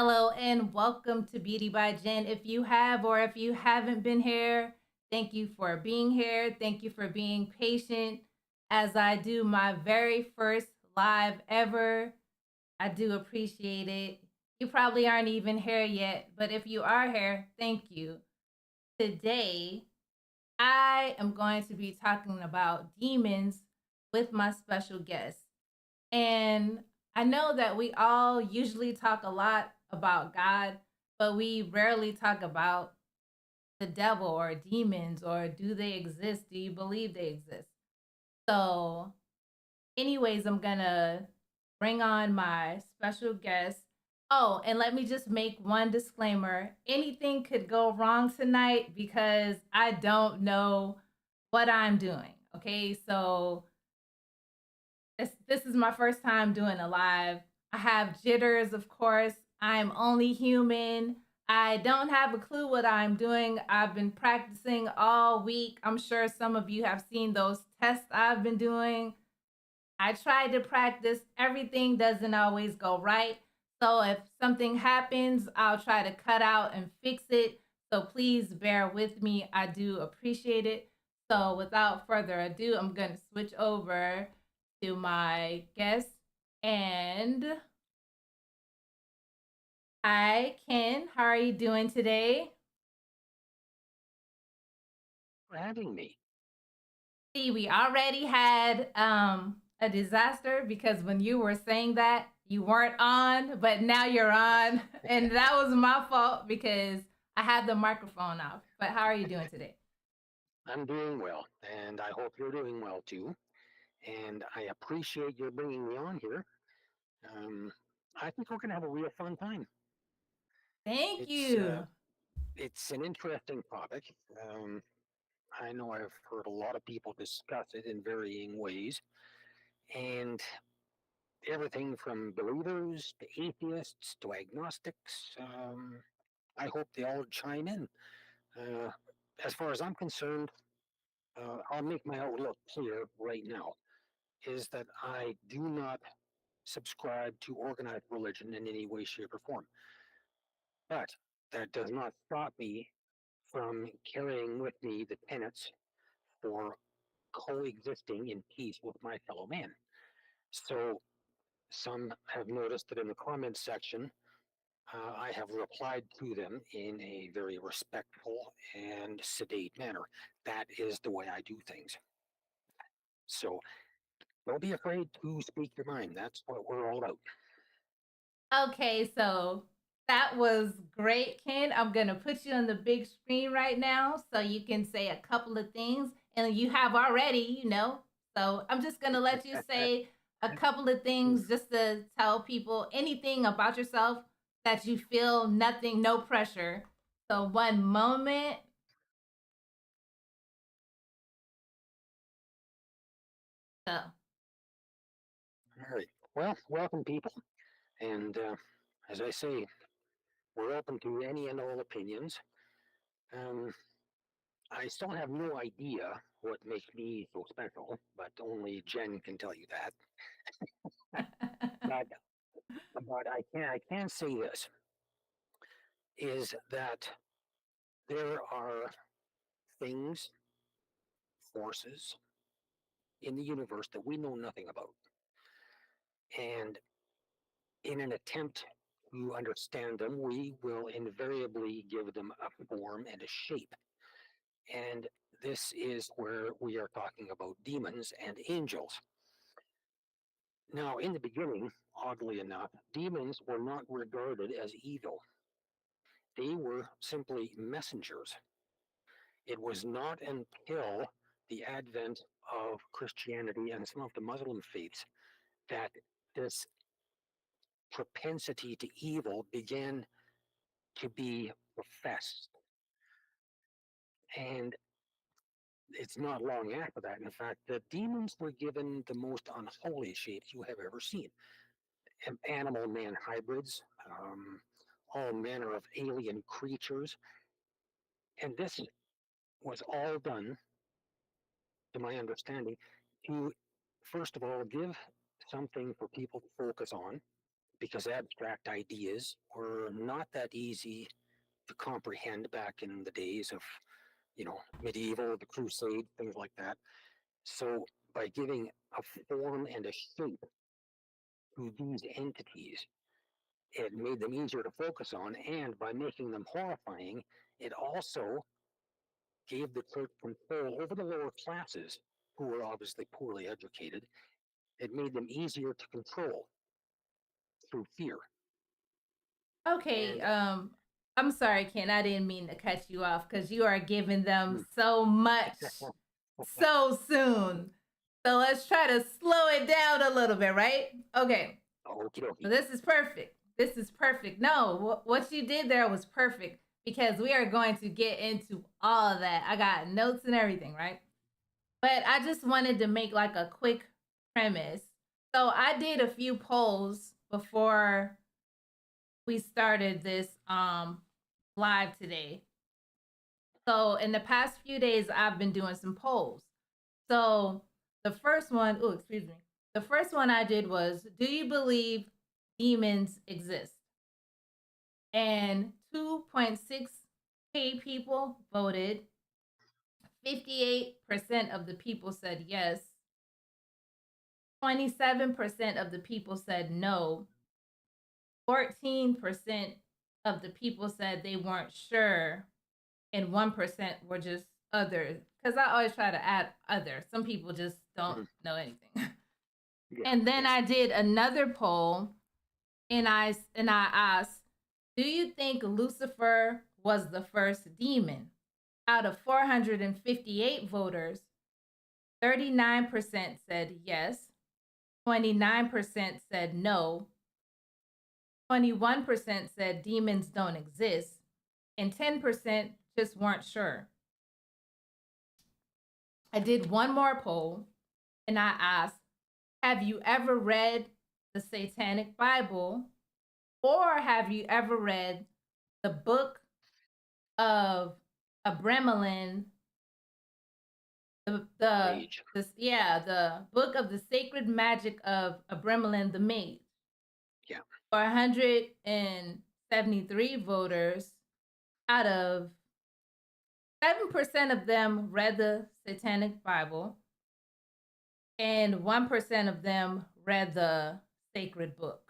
Hello and welcome to Beauty by Jen. If you have or if you haven't been here, thank you for being here. Thank you for being patient as I do my very first live ever. I do appreciate it. You probably aren't even here yet, but if you are here, thank you. Today, I am going to be talking about demons with my special guest. And I know that we all usually talk a lot about God, but we rarely talk about the devil or demons or do they exist? Do you believe they exist? So, anyways, I'm gonna bring on my special guest. Oh, and let me just make one disclaimer. Anything could go wrong tonight because I don't know what I'm doing. Okay, so this is my first time doing a live. I have jitters, of course. I'm only human. I don't have a clue what I'm doing. I've been practicing all week. I'm sure some of you have seen those tests I've been doing. I try to practice. Everything doesn't always go right. So if something happens, I'll try to cut out and fix it. So please bear with me. I do appreciate it. So without further ado, I'm going to switch over to my guest. And hi, Ken. How are you doing today? For having me. See, we already had a disaster because when you were saying that, you weren't on, but now you're on. And that was my fault because I had the microphone off. But how are you doing today? I'm doing well, and I hope you're doing well too. And I appreciate your bringing me on here. Um, I think we're going to have a real fun time. Thank It's uh, you. it's an interesting topic. Um, I know I've heard a lot of people discuss it in varying ways, and everything from believers to atheists to agnostics. I hope they all chime in. Uh, as far as I'm concerned, I'll make my outlook clear right now. Is that I do not subscribe to organized religion in any way, shape, or form. But that does not stop me from carrying with me the tenets for coexisting in peace with my fellow man. So some have noticed that in the comments section, I have replied to them in a very respectful and sedate manner. That is the way I do things. So don't be afraid to speak your mind. That's what we're all about. Okay, so that was great, Ken. I'm going to put you on the big screen right now so you can say a couple of things. And you have already, So I'm just going to let you say a couple of things just to tell people anything about yourself that you feel nothing, no pressure. So one moment. So, All right. Well, welcome, people. And as I say, we're open to any and all opinions. Um, I still have no idea what makes me so special, but only Jen can tell you that. But but I can say this is that there are things, forces in the universe that we know nothing about, and in an attempt to understand them, we will invariably give them a form and a shape. And this is where we are talking about demons and angels. Now, in the beginning, oddly enough, demons were not regarded as evil. They were simply messengers. It was not until the advent of Christianity and some of the Muslim faiths that this propensity to evil began to be professed. And it's not long after that, in fact, that demons were given the most unholy shapes you have ever seen. Animal man hybrids, all manner of alien creatures. And this was all done, to my understanding, to first of all give something for people to focus on, because abstract ideas were not that easy to comprehend back in the days of, medieval, the crusade, things like that. So by giving a form and a shape to these entities, it made them easier to focus on, and by making them horrifying, it also gave the church control over the lower classes, who were obviously poorly educated. It made them easier to control through fear. Okay, And I'm sorry, Ken. I didn't mean to cut you off because you are giving them mm, so much so soon. So let's try to slow it down a little bit, right? Okay. okie So dokie. this is perfect. This is perfect. No, what you did there was perfect because we are going to get into all of that. I got notes and everything, right? But I just wanted to make like a quick premise. So I did a few polls before we started this live today. So in the past few days I've been doing some polls. So the first one, oh, excuse me. The first one I did was, do you believe demons exist? And 2.6K people voted. 58% of the people said yes. 27% of the people said no. 14% of the people said they weren't sure. And 1% were just other. Because I always try to add other. Some people just don't Mhm. know anything. Yeah, And then yeah. I did another poll and I asked, do you think Lucifer was the first demon? Out of 458 voters, 39% said yes, 29% said no, 21% said demons don't exist, and 10% just weren't sure. I did one more poll and I asked, have you ever read the Satanic Bible, or have you ever read the book of Abramelin, the Mage. this yeah, the book of the sacred magic of Abramelin the Mage? Yeah. For 173 voters, out of 7% of them read the Satanic Bible, and 1% of them read the sacred book.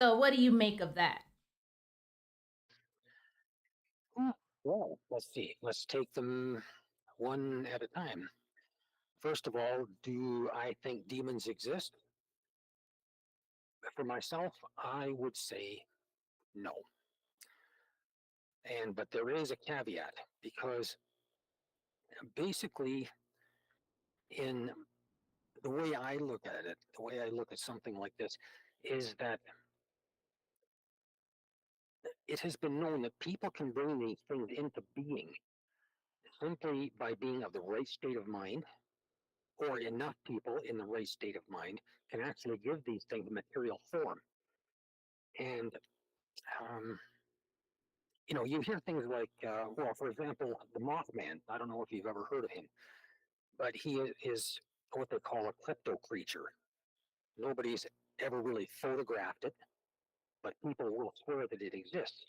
So, what do you make of that? Well, let's see. Let's take them one at a time. First of all, do I think demons exist? For myself, I would say no. But there is a caveat, because basically, in the way I look at it, the way I look at something like this, is that it has been known that people can bring these things into being simply by being of the right state of mind, or enough people in the right state of mind can actually give these things material form. And um, you hear things like, well, for example, the Mothman. I don't know if you've ever heard of him, but he is what they call a klepto creature. Nobody's ever really photographed it, but people will swear that it exists.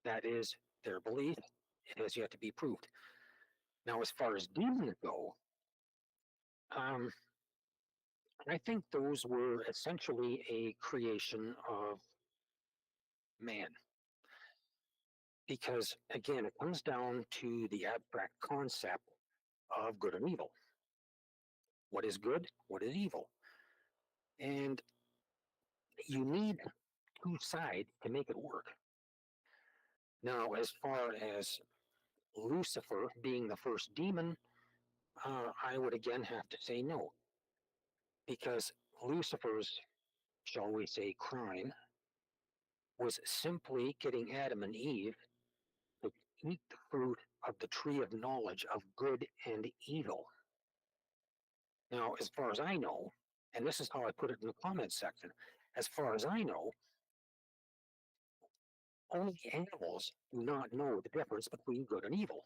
That is their belief. It has yet to be proved. Now, as far as demons go, um, I think those were essentially a creation of man. Because, again, it comes down to the abstract concept of good and evil. What is good? What is evil? And you need two sides to make it work. Now, as far as Lucifer being the first demon, I would again have to say no, because Lucifer's, shall we say, crime was simply getting Adam and Eve to eat the fruit of the tree of knowledge of good and evil. Now, as far as I know, and this is how I put it in the comments section, as far as I know, only animals do not know the difference between good and evil,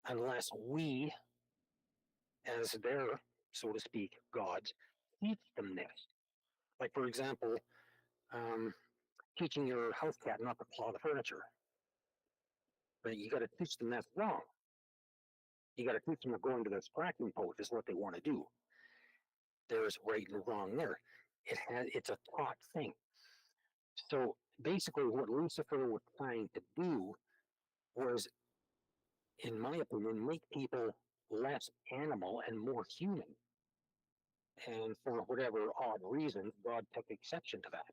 unless we, as their, so to speak, gods, teach them this. Like, for example, um, teaching your house cat not to claw the furniture. But you got to teach them that's wrong. You got to teach them to go into their scratching pose is what they want to do. There's right and wrong there. It's a taught thing. So basically, what Lucifer was trying to do was, in my opinion, make people less animal and more human. And for whatever odd reason, God took exception to that.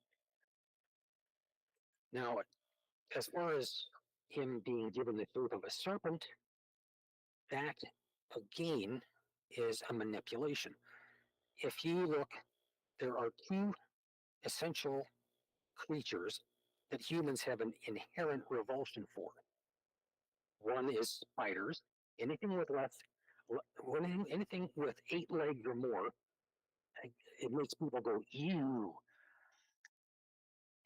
Now, as far as him being given the fruit of a serpent, that again is a manipulation. If you look, there are two essential creatures that humans have an inherent revulsion for. One is spiders. Anything with less, anything with 8 legs or more, it makes people go ew.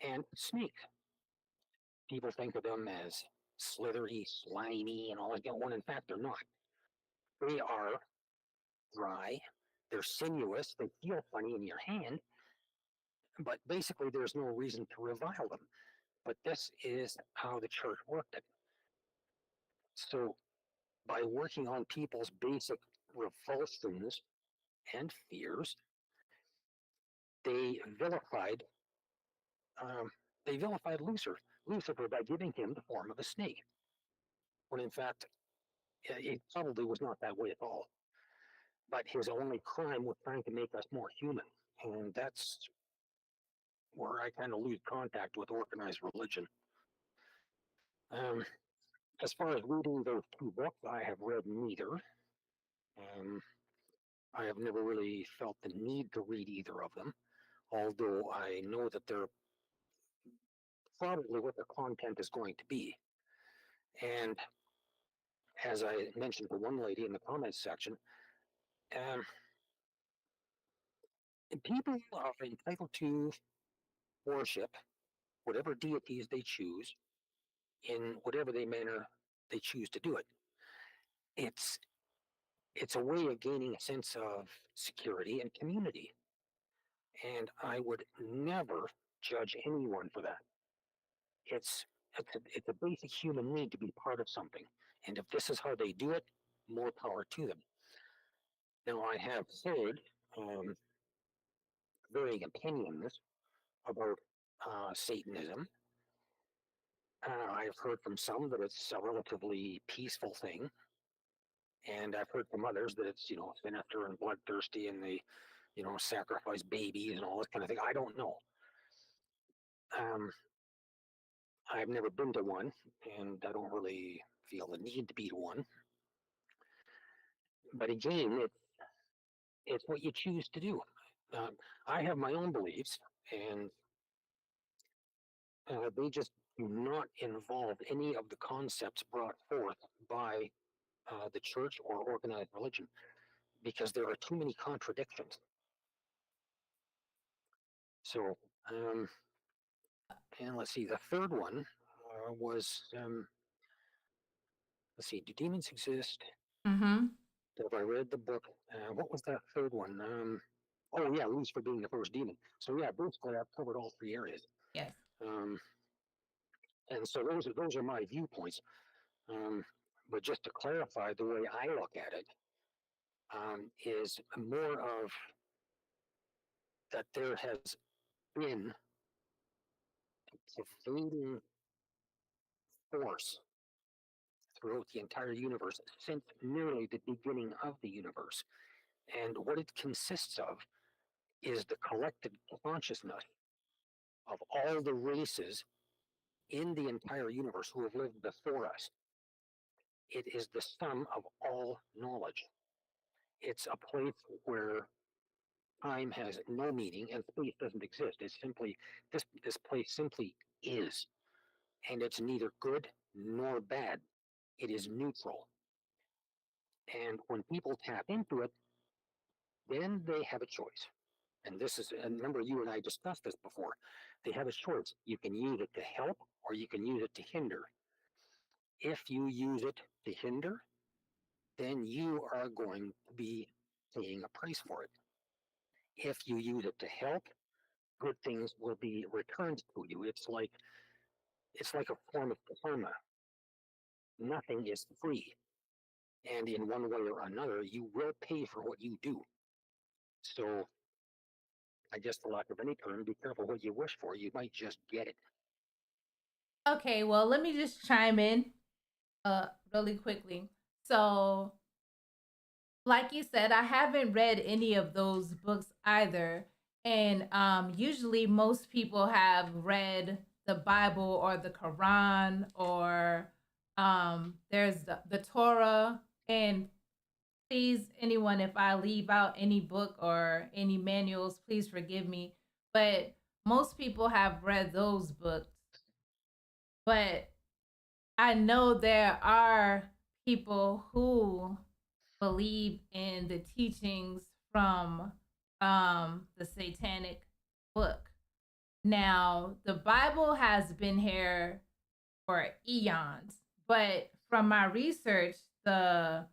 And snakes. People think of them as slithery, slimy, and all that. When in fact they're not. They are dry. They're sinuous. They feel funny in your hand, but basically there's no reason to revile them. But this is how the church worked it. So by working on people's basic revulsions and fears, they vilified um, they vilified Lucifer by giving him the form of a snake, when in fact it probably was not that way at all. But his only crime was trying to make us more human, and that's where I kind of lose contact with organized religion. Um, as far as reading those two books, I have read neither. Um, I have never really felt the need to read either of them, although I know that they're probably what the content is going to be. And as I mentioned to one lady in the comments section, um, people are entitled to worship whatever deities they choose in whatever they manner they choose to do it. It's it's a way of gaining a sense of security and community. And I would never judge anyone for that. It's it's a basic human need to be part of something. And if this is how they do it, more power to them. Now, I have heard varying opinions about Satanism. I've heard from some that it's a relatively peaceful thing, and I've heard from others that it's sinister and bloodthirsty, and they sacrifice babies and all this kind of thing. I don't know. Um, I've never been to one, and I don't really feel the need to be to one. But again, it's what you choose to do. I have my own beliefs, and they just do not involve any of the concepts brought forth by the church or organized religion, because there are too many contradictions. So, and let's see, the third one was, let's see, do demons exist? Mm-hmm. Have I read the book? What was that third one? Oh yeah, Lucifer being the first demon. So yeah, basically I've covered all three areas. Yes. Um, and so those are my viewpoints. But just to clarify, the way I look at it is more of that there has been a pervading force throughout the entire universe since nearly the beginning of the universe. And what it consists of is the collective consciousness of all the races in the entire universe who have lived before us. It is the sum of all knowledge. It's a place where time has no meaning and space doesn't exist. It's simply this place simply is, and it's neither good nor bad. It is neutral. And when people tap into it, then they have a choice. And this is, and remember, you and I discussed this before. They have a choice. You can use it to help or you can use it to hinder. If you use it to hinder, then you are going to be paying a price for it. If you use it to help, good things will be returned to you. It's like a form of karma. Nothing is free, and in one way or another, you will pay for what you do. So, I guess, for lack of any term, be careful what you wish for. You might just get it. Okay, well, let me just chime in really quickly. So, like you said, I haven't read any of those books either. And usually most people have read the Bible or the Quran or there's the Torah. And please, anyone, if I leave out any book or any manuals, please forgive me. But most people have read those books. But I know there are people who believe in the teachings from the satanic book. Now, the Bible has been here for eons, but from my research, the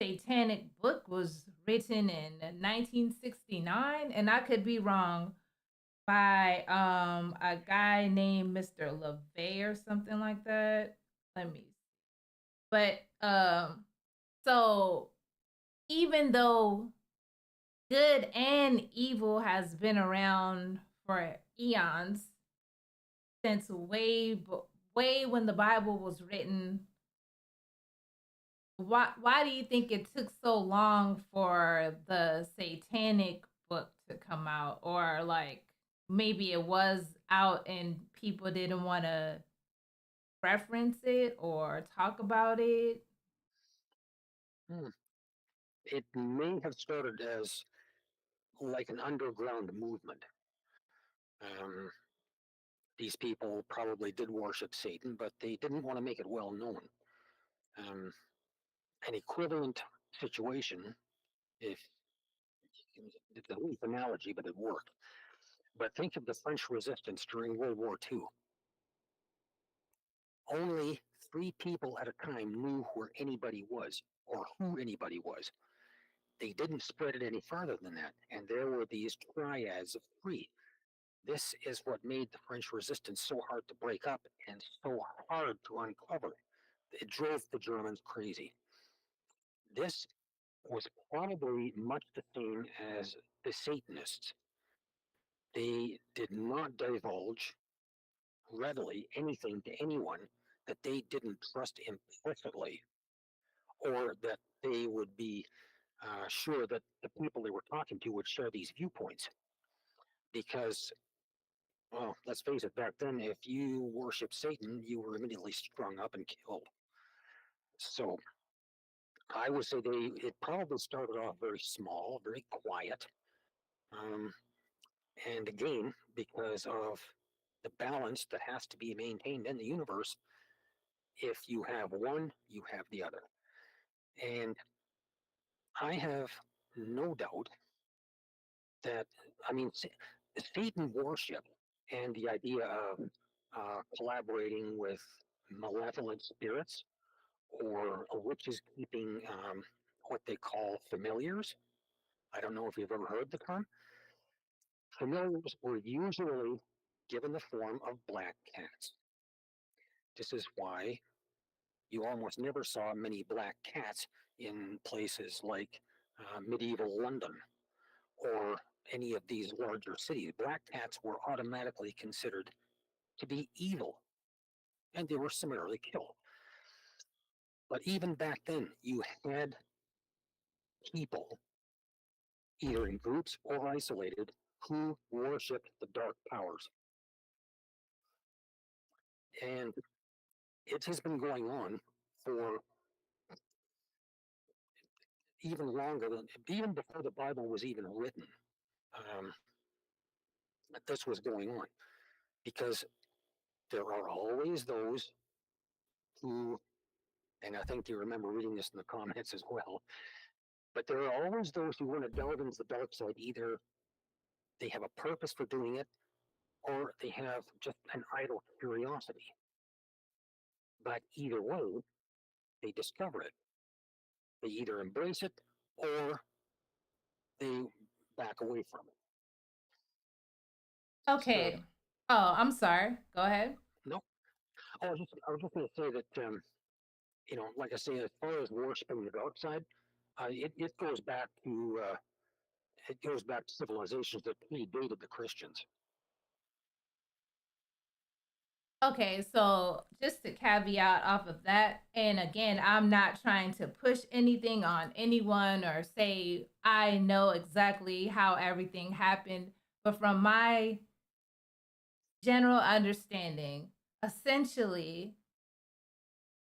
satanic book was written in 1969, and I could be wrong, by a guy named Mr. LeVay or something like that. Let me, but so even though good and evil has been around for eons, since way when the Bible was written. Why do you think it took so long for the satanic book to come out, or like maybe it was out and people didn't want to reference it or talk about it? Hmm. It may have started as like an underground movement. Um, these people probably did worship Satan, but they didn't want to make it well known. Um, an equivalent situation, if it's a weak analogy, but it worked. But think of the French resistance during World War II. Only three people at a time knew where anybody was or who anybody was. They didn't spread it any farther than that, and there were these triads of three. This is what made the French resistance so hard to break up and so hard to uncover. It drove the Germans crazy. This was probably much the same as the Satanists. They did not divulge readily anything to anyone that they didn't trust implicitly, or that they would be sure that the people they were talking to would share these viewpoints. Because, well, let's face it, back then, if you worship Satan, you were immediately strung up and killed. So I would say it probably started off very small, very quiet. Um, and again, because of the balance that has to be maintained in the universe, if you have one, you have the other. And I have no doubt that, I mean, Satan worship and the idea of collaborating with malevolent spirits or witches keeping what they call familiars. I don't know if you've ever heard the term. Familiars were usually given the form of black cats. This is why you almost never saw many black cats in places like medieval London or any of these larger cities. Black cats were automatically considered to be evil, and they were summarily killed. But even back then, you had people, either in groups or isolated, who worshipped the dark powers. And it has been going on for even longer than, even before the Bible was even written. Um, this was going on because there are always those who, and I think you remember reading this in the comments as well, but there are always those who want to delve into the dark side. Either they have a purpose for doing it or they have just an idle curiosity. But either way, they discover it. They either embrace it or they back away from it. So, Okay. Oh, I'm sorry. Go ahead. no, I was just going to say that, like I say, as far as worshiping the dark side, it goes back to civilizations that predated the Christians. Okay, so just to caveat off of that, and again, I'm not trying to push anything on anyone or say I know exactly how everything happened, but from my general understanding, essentially,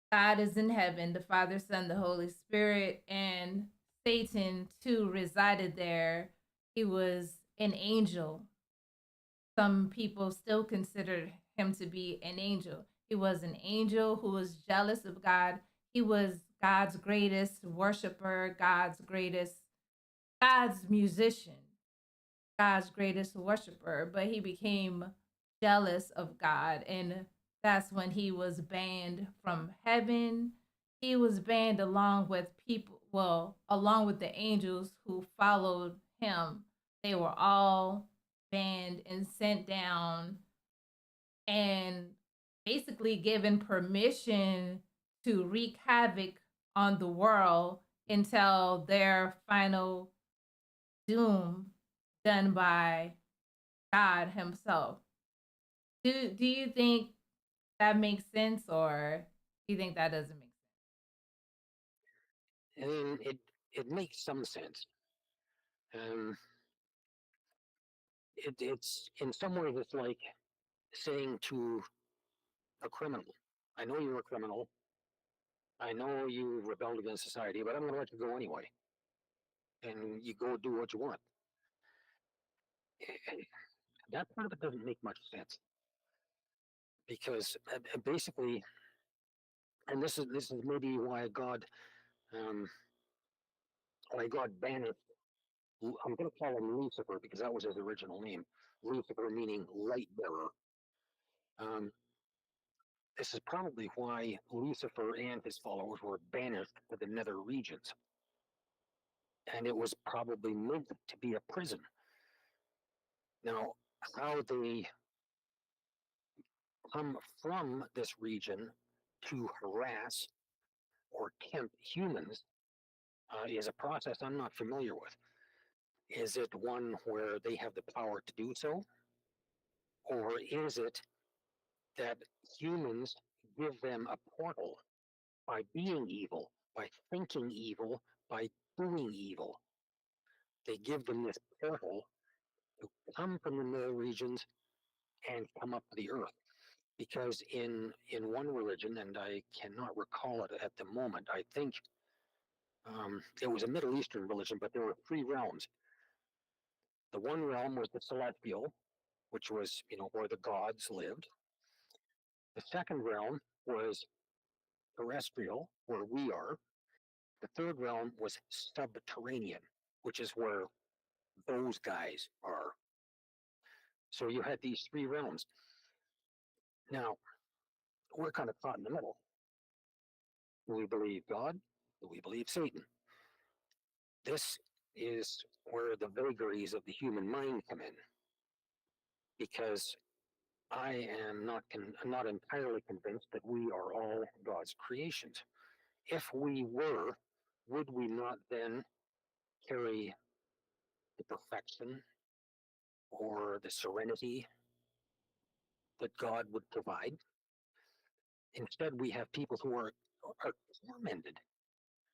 God is in heaven, the Father, Son, the Holy Spirit, and Satan too resided there. He was an angel. Some people still considered him to be an angel. He was an angel who was jealous of God. He was God's greatest worshiper, God's musician, God's greatest worshiper, but he became jealous of God. And that's when he was banned from heaven. He was banned along with people, well, along with the angels who followed him. They were all banned and sent down and basically given permission to wreak havoc on the world until their final doom done by God Himself. Do you think that makes sense, or do you think that doesn't make And it makes some sense. Um, it's in some ways it's like saying to a criminal, "I know you're a criminal. I know you rebelled against society, but I'm going to let you go anyway, and you go do what you want." Eh, That part of it doesn't make much sense because basically, and this is maybe um, why God banished. I'm going to call him Lucifer because that was his original name. Lucifer meaning light bearer. Um, this is probably why Lucifer and his followers were banished to the nether regions, and it was probably meant to be a prison. Now, how they come from this region to harass or tempt humans is a process I'm not familiar with. Is it one where they have the power to do so? Or is it that humans give them a portal by being evil, by thinking evil, by doing evil? They give them this portal to come from the middle regions and come up to the earth. Because in one religion, and I cannot recall it at the moment, I think it was a Middle Eastern religion, but there were three realms. The one realm was the celestial, which was, where the gods lived. The second realm was terrestrial, where we are. The third realm was subterranean, which is where those guys are. So you had these three realms. Now, we're kind of caught in the middle. Do we believe God? Do we believe Satan? This is where the vagaries of the human mind come in, because I am not entirely convinced that we are all God's creations. If we were, would we not then carry the perfection or the serenity that God would provide? Instead, we have people who are tormented.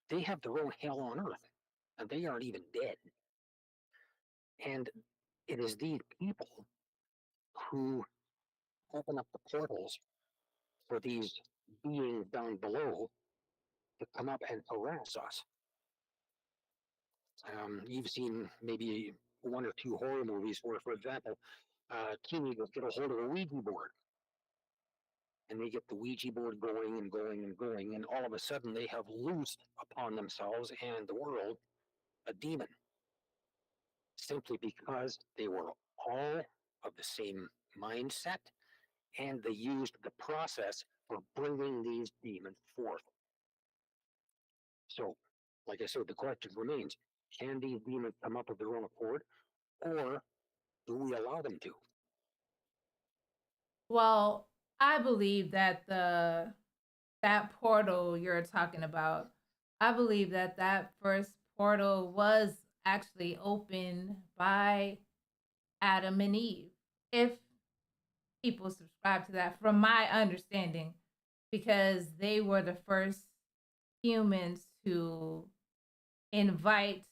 They have their own hell on earth, and they aren't even dead. And it is these people who open up the portals for these beings down below to come up and harass us. You've seen maybe one or two horror movies where, for example, teenagers get a hold of a Ouija board and they get the Ouija board going and going and going, and all of a sudden they have loosed upon themselves and the world a demon simply because they were all of the same mindset and they used the process for bringing these demons forth. So, like I said, the question remains, can these demons come up of their own accord, or do we allow them to? Well, I believe that the that portal you're talking about, I believe that that first portal was actually opened by Adam and Eve. If people subscribe to that, from my understanding, because they were the first humans to invite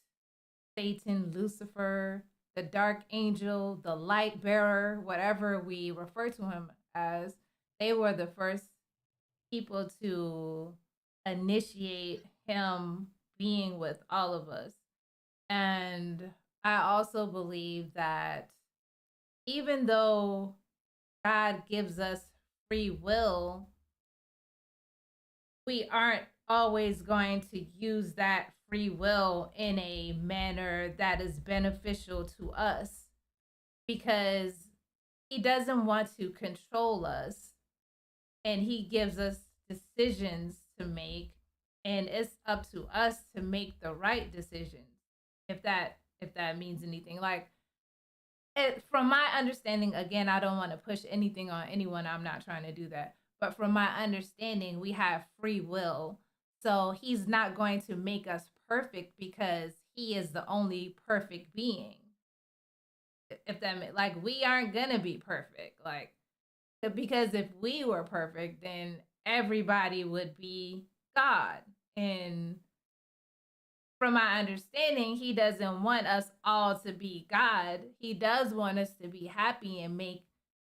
Satan, Lucifer, the dark angel, the light bearer, whatever we refer to him as, they were the first people to initiate him being with all of us. And I also believe that even though God gives us free will, we aren't always going to use that free will in a manner that is beneficial to us because he doesn't want to control us and he gives us decisions to make and it's up to us to make the right decisions if that means anything like from my understanding, again, I don't want to push anything on anyone. I'm not trying to do that. But from my understanding, we have free will. So he's not going to make us perfect because he is the only perfect being. If that like we aren't gonna be perfect, like because if we were perfect, then everybody would be God. And from my understanding, he doesn't want us all to be God. He does want us to be happy and make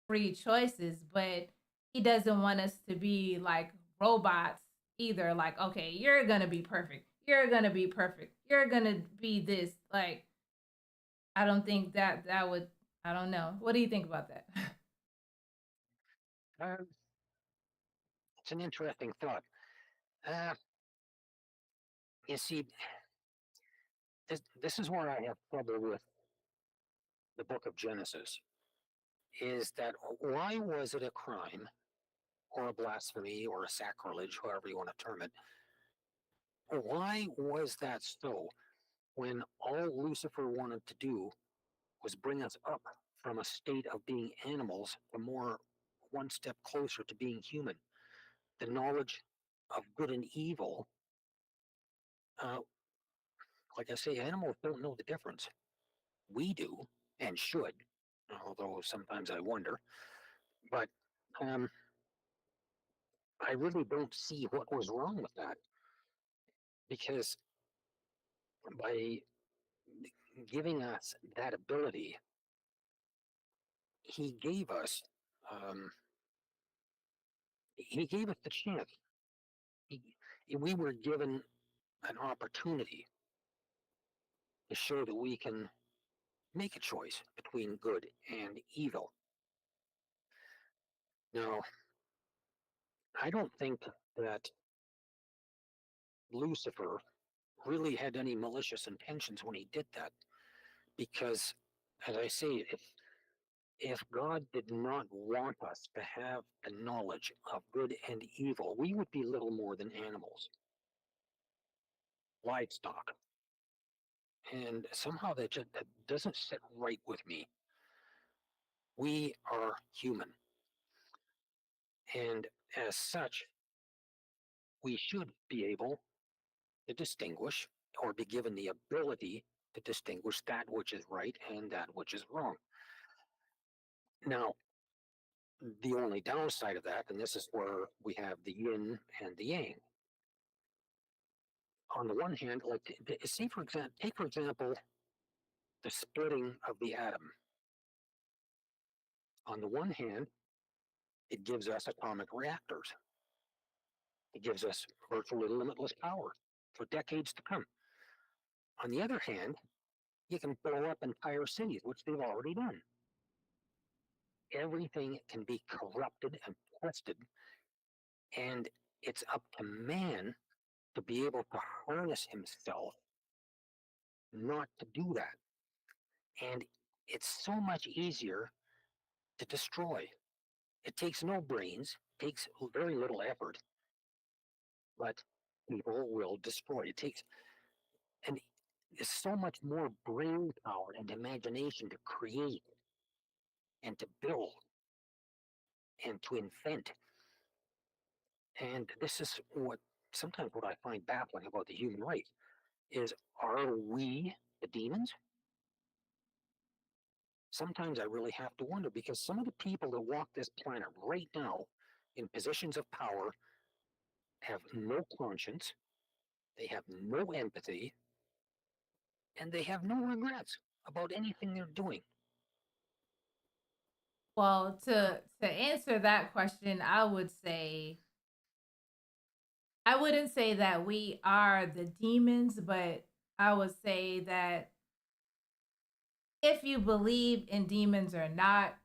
free choices, but he doesn't want us to be like robots either. Like, okay, you're gonna be perfect. You're gonna be perfect. You're gonna be this. Like, I don't think that would. I don't know. What do you think about that? Um, it's an interesting thought. Uh, you see, this is where I have trouble with the book of Genesis. Is that why was it a crime or a blasphemy or a sacrilege, however you want to term it? Why was that so when all Lucifer wanted to do was bring us up from a state of being animals to more one step closer to being human? The knowledge of good and evil, uh, like I say, animals don't know the difference. We do and should, although sometimes I wonder. But um, I really don't see what was wrong with that because by giving us that ability, he gave us um, he gave us the chance. He, we were given an opportunity to show that we can make a choice between good and evil. Now, I don't think that Lucifer really had any malicious intentions when he did that, because, as I say, if God did not want us to have the knowledge of good and evil, we would be little more than animals, livestock. And somehow that doesn't sit right with me. We are human. And as such, we should be able to distinguish or be given the ability to distinguish that which is right and that which is wrong. Now, the only downside of that, and this is where we have the yin and the yang. On the one hand, like see for example, take for example the splitting of the atom. On the one hand, it gives us atomic reactors. It gives us virtually limitless power for decades to come. On the other hand, you can blow up entire cities, which they've already done. Everything can be corrupted and twisted, and it's up to man to be able to harness himself not to do that. And it's so much easier to destroy. It takes no brains, takes very little effort, but people will destroy. It takes, and there's so much more brain power and imagination to create and to build. and to invent. And this is what sometimes what I find baffling about the human race is, are we the demons? Sometimes I really have to wonder, because some of the people that walk this planet right now in positions of power have no conscience, they have no empathy, and they have no regrets about anything they're doing. Well, to answer that question, I wouldn't say that we are the demons, but I would say that if you believe in demons or not,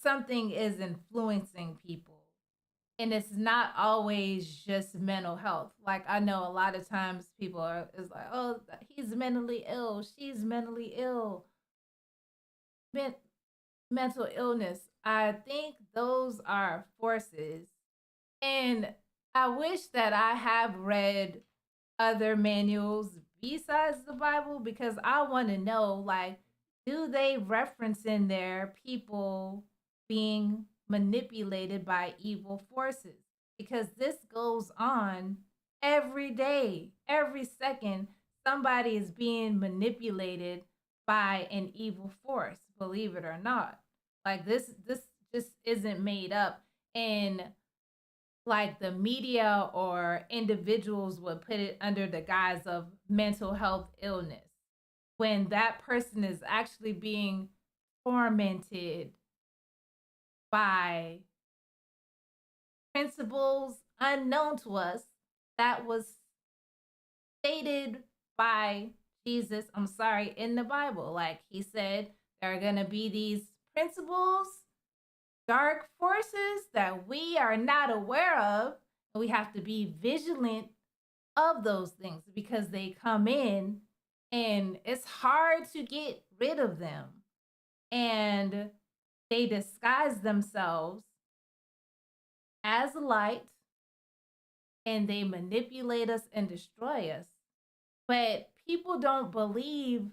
something is influencing people. And it's not always just mental health. Like I know a lot of times people are is like, oh, he's mentally ill, she's mentally ill, men- mental illness. I think those are forces. And I wish that I have read other manuals besides the Bible, because I want to know, like, do they reference in there people being manipulated by evil forces? Because this goes on every day, every second. Somebody is being manipulated by an evil force, believe it or not. Like this just isn't made up. And like the media or individuals would put it under the guise of mental health illness, when that person is actually being tormented by principles unknown to us that was stated by Jesus, I'm sorry, in the Bible. Like he said, there are going to be these principles, dark forces that we are not aware of. And we have to be vigilant of those things because they come in and it's hard to get rid of them. And they disguise themselves as light and they manipulate us and destroy us. But people don't believe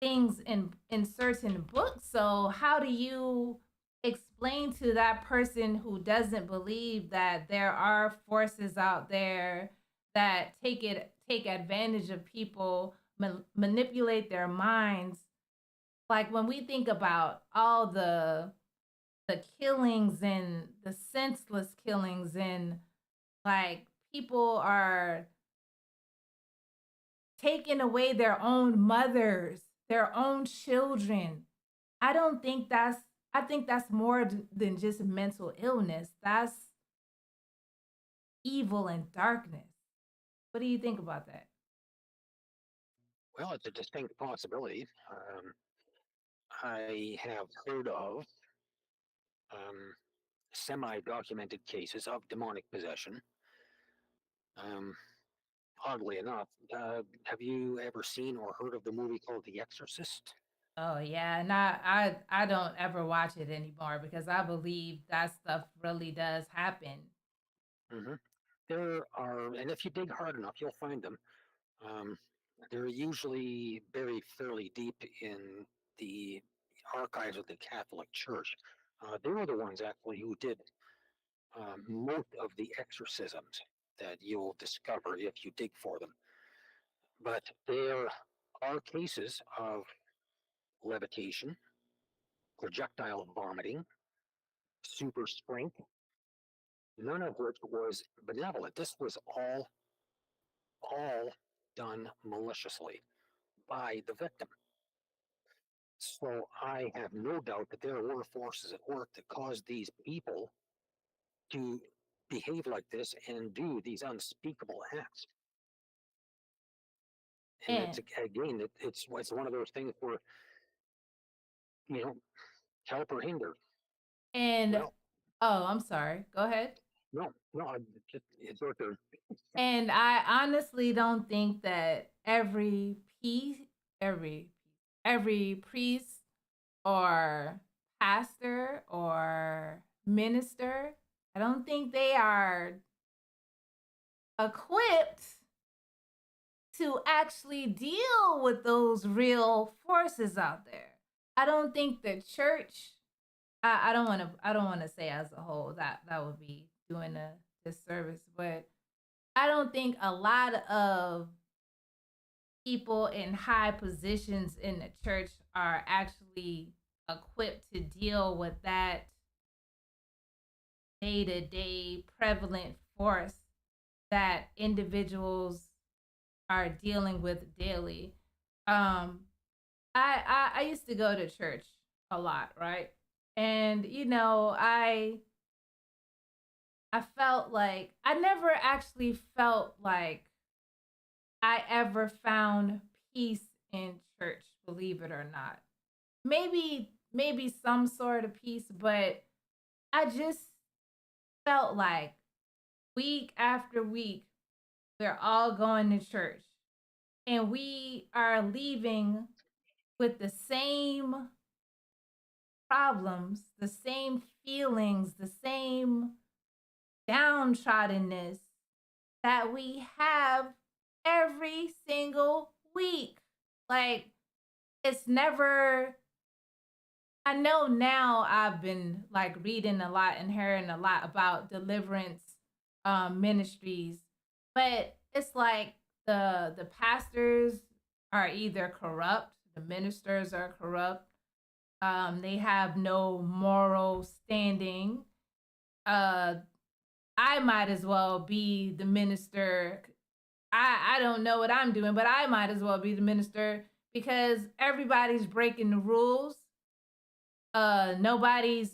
things in certain books. So how do you explain to that person who doesn't believe that there are forces out there that take advantage of people, manipulate their minds? Like when we think about all the killings and the senseless killings, and like people are taking away their own mothers, their own children. I don't think that's I think that's more than just mental illness. That's evil and darkness. What do you think about that? Well, it's a distinct possibility. I have heard of semi documented cases of demonic possession. Um, Oddly enough, have you ever seen or heard of the movie called The Exorcist? Oh yeah, and I don't ever watch it anymore because I believe that stuff really does happen. Hmm. There are, and if you dig hard enough, you'll find them. Um, they're usually buried fairly deep in the archives of the Catholic Church. They were the ones actually who did most of the exorcisms that you'll discover if you dig for them. But there are cases of levitation, projectile vomiting, super strength, none of which was benevolent. This was all done maliciously by the victim. So I have no doubt that there were forces at work that caused these people to behave like this and do these unspeakable acts. And it's And again, it's one of those things where, you know, help or hinder. and Well, oh, I'm sorry. Go ahead. no, it's sort of. And I honestly don't think that every every priest or pastor or minister, I don't think they are equipped to actually deal with those real forces out there. I don't think the church I don't want to say as a whole that that would be doing a disservice, but I don't think a lot of people in high positions in the church are actually equipped to deal with that day to day prevalent force that individuals are dealing with daily. Um, I used to go to church a lot, right? And you know, I felt like I never actually felt like I ever found peace in church, believe it or not. Maybe some sort of peace, but I just felt like week after week we're all going to church and we are leaving with the same problems, the same feelings, the same downtroddenness that we have every single week. Like, it's never, I know now I've been like reading a lot and hearing a lot about deliverance ministries, but it's like the pastors are either corrupt, the ministers are corrupt, they have no moral standing. Uh, I might as well be the minister. I don't know what I'm doing, but I might as well be the minister because everybody's breaking the rules. Nobody's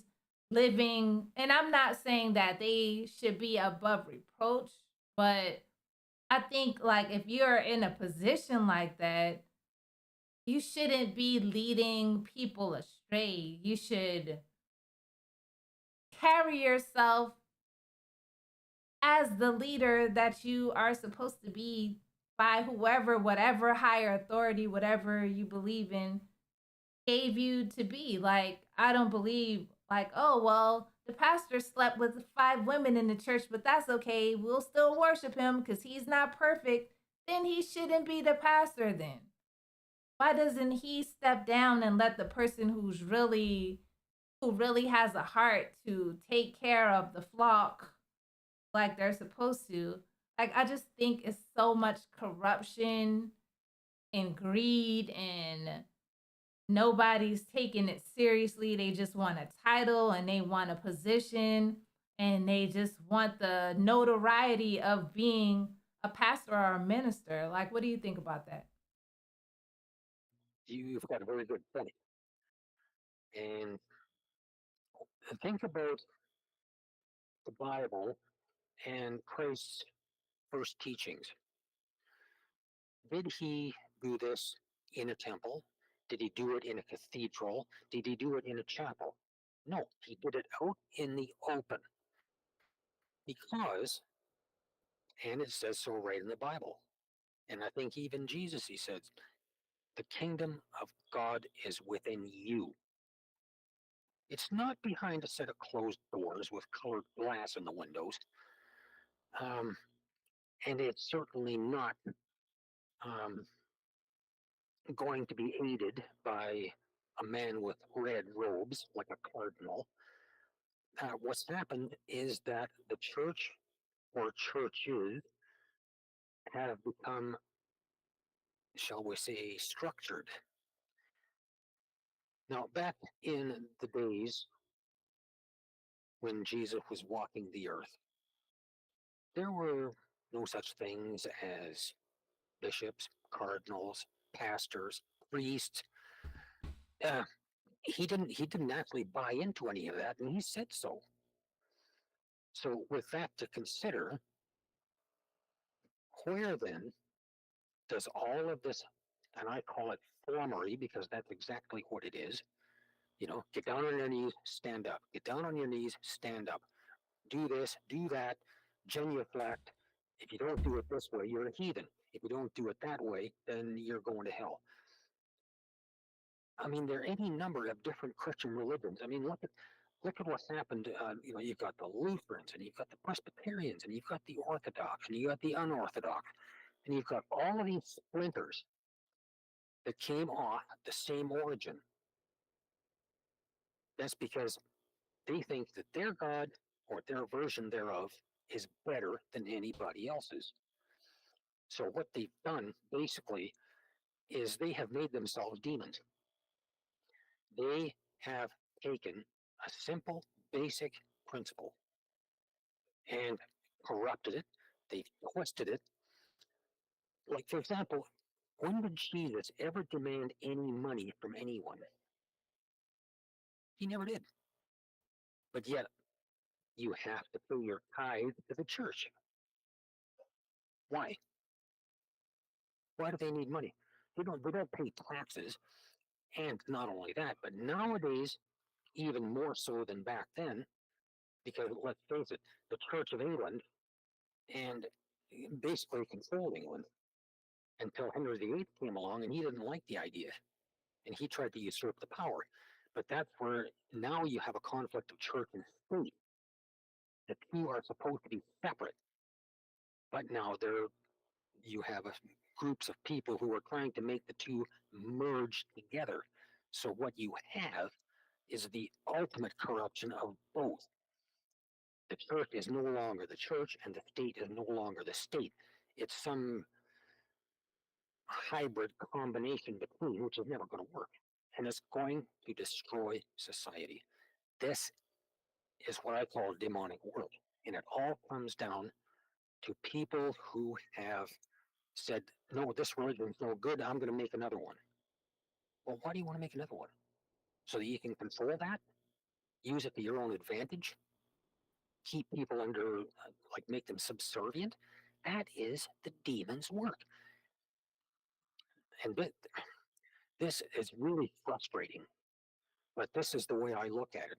living, and I'm not saying that they should be above reproach, but I think like if you're in a position like that, you shouldn't be leading people astray. You should carry yourself as the leader that you are supposed to be by whoever, whatever higher authority, whatever you believe in, gave you to be. Like, I don't believe, like, oh, well, the pastor slept with 5 women in the church, but that's okay. We'll still worship him because he's not perfect. Then he shouldn't be the pastor, then. Why doesn't he step down and let the person who really has a heart to take care of the flock like they're supposed to? Like, I just think it's so much corruption and greed, and nobody's taking it seriously. They just want a title and they want a position and they just want the notoriety of being a pastor or a minister. Like, what do you think about that? You've got a very good point. And think about the Bible and Christ's first teachings. Did he do this in a temple? Did he do it in a cathedral? Did he do it in a chapel? No, he did it out in the open because, and it says so right in the Bible. And I think even Jesus, he says, the kingdom of God is within you. It's not behind a set of closed doors with colored glass in the windows. Um, and it's certainly not um, going to be aided by a man with red robes like a cardinal. What's happened is that the church or churches have become, shall we say, structured. Now, back in the days when Jesus was walking the earth, there were no such things as bishops, cardinals, pastors, priests. Uh, he didn't actually buy into any of that, and he said so. So, with that to consider, where then does all of this, and I call it formery because that's exactly what it is, get down on your knees, stand up, get down on your knees, stand up, do this, do that, genuflect. If you don't do it this way, you're a heathen. If you don't do it that way, then you're going to hell. I mean, there are any number of different Christian religions. I mean, look at what's happened. You've got the Lutherans, and you've got the Presbyterians, and you've got the Orthodox, and you've got the unorthodox, and you've got all of these splinters that came off the same origin. That's because they think that their God or their version thereof is better than anybody else's. So what they've done basically is they have made themselves demons. They have taken a simple, basic principle and corrupted it. They've twisted it. Like, for example, when did Jesus ever demand any money from anyone? He never did. But yet, you have to pay your tithe to the church. Why? Why do they need money? They don't pay taxes. And not only that, but nowadays, even more so than back then, because let's face it, the Church of England and basically controlled England until Henry VIII came along and he didn't like the idea and he tried to usurp the power. But that's where now you have a conflict of church and state. The two are supposed to be separate, but now you have groups of people who are trying to make the two merge together. So what you have is the ultimate corruption of both. The church is no longer the church, and the state is no longer the state. It's some hybrid combination between, which is never going to work. And it's going to destroy society. This is what I call demonic world. And it all comes down to people who have said, no, this religion is no good. I'm going to make another one. Well, why do you want to make another one? So that you can control that, use it to your own advantage, keep people under, like make them subservient. That is the demon's work. And this is really frustrating, but this is the way I look at it.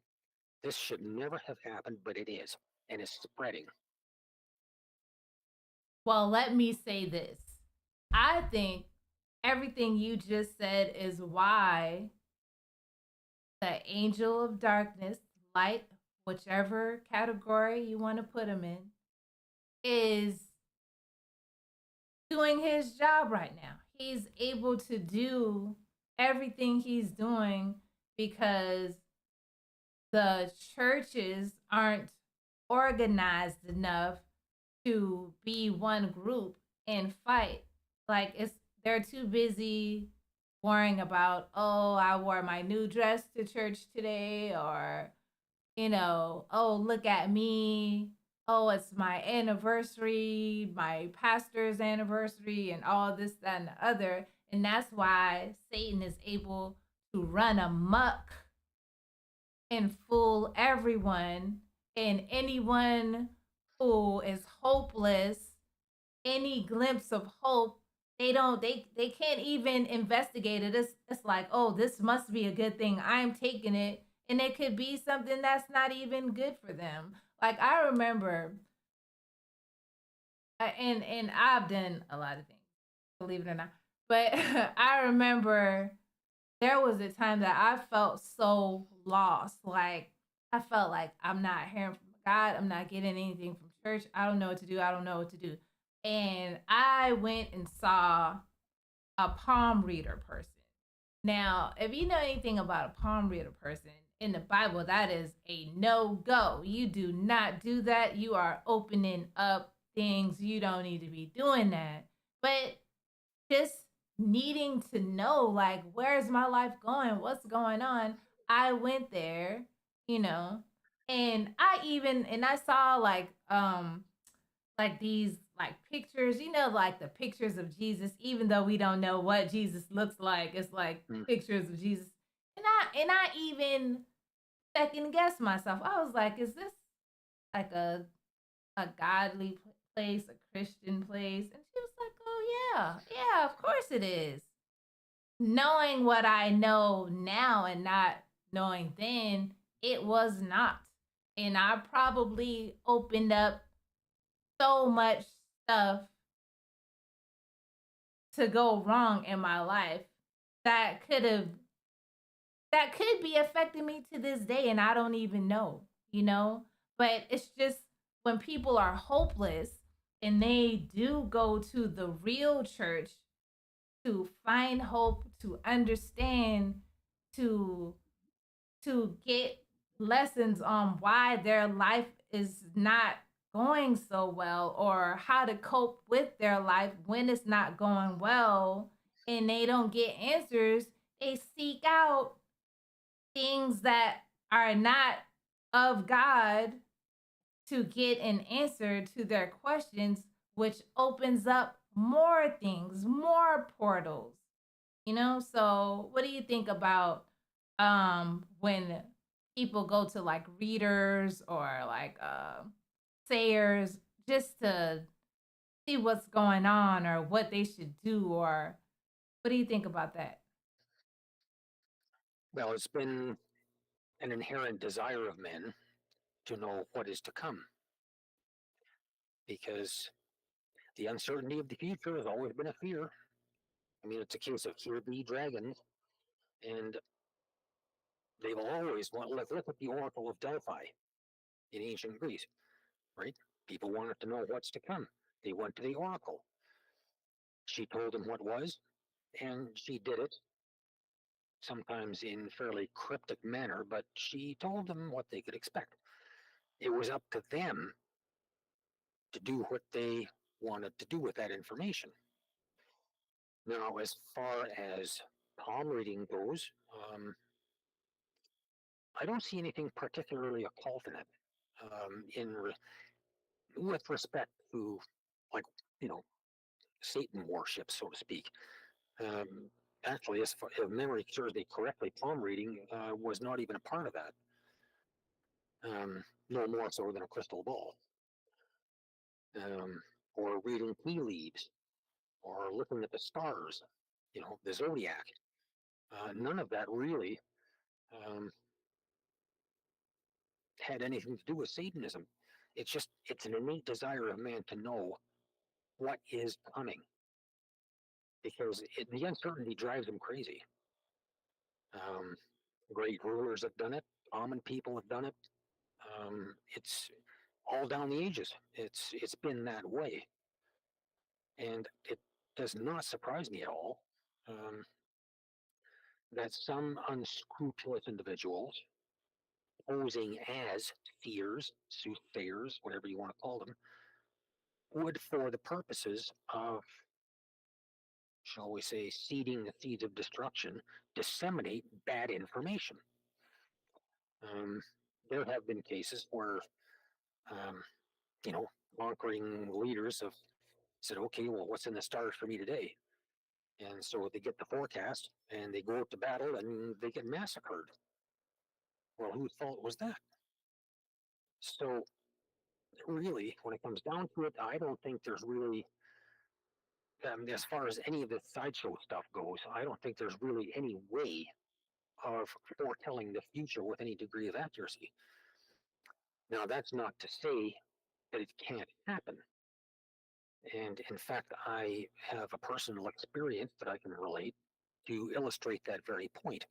This should never have happened, but it is, and it's spreading. Well, let me say this. I think everything you just said is why the angel of darkness, light, whichever category you want to put him in, is doing his job right now. He's able to do everything he's doing because the churches aren't organized enough to be one group and fight. Like they're too busy worrying about, oh, I wore my new dress to church today, or oh, look at me. Oh, it's my anniversary, my pastor's anniversary, and all this, that, and the other. And that's why Satan is able to run amok and fool everyone, and anyone who is hopeless, any glimpse of hope, they can't even investigate it. It's like, oh, this must be a good thing. I'm taking it. And it could be something that's not even good for them. Like I remember, and I've done a lot of things, believe it or not. But I remember there was a time that I felt so lost. Like I felt like I'm not hearing from God. I'm not getting anything from church. I don't know what to do. I don't know what to do. And I went and saw a palm reader person. Now, if you know anything about a palm reader person in the Bible, that is a no go. You do not do that. You are opening up things. You don't need to be doing that. But just needing to know, like, where's my life going? What's going on? I went there, you know, and I saw like these like pictures, like the pictures of Jesus, even though we don't know what Jesus looks like. It's like Mm. pictures of Jesus. And I even second guessed myself. I was like, is this like a godly place, a Christian place? And she was like, oh yeah, of course it is. Knowing what I know now and not knowing then, it was not. And I probably opened up so much stuff to go wrong in my life that could be affecting me to this day, and I don't even know. But it's just when people are hopeless and they do go to the real church to find hope, to understand, to to get lessons on why their life is not going so well, or how to cope with their life when it's not going well, and they don't get answers, they seek out things that are not of God to get an answer to their questions, which opens up more things, more portals. So what do you think about when people go to like readers or like sayers just to see what's going on or what they should do, or what do you think about that? Well, it's been an inherent desire of men to know what is to come because the uncertainty of the future has always been a fear. I mean, it's a case of here be dragons, and they've always look at the Oracle of Delphi in ancient Greece, right? People wanted to know what's to come. They went to the Oracle. She told them what was, and she did it, sometimes in fairly cryptic manner, but she told them what they could expect. It was up to them to do what they wanted to do with that information. Now, as far as palm reading goes, I don't see anything particularly occult in it. With respect to, like, you know, Satan worship, so to speak. Um, Actually, as far, if memory serves me correctly, palm reading was not even a part of that. No more so than a crystal ball, um, or reading tea leaves, or looking at the stars, the zodiac. None of that really um, had anything to do with Satanism. It's an innate desire of man to know what is coming because the uncertainty drives them crazy. Um, Great rulers have done it. Common people have done it. It's all down the ages. It's been that way, and it does not surprise me at all um, that some unscrupulous individuals posing as seers, soothsayers, whatever you want to call them, would, for the purposes of, shall we say, seeding the seeds of destruction, disseminate bad information. Um, there have been cases where, um, conquering leaders have said, okay, well, what's in the stars for me today? And so they get the forecast and they go out to battle and they get massacred. Well, whose fault was that? So, really, when it comes down to it, I don't think there's really, as far as any of the sideshow stuff goes, I don't think there's really any way of foretelling the future with any degree of accuracy. Now, that's not to say that it can't happen. And in fact, I have a personal experience that I can relate to illustrate that very point.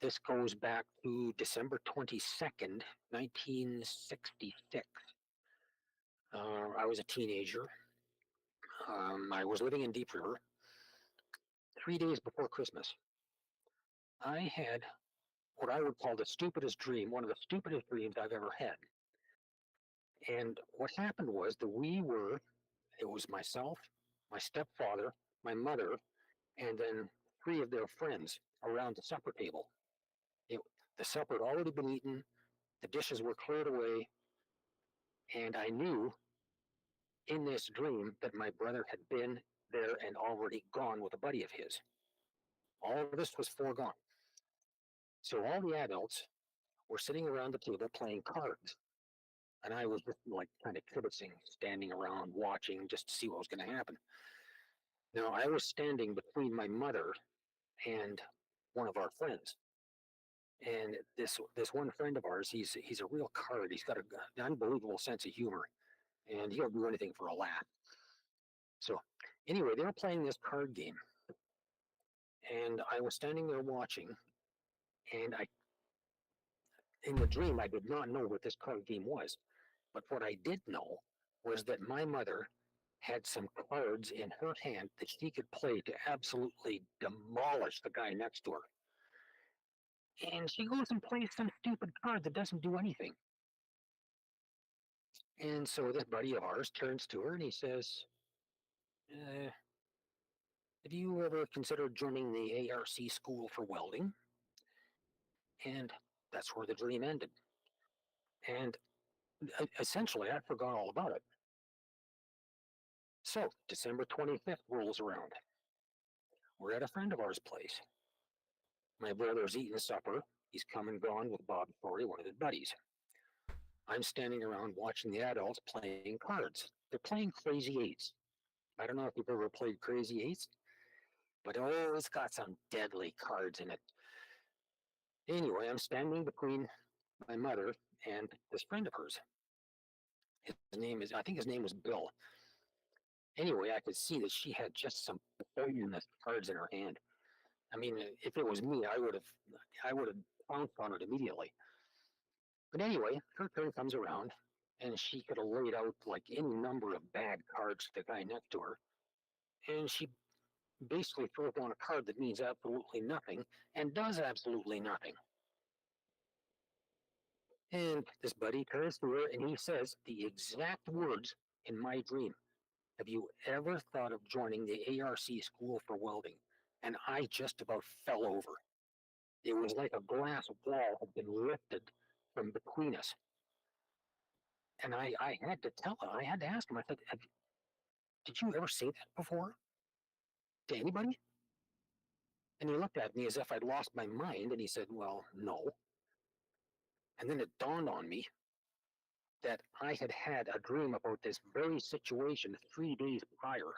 This goes back to December 22nd, 1966. I was a teenager. I was living in Deep River. 3 days before Christmas, I had what I would call the stupidest dream, one of the stupidest dreams I've ever had. And what happened was that it was myself, my stepfather, my mother, and then three of their friends around the supper table. It, the supper had already been eaten, the dishes were cleared away, and I knew in this dream that my brother had been there and already gone with a buddy of his. All of this was foregone. So all the adults were sitting around the table playing cards. And I was just like kind of kibitzing, standing around watching just to see what was going to happen. Now, I was standing between my mother and one of our friends. And this one friend of ours, he's a real card. He's got an unbelievable sense of humor, and he'll do anything for a laugh. So, anyway, they were playing this card game, and I was standing there watching, and in the dream, I did not know what this card game was. But what I did know was that my mother had some cards in her hand that she could play to absolutely demolish the guy next to her. and she goes and plays some stupid card that doesn't do anything. And so this buddy of ours turns to her and he says, uh, have you ever considered joining the ARC school for welding? And that's where the dream ended. And essentially, I forgot all about it. So, December 25th rolls around. We're at a friend of ours' place. My brother's eating supper. He's come and gone with Bob Corey, one of his buddies. I'm standing around watching the adults playing cards. They're playing Crazy Eights. I don't know if you've ever played Crazy Eights, but oh, it's got some deadly cards in it. Anyway, I'm standing between my mother and this friend of hers. I think his name was Bill. Anyway, I could see that she had just some poisonous cards in her hand. I mean, if it was me, I would have pounced on it immediately. But anyway, her turn comes around, and she could have laid out like any number of bad cards to the guy next to her, and she basically throws down a card that means absolutely nothing and does absolutely nothing. And this buddy turns to her and he says the exact words in my dream. Have you ever thought of joining the ARC school for welding? And I just about fell over. It was like a glass wall had been lifted from between us. And I had to tell him, I had to ask him, I said, did you ever say that before to anybody? And he looked at me as if I'd lost my mind and he said, well, no. And then it dawned on me that I had had a dream about this very situation 3 days prior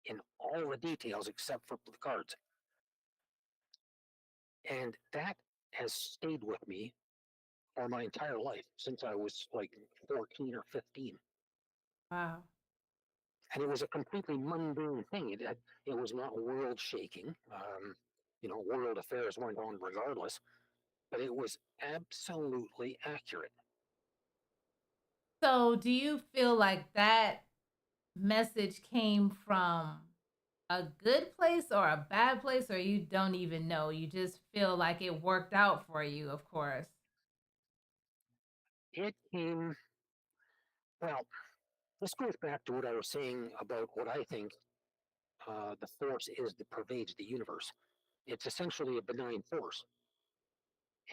in all the details except for the cards. And that has stayed with me for my entire life since I was like 14 or 15. Wow. And it was a completely mundane thing. It was not world shaking. World affairs went on regardless, but it was absolutely accurate. So, do you feel like that message came from a good place or a bad place, or you don't even know? You just feel like it worked out for you, of course. It came, well, this goes back to what I was saying about what I think the force is that pervades the universe. It's essentially a benign force.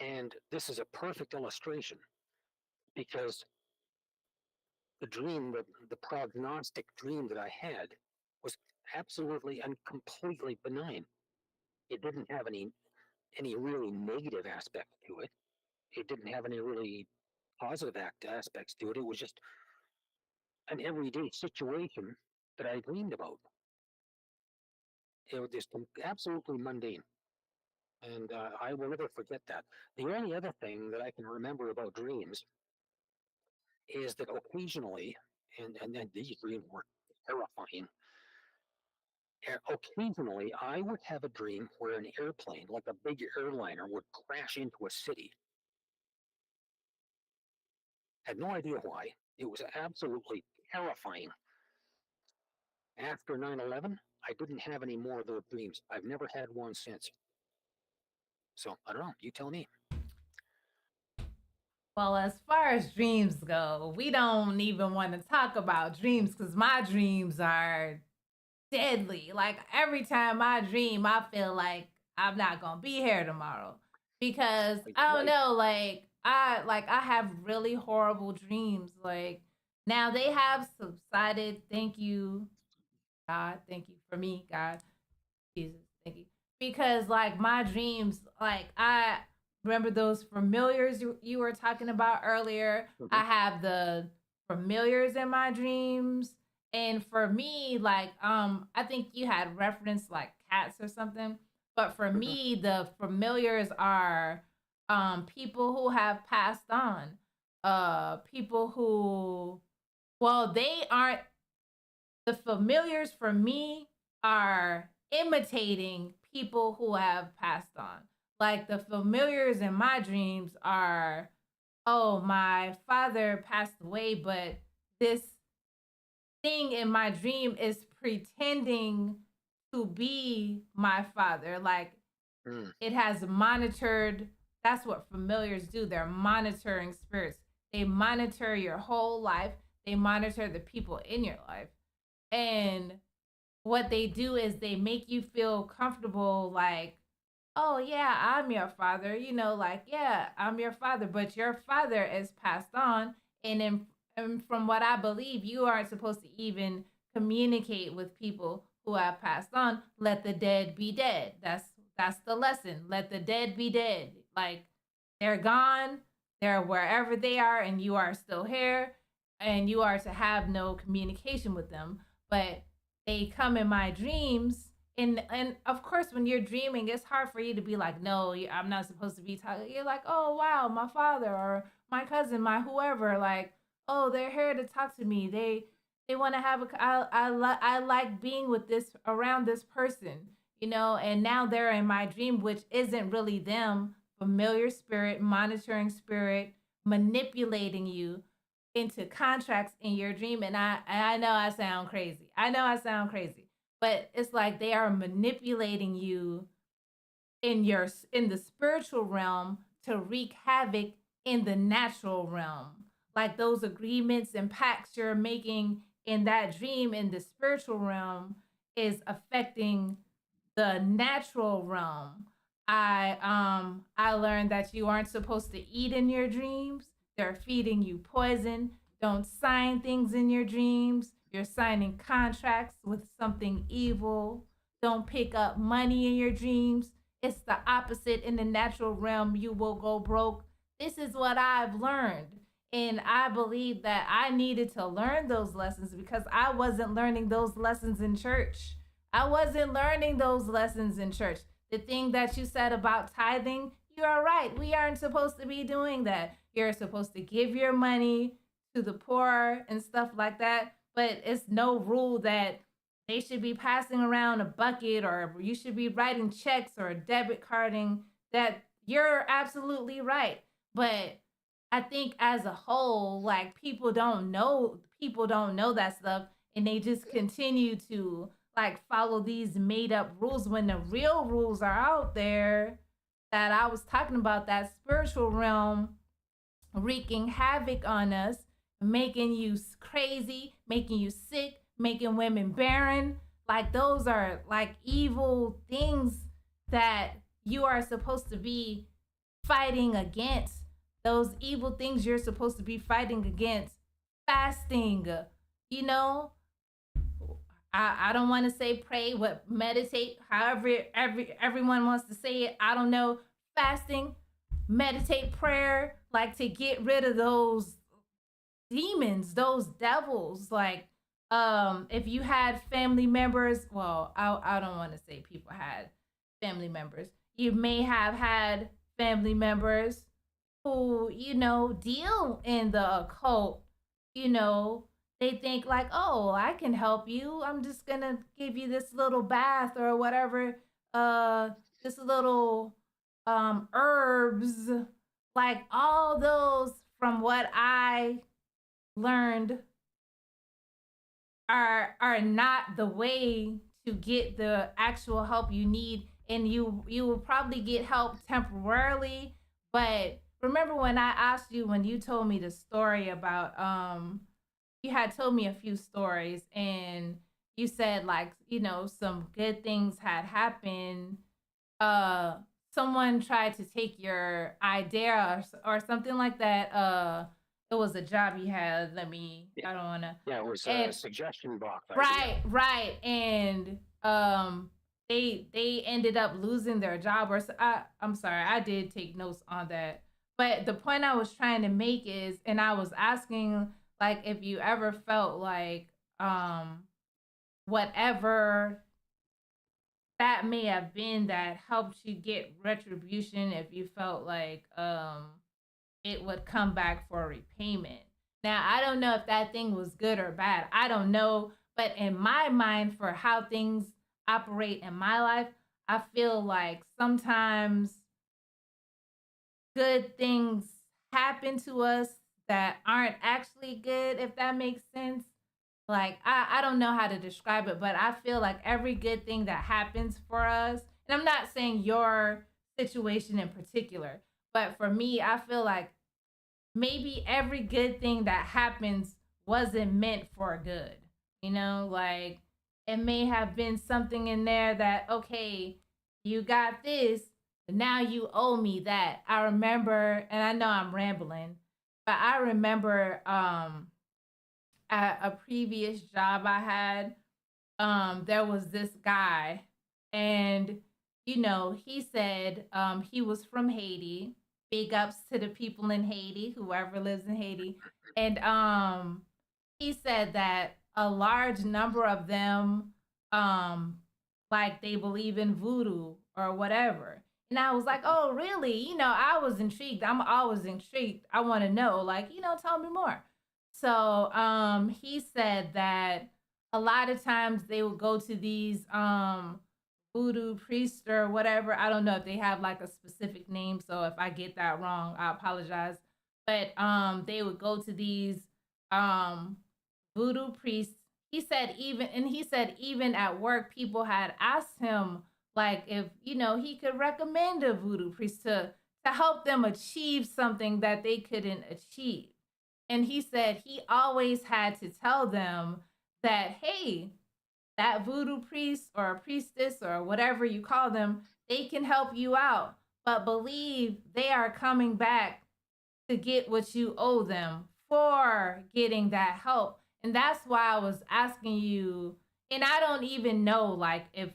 And this is a perfect illustration because the prognostic dream that I had was absolutely and completely benign. It didn't have any really negative aspect to it. It didn't have any really positive aspects to it. It was just an everyday situation that I dreamed about. It was just absolutely mundane. And I will never forget that. The only other thing that I can remember about dreams is that occasionally, and these dreams were terrifying. Occasionally, I would have a dream where an airplane, like a big airliner, would crash into a city. Had no idea why. It was absolutely terrifying. After 9/11, I didn't have any more of those dreams. I've never had one since. So I don't know. You tell me. Well, as far as dreams go, we don't even want to talk about dreams because my dreams are deadly. Like every time I dream, I feel like I'm not gonna be here tomorrow because I don't Right? know. Like I have really horrible dreams. Like now they have subsided. Thank you, God. Thank you for me, God. Jesus, thank you. Because like my dreams, like I remember those familiars you were talking about earlier. Mm-hmm. I have the familiars in my dreams. And for me, like I think you had referenced like cats or something. But for Mm-hmm. me, the familiars are people who have passed on. People who well, they aren't the familiars for me are imitating people who have passed on. Like the familiars in my dreams are, oh, my father passed away, but this thing in my dream is pretending to be my father. Like Mm. It has monitored. That's what familiars do. They're monitoring spirits. They monitor your whole life. They monitor the people in your life. And what they do is they make you feel comfortable, like, oh yeah, I'm your father, like, yeah, I'm your father, but your father is passed on. And from what I believe, you aren't supposed to even communicate with people who have passed on. Let the dead be dead. That's the lesson. Let the dead be dead. Like, they're gone, they're wherever they are, and you are still here, and you are to have no communication with them. But they come in my dreams, and of course, when you're dreaming, it's hard for you to be like, no, I'm not supposed to be talking. You're like, oh wow, my father or my cousin, my whoever, like, oh, they're here to talk to me. They want to have a. I like being with this, around this person, and now they're in my dream, which isn't really them. Familiar spirit, monitoring spirit, manipulating you into contracts in your dream. And I know I sound crazy. I know I sound crazy, but it's like they are manipulating you in the spiritual realm to wreak havoc in the natural realm. Like those agreements and pacts you're making in that dream in the spiritual realm is affecting the natural realm. I learned that you aren't supposed to eat in your dreams. They're feeding you poison. Don't sign things in your dreams. You're signing contracts with something evil. Don't pick up money in your dreams. It's the opposite in the natural realm. You will go broke. This is what I've learned. And I believe that I needed to learn those lessons because I wasn't learning those lessons in church. I wasn't learning those lessons in church. The thing that you said about tithing, you are right. We aren't supposed to be doing that. You're supposed to give your money to the poor and stuff like that. But it's no rule that they should be passing around a bucket or you should be writing checks or debit carding. That you're absolutely right. But I think as a whole, like people don't know that stuff, and they just continue to like follow these made up rules when the real rules are out there that I was talking about, that spiritual realm wreaking havoc on us, making you crazy, making you sick, making women barren. Like those are like evil things that you are supposed to be fighting against. Those evil things you're supposed to be fighting against. Fasting, you know, I don't want to say pray, but meditate. However, everyone wants to say it. I don't know. Fasting, meditate, prayer, like to get rid of those demons, those devils. Like, if you had family members, well, I don't want to say people had family members. You may have had family members who, deal in the occult, you know, they think like, oh, I can help you. I'm just gonna give you this little bath or whatever, uh, this little herbs, like all those from what I learned are not the way to get the actual help you need, and you will probably get help temporarily. But remember when I asked you, when you told me the story about you had told me a few stories, and you said like, some good things had happened. uh Someone tried to take your idea, or something like that. It was a job you had. Yeah, I don't want to. yeah, it was a And suggestion box idea. right, and they ended up losing their job. I'm sorry, I did take notes on that. But the point I was trying to make is, and I was asking, like, if you ever felt like whatever that may have been that helped you get retribution, if you felt like it would come back for repayment. Now, I don't know if that thing was good or bad. I don't know. But in my mind, for how things operate in my life, I feel like sometimes good things happen to us that aren't actually good, if that makes sense. Like, I don't know how to describe it, but I feel like every good thing that happens for us, And I'm not saying your situation in particular, but for me, I feel like maybe every good thing that happens wasn't meant for good. You know, like it may have been something in there that, okay, you got this, but now you owe me that. I remember, and I know I'm rambling, but I remember at a previous job I had, there was this guy, and he said he was from Haiti. Big ups to the people in Haiti, whoever lives in Haiti. And he said that a large number of them, um, like they believe in voodoo or whatever. And I was like, oh, really? I was intrigued. I'm always intrigued. I want to know, like, tell me more. So he said that a lot of times they would go to these voodoo priests or whatever. I don't know if they have like a specific name, so if I get that wrong, I apologize. But they would go to these um voodoo priests. He said even at work people had asked him like if he could recommend a voodoo priest to help them achieve something that they couldn't achieve. And he said he always had to tell them that, hey, that voodoo priest or a priestess or whatever you call them, they can help you out. But believe they are coming back to get what you owe them for getting that help. And that's why I was asking you, and I don't even know like if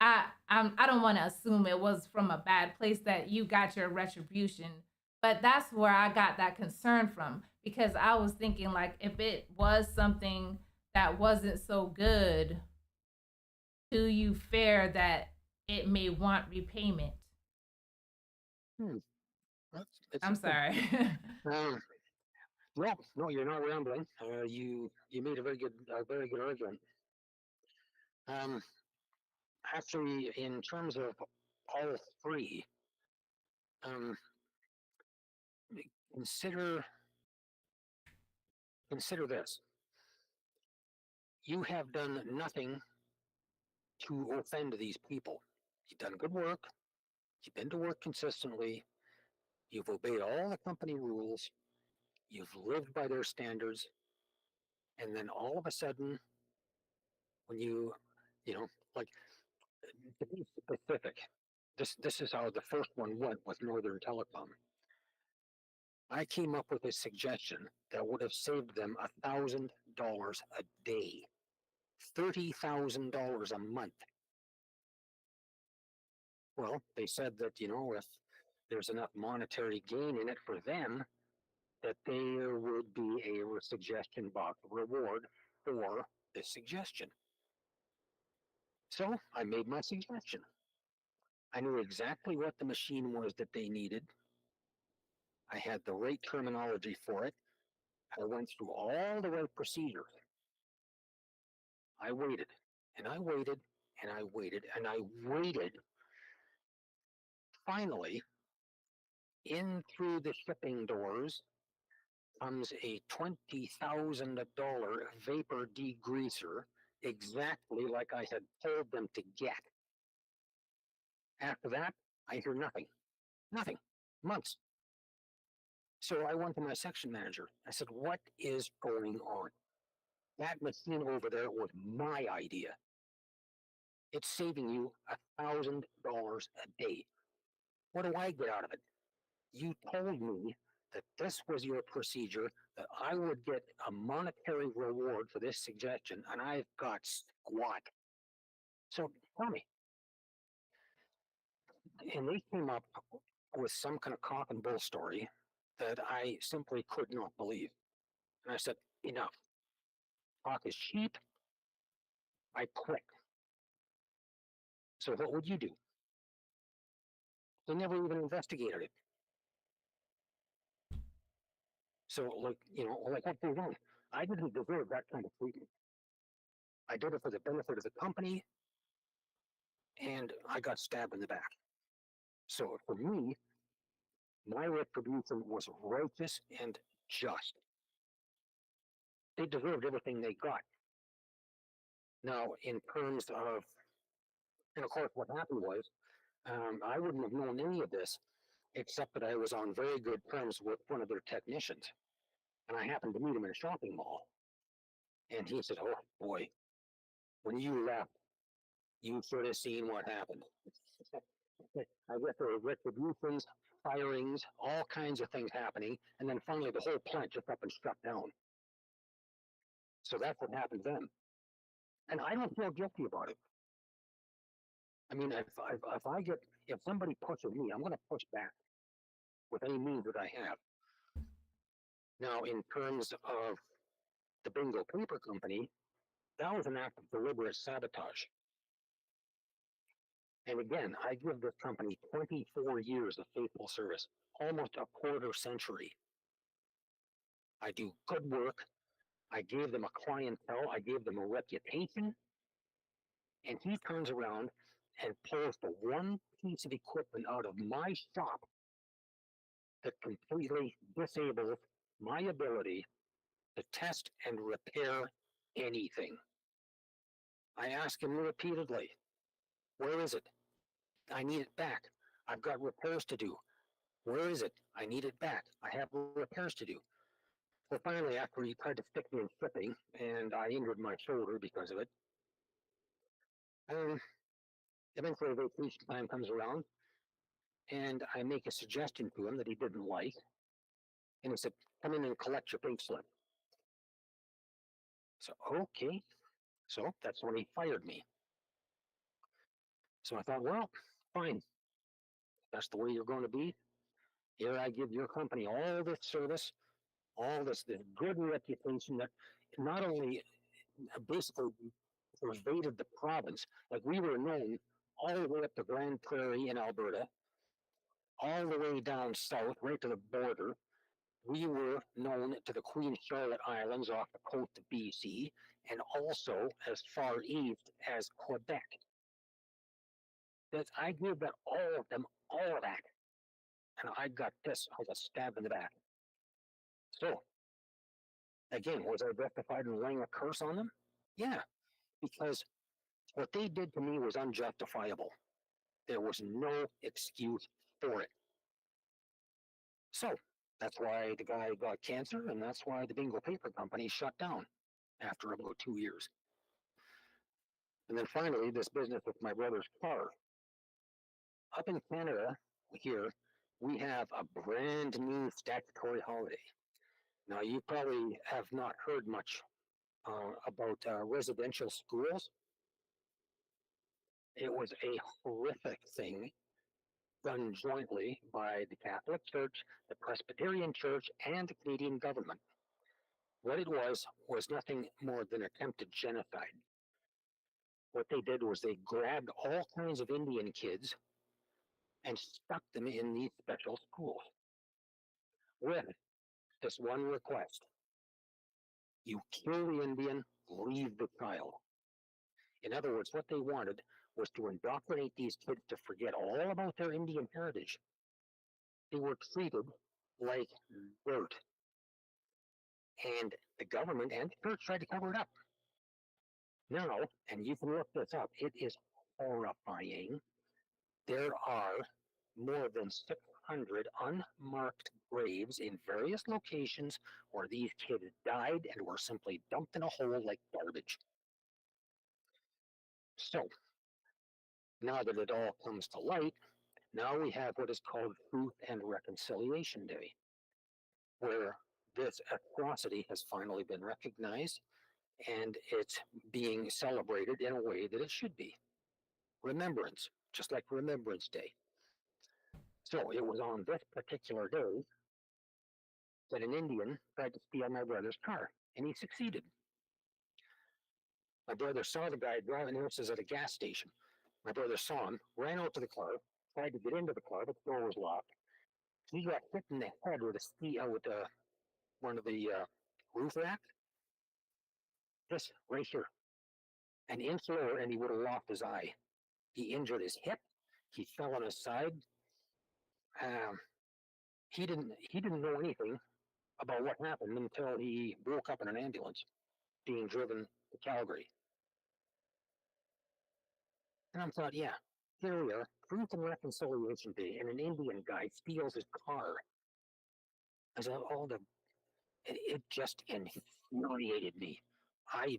I don't want to assume it was from a bad place that you got your retribution, but that's where I got that concern from because I was thinking like if it was something that wasn't so good, do you fear that it may want repayment? Hmm, that's I'm good. sorry. Um, yeah, no, you're not rambling. You made a very good argument. Um, Actually, in terms of all three, um, consider consider this: you have done nothing to offend these people. You've done good work. You've been to work consistently. You've obeyed all the company rules. You've lived by their standards. And then all of a sudden, when you know, like to be specific, this is how the first one went with Northern Telecom. I came up with a suggestion that would have saved them $1,000 a day, $30,000 a month. Well, they said that if there's enough monetary gain in it for them, that there would be a suggestion box reward for this suggestion. So I made my suggestion. I knew exactly what the machine was that they needed. I had the right terminology for it. I went through all the right procedures. I waited and I waited and I waited and I waited. Finally, in through the shipping doors comes a $20,000 vapor degreaser, exactly like I had told them to get. After that, I hear nothing. Nothing. Months. So I went to my section manager. I said, "What is going on? That machine over there was my idea. It's saving you $1,000 a day. What do I get out of it? You told me that this was your procedure, that I would get a monetary reward for this suggestion, and I've got squat. So tell me." And they came up with some kind of cock and bull story that I simply could not believe. And I said, enough. Talk is cheap. I quit. So what would you do? They never even investigated it. So, like what goes on? I didn't deserve that kind of treatment. I did it for the benefit of the company, and I got stabbed in the back. So for me, my retribution was righteous and just. They deserved everything they got. Now, in terms of, and of course, what happened was I wouldn't have known any of this except that I was on very good terms with one of their technicians. And I happened to meet him in a shopping mall. And he said, "Oh boy, when you left, you should have seen what happened." I guess there were retributions, firings, all kinds of things happening. And then finally, the whole plant just up and shut down. So that's what happened then. And I don't feel guilty about it. I mean, if somebody pushes me, I'm going to push back with any means that I have. Now, in terms of the Bingo Paper Company, that was an act of deliberate sabotage. And again, I give this company 24 years of faithful service, almost a quarter century. I do good work. I gave them a clientele. I gave them a reputation. And he turns around and pulls the one piece of equipment out of my shop that completely disables my ability to test and repair anything. I ask him repeatedly, "Where is it? I need it back. I've got repairs to do. Where is it? I need it back. I have repairs to do." So finally, after he tried to stick me in shipping, and I injured my shoulder because of it, um, eventually vacation time comes around, and I make a suggestion to him that he didn't like, and he said, "Come in and collect your pay slip." So, okay. So that's when he fired me. So I thought, well, fine. That's the way you're going to be. Here I give your company all this service, all this good reputation that not only basically pervaded the province, like we were known all the way up to Grand Prairie in Alberta, all the way down south, right to the border. We were known to the Queen Charlotte Islands off the coast of BC, and also as far east as Quebec. That I gave that all of them all of that, and I got this. I got stabbed in the back. So again, was I justified in laying a curse on them? Yeah, because what they did to me was unjustifiable. There was no excuse for it. So that's why the guy got cancer, and that's why the Bingo Paper Company shut down after about 2 years. And then finally, this business with my brother's car. Up in Canada, here, we have a brand new statutory holiday. Now, you probably have not heard much about residential schools. It was a horrific thing done jointly by the Catholic Church, the Presbyterian Church, and the Canadian government. What it was nothing more than attempted genocide. What they did was they grabbed all kinds of Indian kids and stuck them in these special schools with this one request: you kill the Indian, leave the child. In other words, what they wanted was to indoctrinate these kids to forget all about their Indian heritage. They were treated like dirt. And the government and the church tried to cover it up. Now, and you can look this up, it is horrifying. There are more than 600 unmarked graves in various locations where these kids died and were simply dumped in a hole like garbage. So, now that it all comes to light, now we have what is called Truth and Reconciliation Day, where this atrocity has finally been recognized and it's being celebrated in a way that it should be. Remembrance, just like Remembrance Day. So it was on this particular day that an Indian tried to steal my brother's car, and he succeeded. My brother saw the guy driving horses at a gas station. My brother saw him, ran out to the car, tried to get into the car, but the door was locked. He got hit in the head with one of the roof racks, just right here, an inch lower, and he would have lost his eye. He injured his hip. He fell on his side. Um, he didn't know anything about what happened until he woke up in an ambulance being driven to Calgary. And I thought, yeah, here we are, Truth and Reconciliation Day, and an Indian guy steals his car. As all the it just infuriated me. I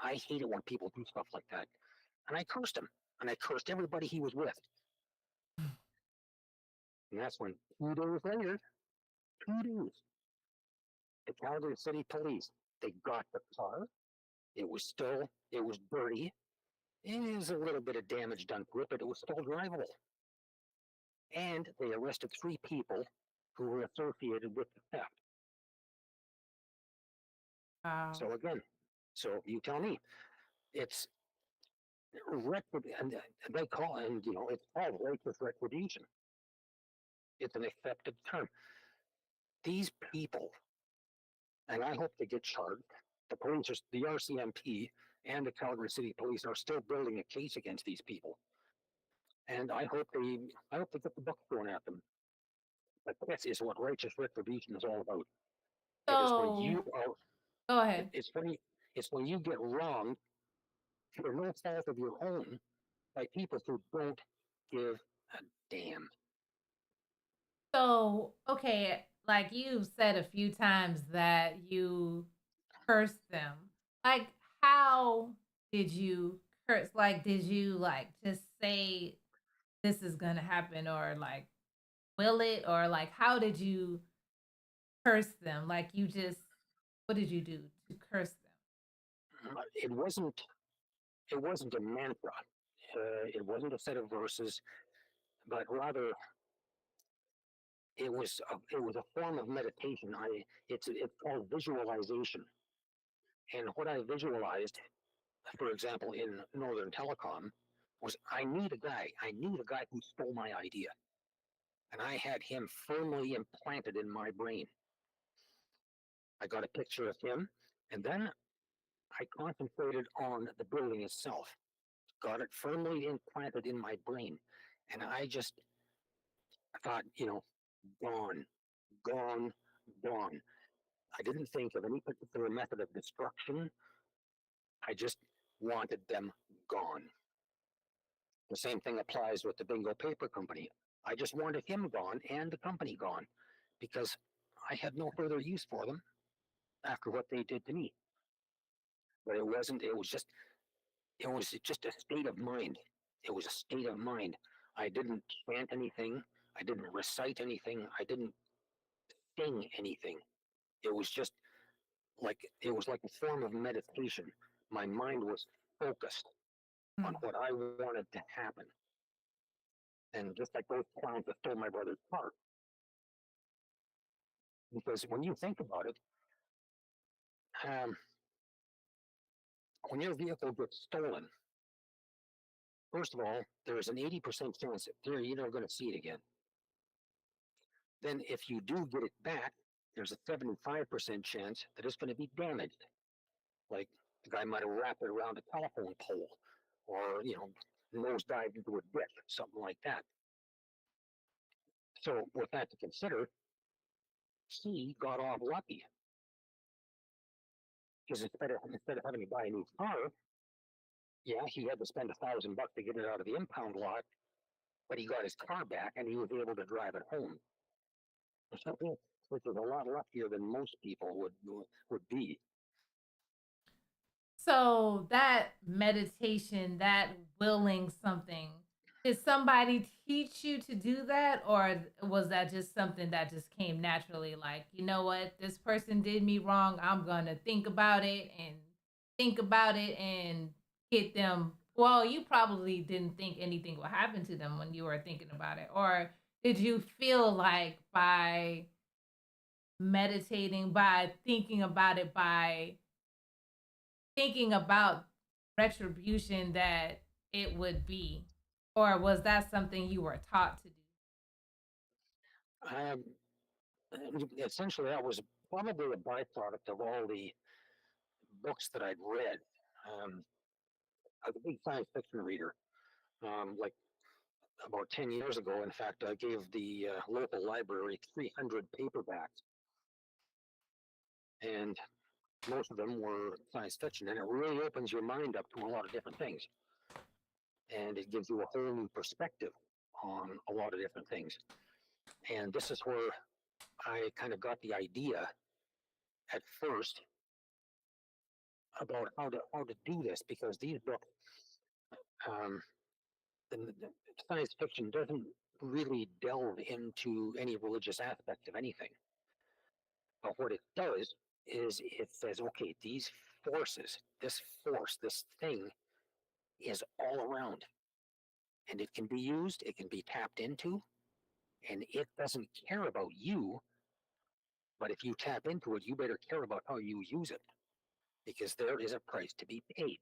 I hate it when people do stuff like that, and I cursed him, and I cursed everybody he was with. And that's when 2 days later, 2 days, the Calgary City Police, they got the car. It was dirty. It was a little bit of damage done to it, but it was still drivable. And they arrested 3 people who were associated with the theft. Wow. So again, so you tell me, it's and they call, and it's called righteous retribution. It's an accepted term. These people, and I hope they get charged. The police, the RCMP, and the Calgary City Police are still building a case against these people, and I hope they get the book thrown at them. But this is what righteous retribution is all about. It is when So you are. go ahead. It's when you get wronged for no fault of your own by people who don't give a damn. So, okay, like you've said a few times that you cursed them. Like, how did you curse? Like, did you like just say this is gonna happen, or like will it, or like how did you curse them? Like, you just what did you do to curse them? It wasn't. It wasn't a mantra. It wasn't a set of verses, but rather it was a form of meditation. It's called visualization. And what I visualized, for example, in Northern Telecom, was I knew the guy who stole my idea, and I had him firmly implanted in my brain. I got a picture of him, and then I concentrated on the building itself, got it firmly implanted in my brain, and I just thought, gone, gone, gone. I didn't think of any particular method of destruction. I just wanted them gone. The same thing applies with the Bingo Paper Company. I just wanted him gone and the company gone because I had no further use for them after what they did to me. But it wasn't, it was just a state of mind. It was a state of mind. I didn't chant anything. I didn't recite anything. I didn't sing anything. It was just it was like a form of meditation. My mind was focused on Hmm. what I wanted to happen. And just like those clowns that stole my brother's car. Because when you think about it, um, when your vehicle gets stolen, first of all, there is an 80% chance that you're never going to see it again. Then, if you do get it back, there's a 75% chance that it's going to be damaged. Like the guy might have wrapped it around a telephone pole or, nose dived into a ditch, something like that. So, with that to consider, he got off lucky because instead of having to buy a new car, yeah, he had to spend $1,000 to get it out of the impound lot, but he got his car back and he was able to drive it home. Which is a lot luckier than most people would be. So that meditation, that willing something, did somebody teach you to do that? Or was that just something that just came naturally? Like, you know what, this person did me wrong. I'm going to think about it and get them. Well, you probably didn't think anything would happen to them when you were thinking about it. Or did you feel like by meditating, by thinking about it, by thinking about retribution that it would be? Or was that something you were taught to do? Um, Essentially, that was probably a byproduct of all the books that I'd read. Um, I was a big science fiction reader. Like about 10 years ago, in fact, I gave the local library 300 paperbacks, and most of them were science fiction, and it really opens your mind up to a lot of different things, and it gives you a whole new perspective. on a lot of different things. And this is where I kind of got the idea at first about how to do this, because these books, um, the science fiction doesn't really delve into any religious aspect of anything. But what it does is it says, okay, these forces, this force, this thing is all around, and it can be used, it can be tapped into, and it doesn't care about you. But if you tap into it, you better care about how you use it, because there is a price to be paid.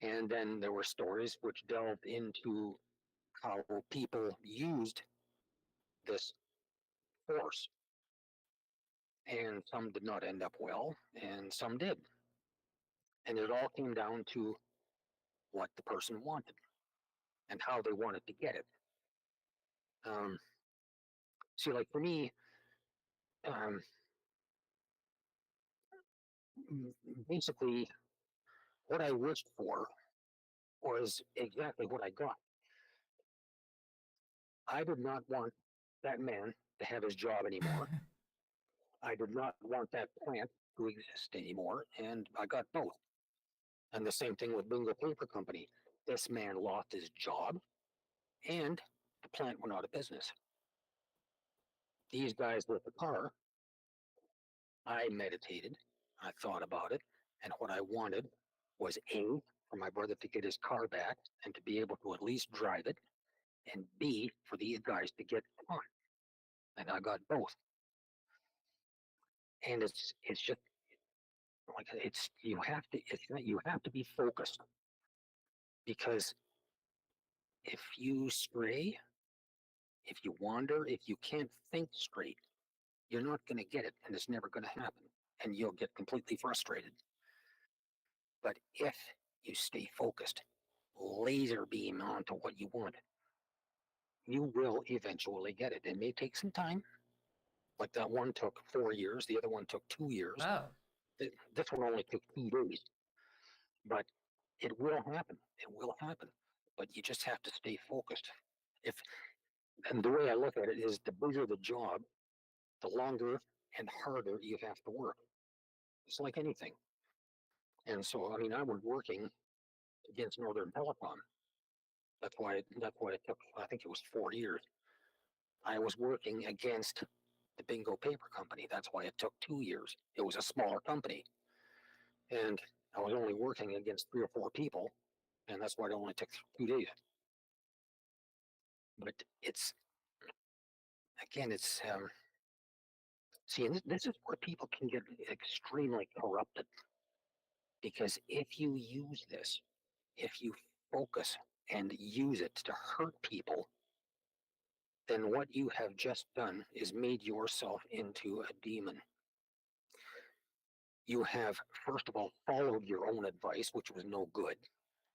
And then there were stories which delved into how people used this force, and some did not end up well, and some did. And it all came down to what the person wanted and how they wanted to get it. Um, See, like for me, um, basically, what I wished for was exactly what I got. I did not want that man to have his job anymore. I did not want that plant to exist anymore, and I got both. And the same thing with Bingo Paper Company. This man lost his job, and the plant went out of business. These guys with the car, I meditated, I thought about it, and what I wanted was A, for my brother to get his car back and to be able to at least drive it, and B, for these guys to get on. And I got both. And it's just like you have to be focused, because if you stray, if you wander, if you can't think straight, you're not going to get it, and it's never going to happen, and you'll get completely frustrated. But if you stay focused, laser beam onto what you want, you will eventually get it. It may take some time. Like that one took 4 years, the other one took 2 years. Oh, This one only took 2 days, but it will happen. It will happen. But you just have to stay focused. If And the way I look at it is, the bigger the job, the longer and harder you have to work. It's like anything. And so, I mean, I was working against Northern Telecom. That's why it took, I think it was 4 years. I was working against the Bingo Paper Company. That's why it took 2 years. It was a smaller company, and I was only working against 3 or 4 people, and that's why it only took 2 days. But it's again, it's see, and this is where people can get extremely corrupted, because if you use this, if you focus and use it to hurt people, then what you have just done is made yourself into a demon. You have, first of all, followed your own advice, which was no good.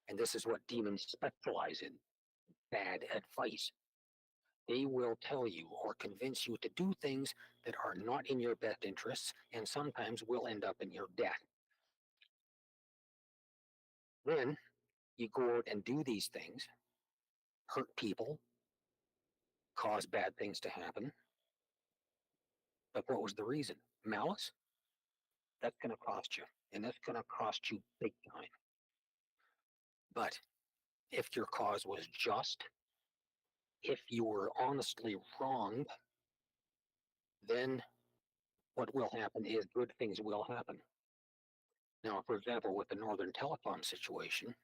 And this is what demons specialize in: bad advice. They will tell you or convince you to do things that are not in your best interests, and sometimes will end up in your death. Then you go out and do these things, hurt people, cause bad things to happen. But what was the reason? Malice? That's going to cost you. And that's going to cost you big time. But if your cause was just, if you were honestly wronged, then what will happen is good things will happen. Now, for example, with the Northern Telecom situation,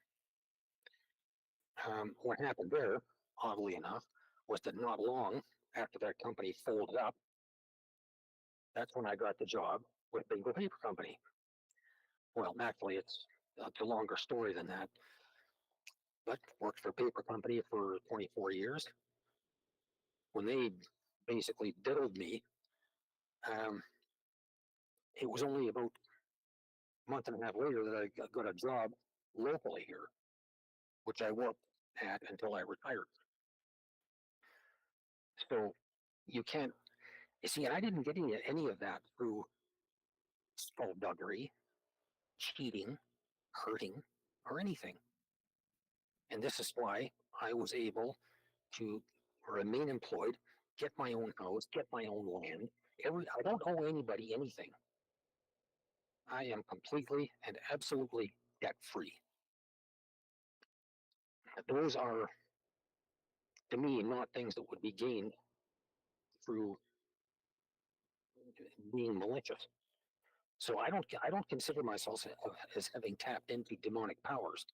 what happened there, oddly enough, was that not long after that company folded up, that's when I got the job with Bingo Paper Company. Well, actually, it's a longer story than that, but worked for a paper company for 24 years. When they basically diddled me, um, it was only about a month and a half later that I got a job locally here, which I worked at until I retired. So you can't, you see, and I didn't get any of that through skullduggery, cheating, hurting, or anything. And this is why I was able to remain employed, get my own house, get my own land. I don't owe anybody anything. I am completely and absolutely debt free. Those are, to me, not things that would be gained through being malicious. So I don't consider myself as having tapped into demonic powers,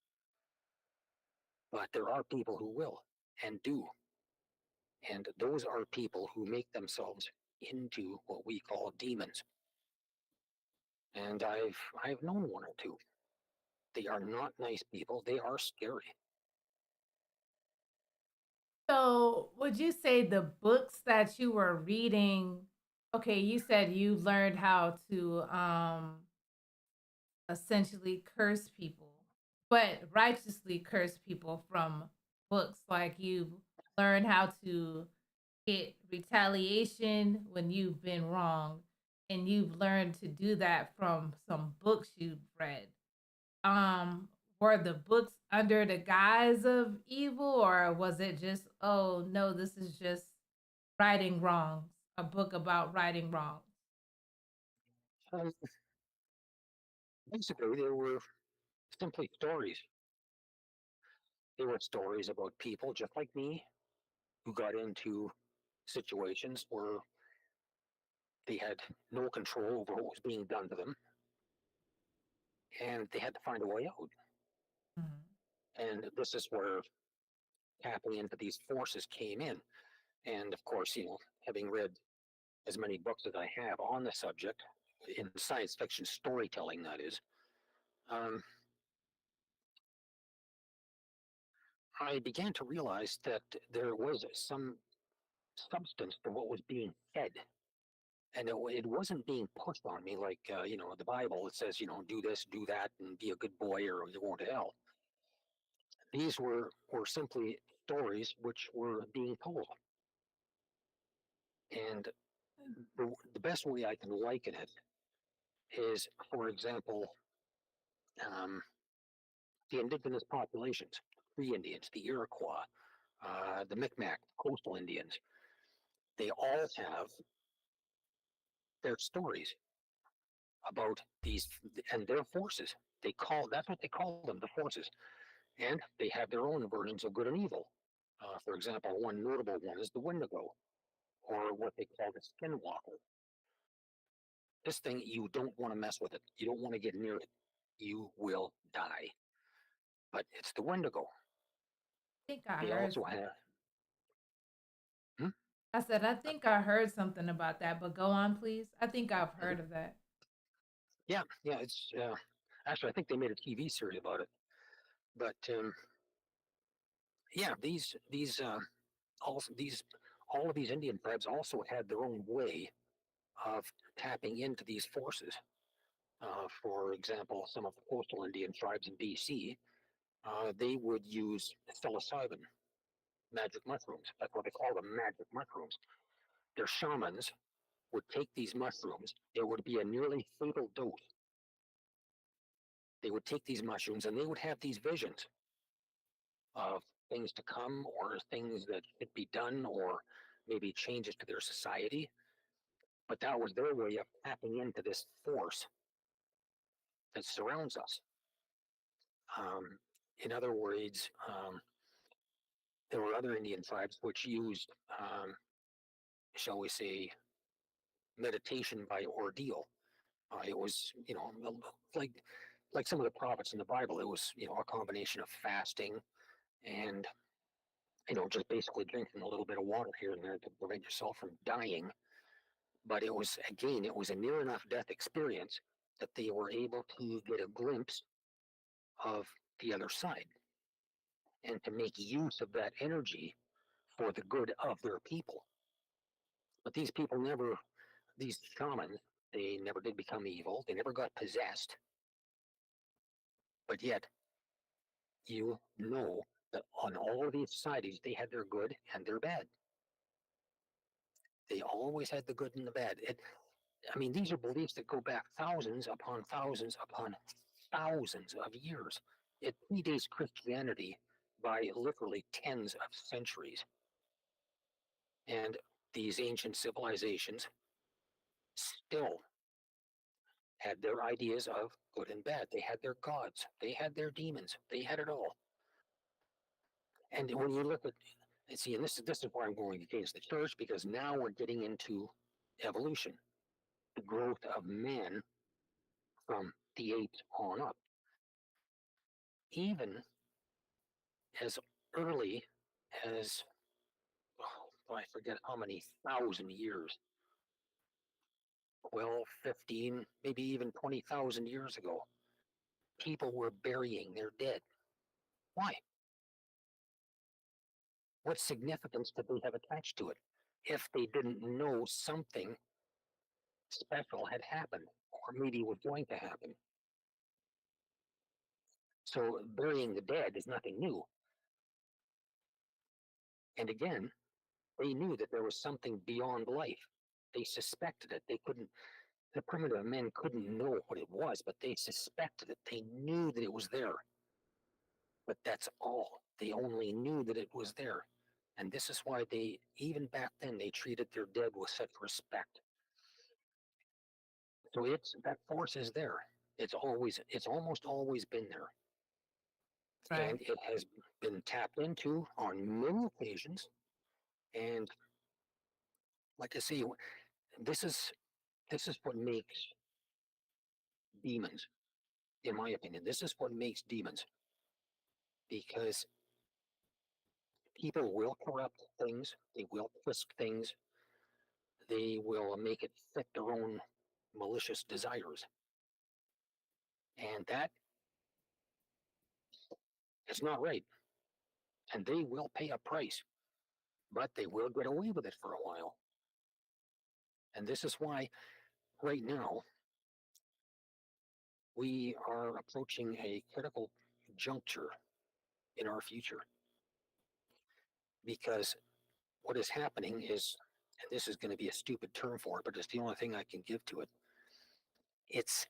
but there are people who will and do, and those are people who make themselves into what we call demons. And I've known one or two. They are not nice people. They are scary. So, would you say the books that you were reading, okay, you said you learned how to essentially curse people, but righteously curse people from books, like you learn how to get retaliation when you've been wrong, and you've learned to do that from some books you've read. um were the books under the guise of evil, or was it just, oh no, this is just righting wrongs, a book about righting wrongs? Um, Basically, they were simply stories. They were stories about people just like me who got into situations where they had no control over what was being done to them, and they had to find a way out. Mhm. And this is where tapping into these forces came in. And of course, having read as many books as I have on the subject, in science fiction storytelling, that is, um, I began to realize that there was some substance to what was being fed. And it wasn't being pushed on me like, the Bible. It says, do this, do that, and be a good boy or you're going to hell. These were simply stories which were being told. And the best way I can liken it is, for example, um, the indigenous populations, the Indians, the Iroquois, the Micmac, coastal Indians. They all have their stories about these and their forces. That's what they call them, the forces, and they have their own versions of good and evil. For example, one notable one is the Wendigo, or what they call the Skinwalker. This thing, you don't want to mess with it. You don't want to get near it. You will die. But it's the Wendigo. I think I They heard also some. have. Hmm? I said, I think I heard something about that, but go on, please. I think I've heard of that. Yeah, yeah. It's actually, I think they made a TV series about it. But yeah, these all of these Indian tribes also had their own way of tapping into these forces. For example, some of the coastal Indian tribes in BC, they would use psilocybin, magic mushrooms. That's what they call them, magic mushrooms. Their shamans would take these mushrooms. It would be a nearly fatal dose. They would take these mushrooms and they would have these visions of things to come or things that should be done or maybe changes to their society. But that was their way of tapping into this force that surrounds us. Um, in other words, there were other Indian tribes which used, shall we say, meditation by ordeal. It was, like like some of the prophets in the Bible. It was, a combination of fasting and, just basically drinking a little bit of water here and there to prevent yourself from dying. But it was a near enough death experience that they were able to get a glimpse of the other side and to make use of that energy for the good of their people. But these people never, these shamans, they never did become evil. They never got possessed. But yet, that on all of these societies, they had their good and their bad. They always had the good and the bad. I mean, these are beliefs that go back thousands upon thousands upon thousands of years. It predates Christianity by literally tens of centuries. And these ancient civilizations still had their ideas of good and bad. They had their gods, they had their demons, they had it all. And when you look at, and see, and this is why I'm going against the church, because now we're getting into evolution, the growth of man from the apes on up. Even as early as, oh, I forget how many thousand years, 12, 15, maybe even 20,000 years ago, people were burying their dead. Why? What significance did they have attached to it if they didn't know something special had happened or maybe was going to happen? So burying the dead is nothing new. And again, they knew that there was something beyond life. They suspected it. They couldn't, the primitive men couldn't know what it was, but they suspected it. They knew that it was there. But that's all. They only knew that it was there. And this is why they, even back then, they treated their dead with such respect. So it's that force is there. It's almost always been there. Right. And it has been tapped into on many occasions. And like I say, this is this is what makes demons, in my opinion. This is what makes demons because people will corrupt things, they will twist things, they will make it fit their own malicious desires. And that is not right. And they will pay a price, but they will get away with it for a while. And this is why, right now, we are approaching a critical juncture in our future because what is happening is, and this is going to be a stupid term for it, but it's the only thing I can give to it. It's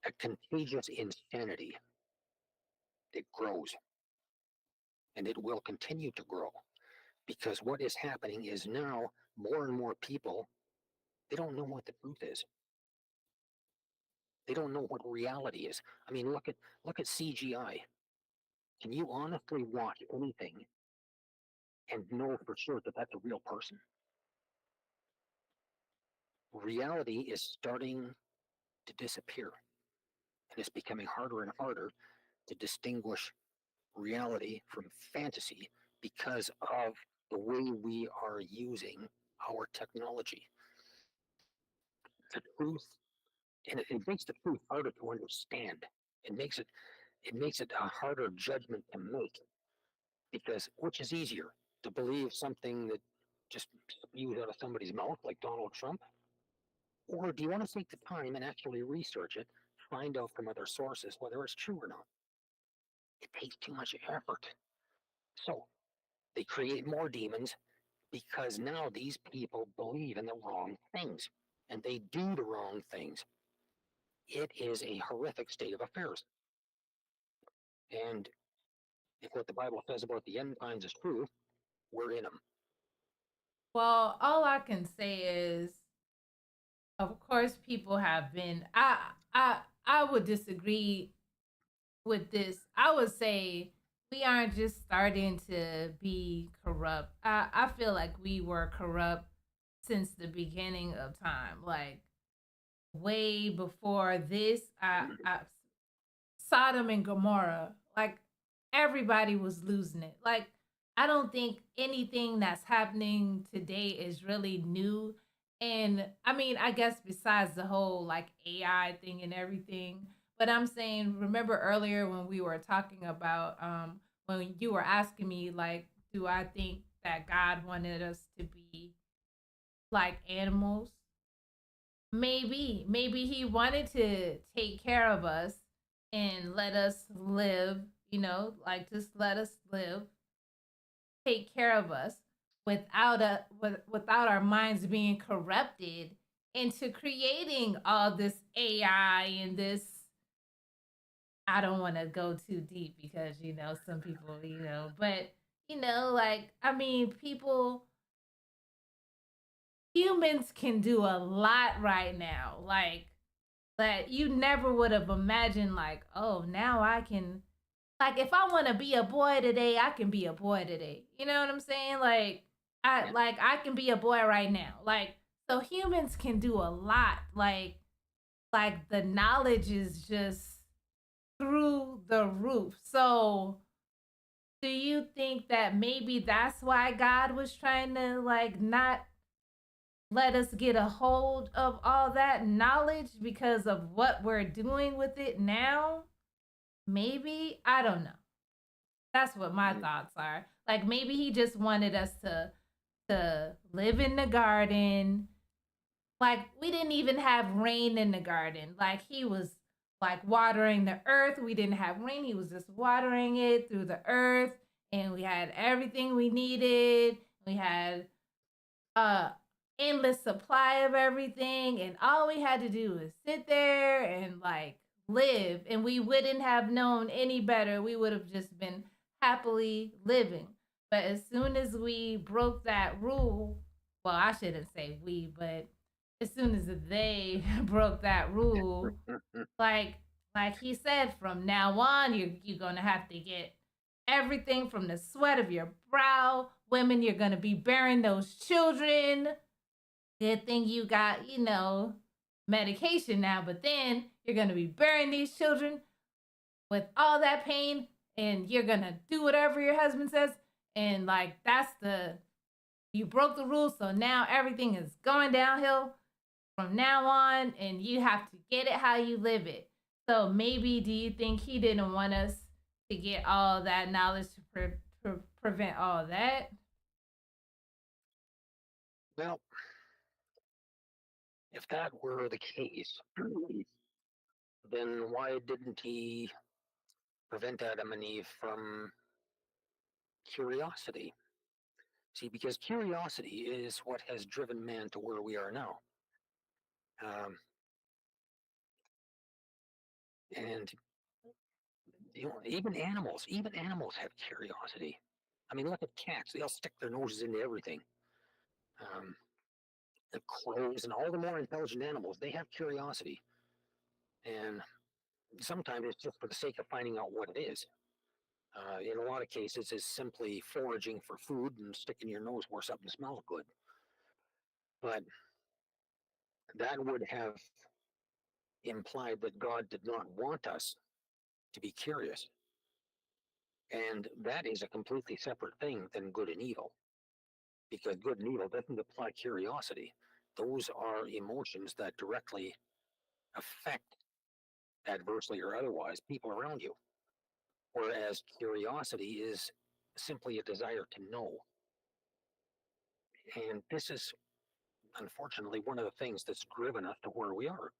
a contagious insanity that grows and it will continue to grow because what is happening is now more and more people, they don't know what the truth is. They don't know what reality is. I mean, look at CGI. Can you honestly watch anything and know for sure that that's a real person? Reality is starting to disappear, and it's becoming harder and harder to distinguish reality from fantasy because of the way we are using our technology. The truth, and it makes the truth harder to understand. It makes it a harder judgment to make because which is easier to believe something that just spews out of somebody's mouth like Donald Trump, or do you want to take the time and actually research it, find out from other sources whether it's true or not? It takes too much effort. So they create more demons because now these people believe in the wrong things and they do the wrong things. It is a horrific state of affairs. And if what the Bible says about the end times is true, we're in them. Well, all I can say is, of course, people have been. I would disagree with this. I would say we aren't just starting to be corrupt. I feel like we were corrupt since the beginning of time. Like way before this, Sodom and Gomorrah, like everybody was losing it. Like I don't think anything that's happening today is really new. And I mean, I guess besides the whole like AI thing and everything, but I'm saying remember earlier when we were talking about when you were asking me like do I think that God wanted us to be like animals? Maybe he wanted to take care of us and let us live, like just let us live, take care of us without our minds being corrupted into creating all this AI and this. I don't want to go too deep because some people, but like I mean people humans can do a lot right now. Like that you never would have imagined like, oh, now I can like if I want to be a boy today, I can be a boy today. You know what I'm saying? Yeah. Like I can be a boy right now. Like so humans can do a lot. Like the knowledge is just through the roof. So do you think that maybe that's why God was trying to like not let us get a hold of all that knowledge because of what we're doing with it now? Maybe, I don't know. That's what my Mm. thoughts are. Like maybe he just wanted us to live in the garden. Like we didn't even have rain in the garden. Like he was like watering the earth. We didn't have rain. He was just watering it through the earth and we had everything we needed. We had uh endless supply of everything and all we had to do was sit there and like live and we wouldn't have known any better. We would have just been happily living. But as soon as we broke that rule, well, I shouldn't say we, but as soon as they broke that rule, like like he said, from now on you're gonna have to get everything from the sweat of your brow. Women, you're gonna be bearing those children. Good thing you got, medication now, but then you're gonna be bearing these children with all that pain and you're gonna do whatever your husband says. And like that's the you broke the rules, so now everything is going downhill from now on and you have to get it how you live it. So maybe do you think he didn't want us to get all that knowledge to prevent all that? Well, if that were the case, then why didn't he prevent Adam and Eve from curiosity? See, because curiosity is what has driven man to where we are now. Um, and even animals have curiosity. I mean, look at cats; they'll stick their noses into everything. Um, the crows and all the more intelligent animals, they have curiosity, and sometimes it's just for the sake of finding out what it is. In a lot of cases, it's simply foraging for food and sticking your nose where something smells good. But that would have implied that God did not want us to be curious. And that is a completely separate thing than good and evil, because good and evil doesn't apply curiosity. Those are emotions that directly affect, adversely or otherwise, people around you. Whereas curiosity is simply a desire to know. And this is unfortunately one of the things that's driven us to where we are.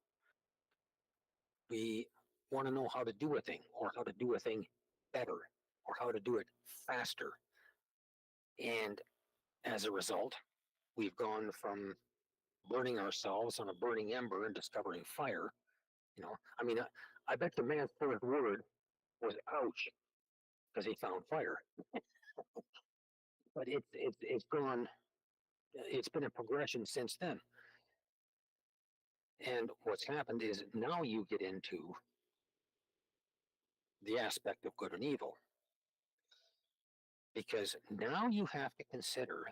We want to know how to do a thing, or how to do a thing better, or how to do it faster. And as a result, we've gone from burning ourselves on a burning ember and discovering fire. I mean, I bet the man's first word was ouch because he found fire. But it's gone. It's been a progression since then. And what's happened is now you get into the aspect of good and evil, because now you have to consider,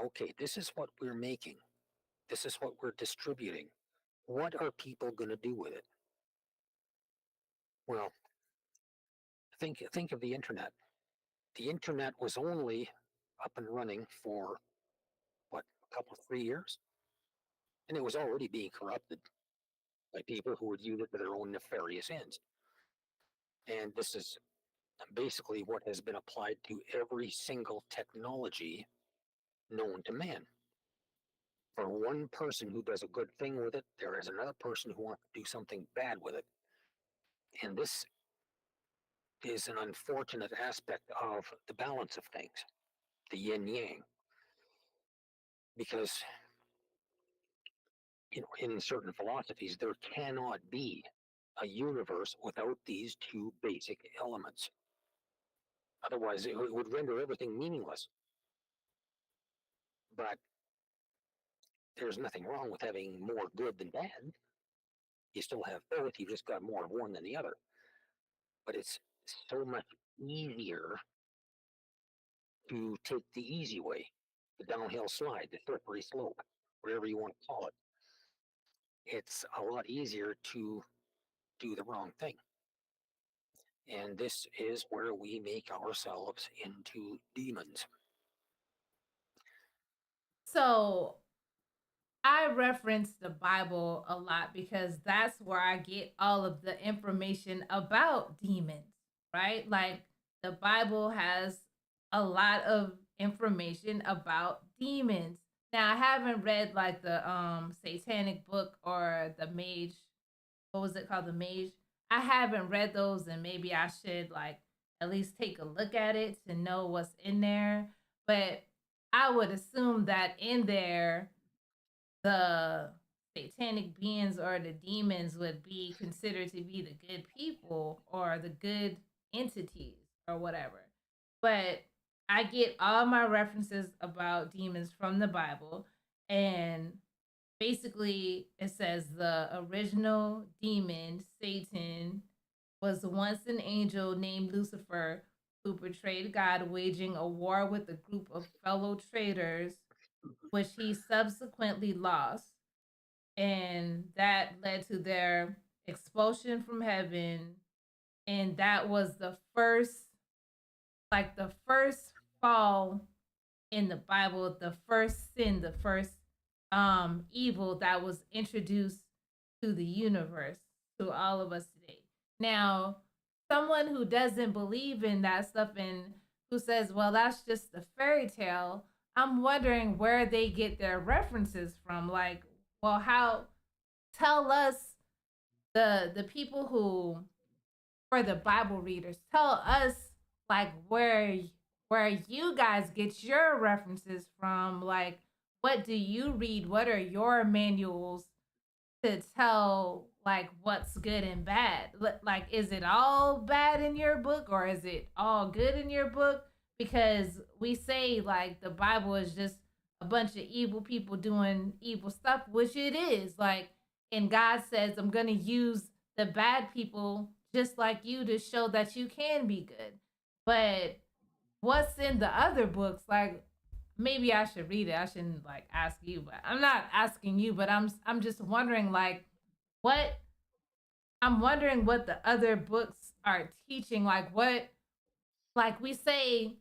okay, this is what we're making, this is what we're distributing. What are people going to do with it? Well, think of the internet. The internet was only up and running for what, a couple 3 years, and it was already being corrupted by people who would use it for their own nefarious ends. And this is basically what has been applied to every single technology known to man. For one person who does a good thing with it, there is another person who wants to do something bad with it. And this is an unfortunate aspect of the balance of things, the yin yang, because in certain philosophies there cannot be a universe without these two basic elements. Otherwise, it would render everything meaningless. But there's nothing wrong with having more good than bad. You still have both. You just got more of one than the other. But it's so much easier to take the easy way, the downhill slide, the slippery slope, whatever you want to call it. It's a lot easier to do the wrong thing. And this is where we make ourselves into demons. So I reference the Bible a lot because that's where I get all of the information about demons, right? Like the Bible has a lot of information about demons. Now I haven't read like the satanic book or the mage, what was it called, the mage? I haven't read those, and maybe I should like at least take a look at it to know what's in there. But I would assume that in there the satanic beings or the demons would be considered to be the good people or the good entities or whatever. But I get all my references about demons from the Bible, and basically it says the original demon, Satan, was once an angel named Lucifer who betrayed God, waging a war with a group of fellow traitors, which he subsequently lost, and that led to their expulsion from heaven. And that was the first, like the first fall in the Bible, the first sin, the first evil that was introduced to the universe, to all of us today. Now, someone who doesn't believe in that stuff and who says, well, that's just a fairy tale, I'm wondering where they get their references from. Like, well, how, tell us, the people who, for the Bible readers, tell us like where you guys get your references from. Like, what do you read? What are your manuals to tell like what's good and bad? Like, is it all bad in your book or is it all good in your book? Because we say like the Bible is just a bunch of evil people doing evil stuff, which it is. Like, and God says, I'm gonna use the bad people just like you to show that you can be good. But what's in the other books? Like, maybe I should read it. I shouldn't like ask you, but I'm not asking you, but I'm just wondering like what, I'm wondering what the other books are teaching. Like what, like we say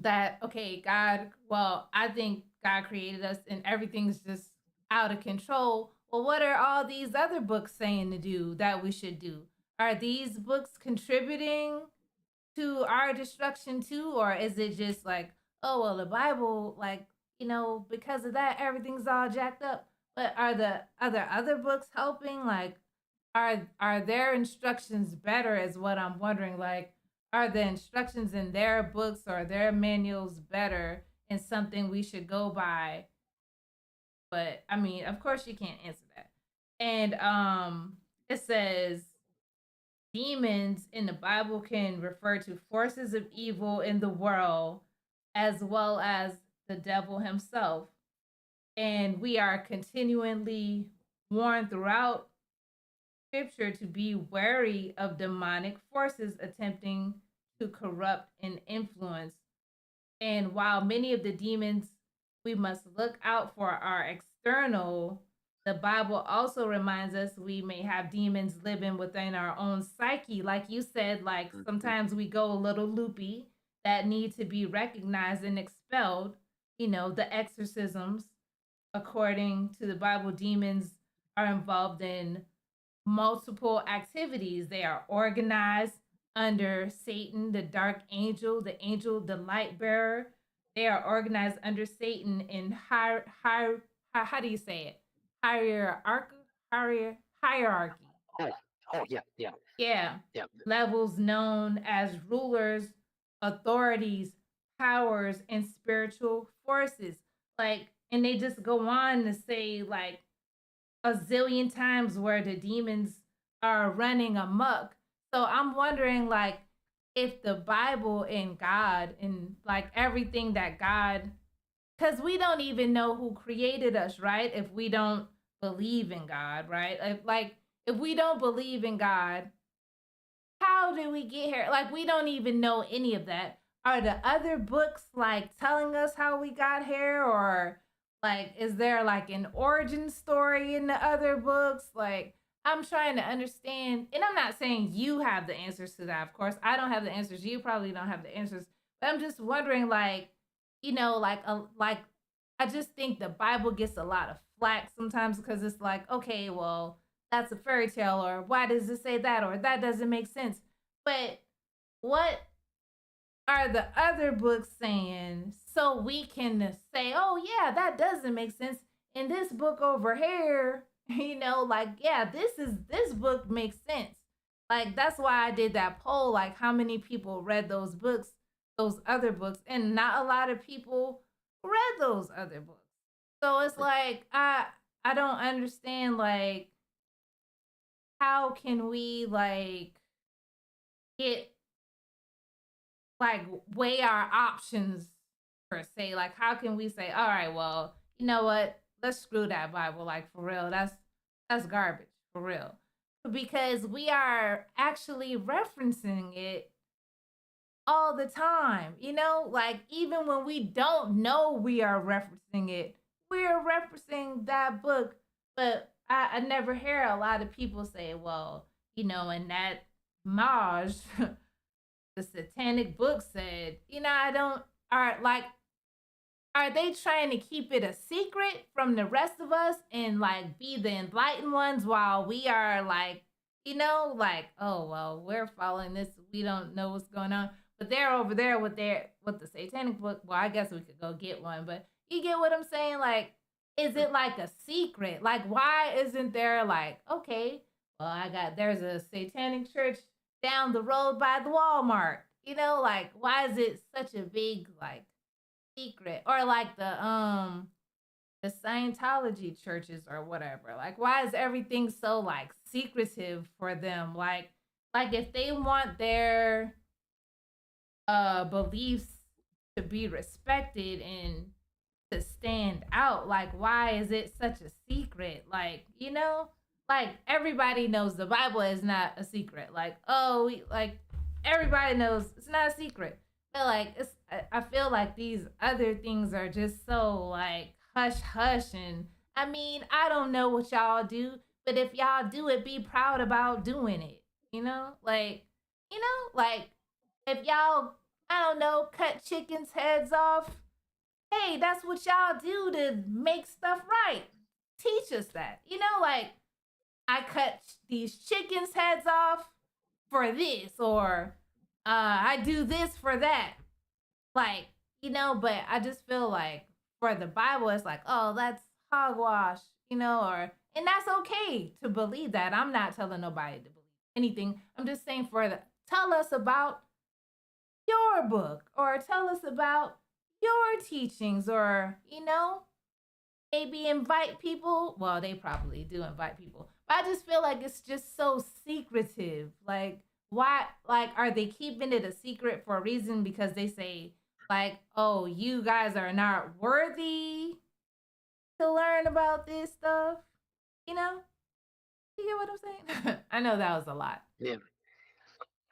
that okay, God, well, I think God created us and everything's just out of control. Well, what are all these other books saying to do that we should do? Are these books contributing to our destruction too, or is it just like, oh well, the Bible, like, because of that everything's all jacked up? But are there other books helping? Like, are their instructions better? Is what I'm wondering. Like, are the instructions in their books or their manuals better and something we should go by? But I mean, of course, you can't answer that. And it says demons in the Bible can refer to forces of evil in the world as well as the devil himself. And we are continually warned throughout scripture to be wary of demonic forces attempting to corrupt and influence. And while many of the demons we must look out for are external, the Bible also reminds us we may have demons living within our own psyche. Like you said, like Mhm. sometimes we go a little loopy that need to be recognized and expelled. The exorcisms, according to the Bible, demons are involved in multiple activities. They are organized under Satan, the dark angel, the light bearer. They are organized under Satan in how do you say it? Hierarchy, hierarchy. Oh, oh, yeah, yeah, Yeah, yeah. levels known as rulers, authorities, powers, and spiritual forces. Like, and they just go on to say like a zillion times where the demons are running amok. So I'm wondering, like, if the Bible and God and like everything that God because we don't even know who created us, right? If we don't believe in God, right? Like if we don't believe in God, how did we get here? Like we don't even know any of that. Are the other books like telling us how we got here, or like is there like an origin story in the other books? Like I'm trying to understand, and I'm not saying you have the answers to that. Of course, I don't have the answers. You probably don't have the answers. But I'm just wondering, like, like I just think the Bible gets a lot of flack sometimes because it's like, okay, well, that's a fairy tale, or why does it say that, or that doesn't make sense. But what are the other books saying so we can say, oh yeah, that doesn't make sense in this book over here? Like, yeah, this book makes sense. Like that's why I did that poll, like how many people read those books, those other books, and not a lot of people read those other books. So it's like I don't understand, like how can we like get like weigh our options per se. Like how can we say, all right, well, you know what? Let's screw that Bible. Like for real. That's garbage. For real. Because we are actually referencing it all the time. Like even when we don't know we are referencing it, we're referencing that book. But I never hear a lot of people say, well, in that Maj, the satanic book said, I don't, are like, are they trying to keep it a secret from the rest of us and like be the enlightened ones while we are like, like, oh well, we're following this, we don't know what's going on, but they're over there with the satanic book. Well, I guess we could go get one, but you get what I'm saying? Like, is it like a secret? Like, why isn't there like, okay, well, there's a satanic church down the road by the Walmart. Like why is it such a big like secret? Or like the Scientology churches or whatever. Like why is everything so like secretive for them? Like if they want their beliefs to be respected and to stand out, like why is it such a secret? Like, like everybody knows the Bible is not a secret. Like, oh, like everybody knows it's not a secret. But like I feel like these other things are just so like hush hush, and I mean, I don't know what y'all do, but if y'all do it, be proud about doing it. Like, like if y'all, I don't know, cut chickens' heads off, hey, that's what y'all do to make stuff right. Teach us that. Like I cut these chickens' heads off for this, or I do this for that. Like, but I just feel like for the Bible, it's like, oh, that's hogwash, and that's okay to believe that. I'm not telling nobody to believe anything. I'm just saying tell us about your book, or tell us about your teachings, or maybe invite people. Well, they probably do invite people, but I just feel like it's just so secretive. Like why, like are they keeping it a secret for a reason? Because they say like, oh, you guys are not worthy to learn about this stuff. you know you get what I'm saying? I know that was a lot. Yeah,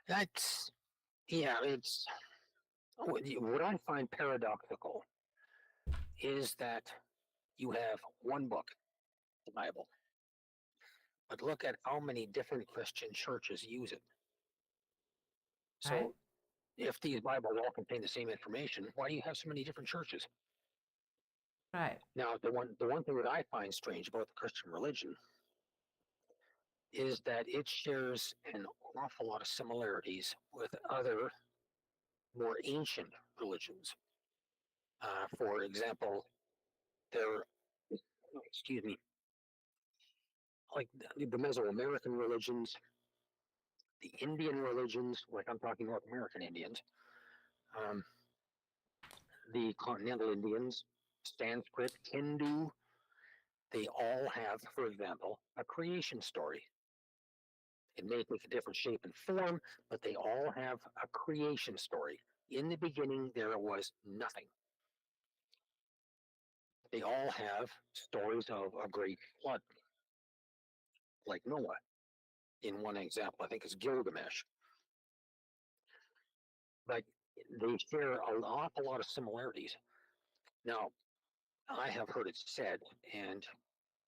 that's yeah. It's what I find paradoxical is that you have one book, the Bible, but look at how many different Christian churches use it. Right. So if these Bibles all contain the same information, why do you have so many different churches? Right. Now, the one thing that I find strange about the Christian religion is that it shares an awful lot of similarities with other more ancient religions. For example, there, excuse me, like the Mesoamerican religions, the Indian religions, like I'm talking North American Indians, um, the continental Indians, Sanskrit, Hindu, they all have, for example, a creation story. It may take a different shape and form, but they all have a creation story. In the beginning, there was nothing. they all have stories of a great flood, like Noah. In one example, I think it's Gilgamesh, but they share an awful lot of similarities. Now, I have heard it said, and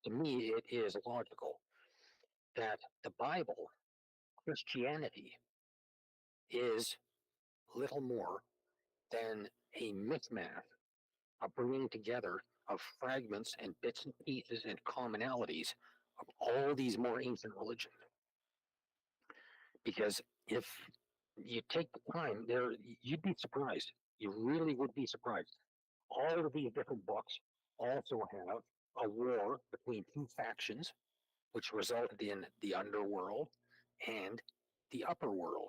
to me, it is logical that the Bible, Christianity, is little more than a mismatch, a bringing together of fragments and bits and pieces and commonalities of all these more ancient religions. Because if you take the time there, you'd be surprised. You really would be surprised. All of these different books also have a war between two factions, which resulted in the underworld and the upper world.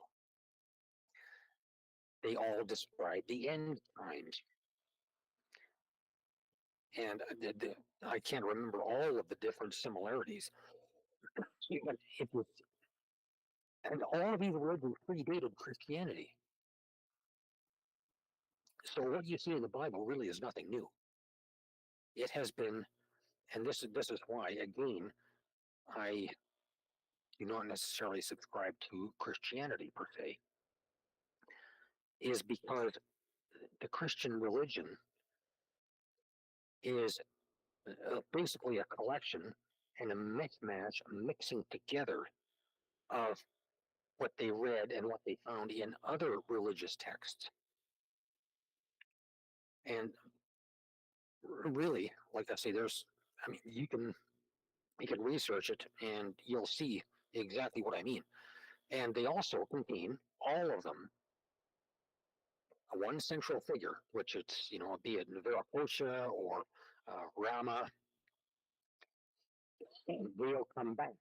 They all describe the end times. And I can't remember all of the different similarities. But it was, and all of these religions predated Christianity. So what you see in the Bible really is nothing new. It has been, and this is why again I do not necessarily subscribe to Christianity per se, is because the Christian religion is basically a collection and a mismatch, a mixing together of what they read and what they found in other religious texts. And really, like I say, I mean, you can research it and you'll see exactly what I mean. And they also contain all of them one central figure, which it's be it Viracocha or Rama, and they'll come back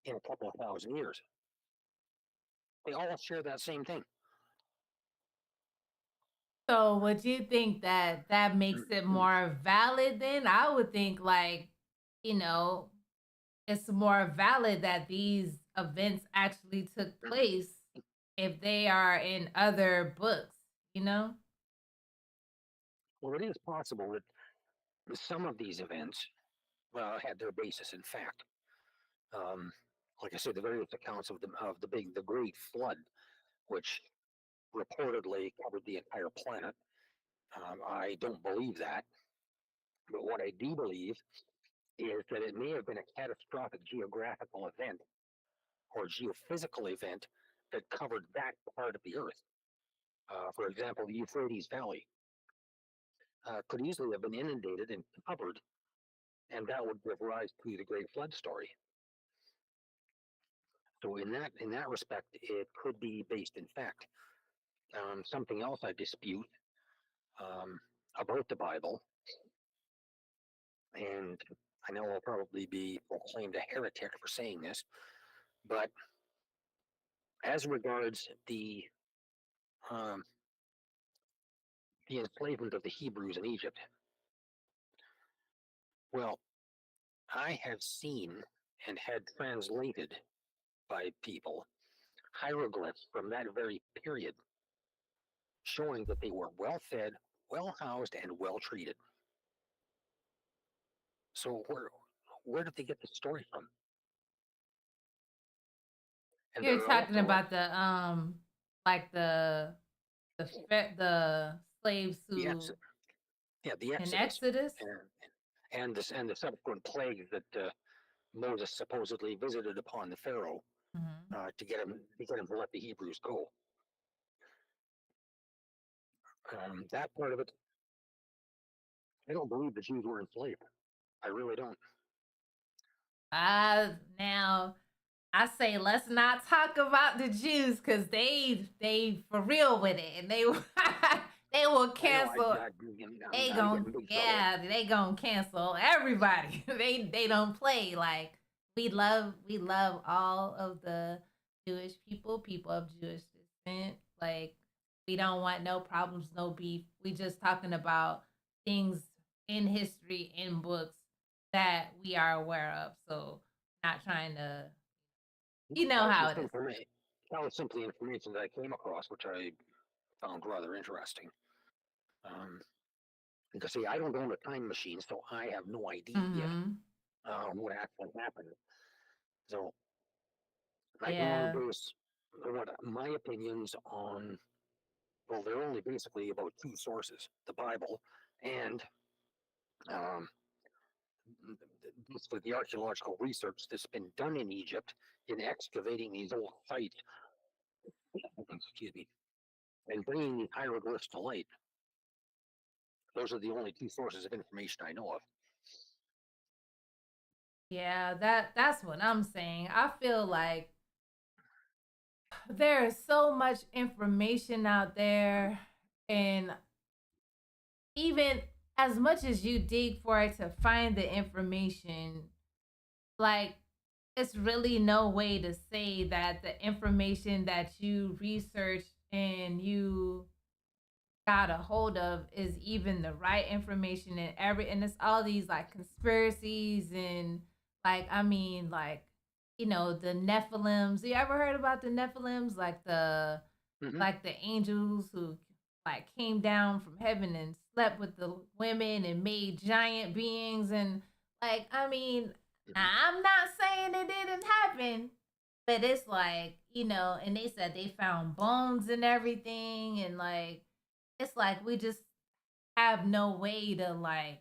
in a couple of thousand years. They all share that same thing. So would you think that that makes it more valid then? I would think like, you know, it's more valid that these events actually took place if they are in other books, you know? Well, it is possible that some of these events had their basis in fact. Um, like I said, the various accounts of the Great Flood, which reportedly covered the entire planet. I don't believe that, but what I do believe is that it may have been a catastrophic geographical event or geophysical event that covered that part of the Earth. For example, the Euphrates Valley could easily have been inundated and covered, and that would give rise to the Great Flood story. So in that respect, it could be based in fact. Something else I dispute um, about the Bible, and I know I'll probably be proclaimed a heretic for saying this, but as regards um, the enslavement of the Hebrews in Egypt, well, I have seen and had translated by people hieroglyphs from that very period, showing that they were well fed, well housed, and well treated. So where did they get the story from? And You're there are talking also about the like the slaves the who the in Exodus Exodus. and the subsequent plagues that Moses supposedly visited upon the Pharaoh Mhm. to get him to let the Hebrews go. That part of it, I don't believe the Jews were enslaved. I really don't. Now I say let's not talk about the Jews because they for real with it and they they will I know cancel. They I get gon' in big trouble. yeah they gonna cancel everybody. They don't play like we love all of the Jewish people of Jewish descent. Like we don't want no problems, no beef. We just talking about things in history in books that we are aware of. So not trying to you know That was how just it is. information. That was simply information that I came across, which I found rather interesting. Um, Because see, I don't own a time machine, so I have no idea Mhm. what actually happened. So I can only Yeah. base what my opinions on. Well, they're only basically about two sources: the Bible and um, basically the archaeological research that's been done in Egypt in excavating these old sites. Excuse me, and bringing the hieroglyphs to light. Those are the only two sources of information I know of. Yeah, that's what I'm saying. I feel like there is so much information out there, and even as much as you dig for it to find the information, like it's really no way to say that the information that you researched and you got a hold of is even the right information, and it's all these like conspiracies and like I mean like the Nephilims. You ever heard about the Nephilims, Mm-hmm. like the angels who like came down from heaven and slept with the women and made giant beings? And like I mean, Mm-hmm. I'm not saying it didn't happen, but it's like, and they said they found bones and everything, and like it's like we just have no way to like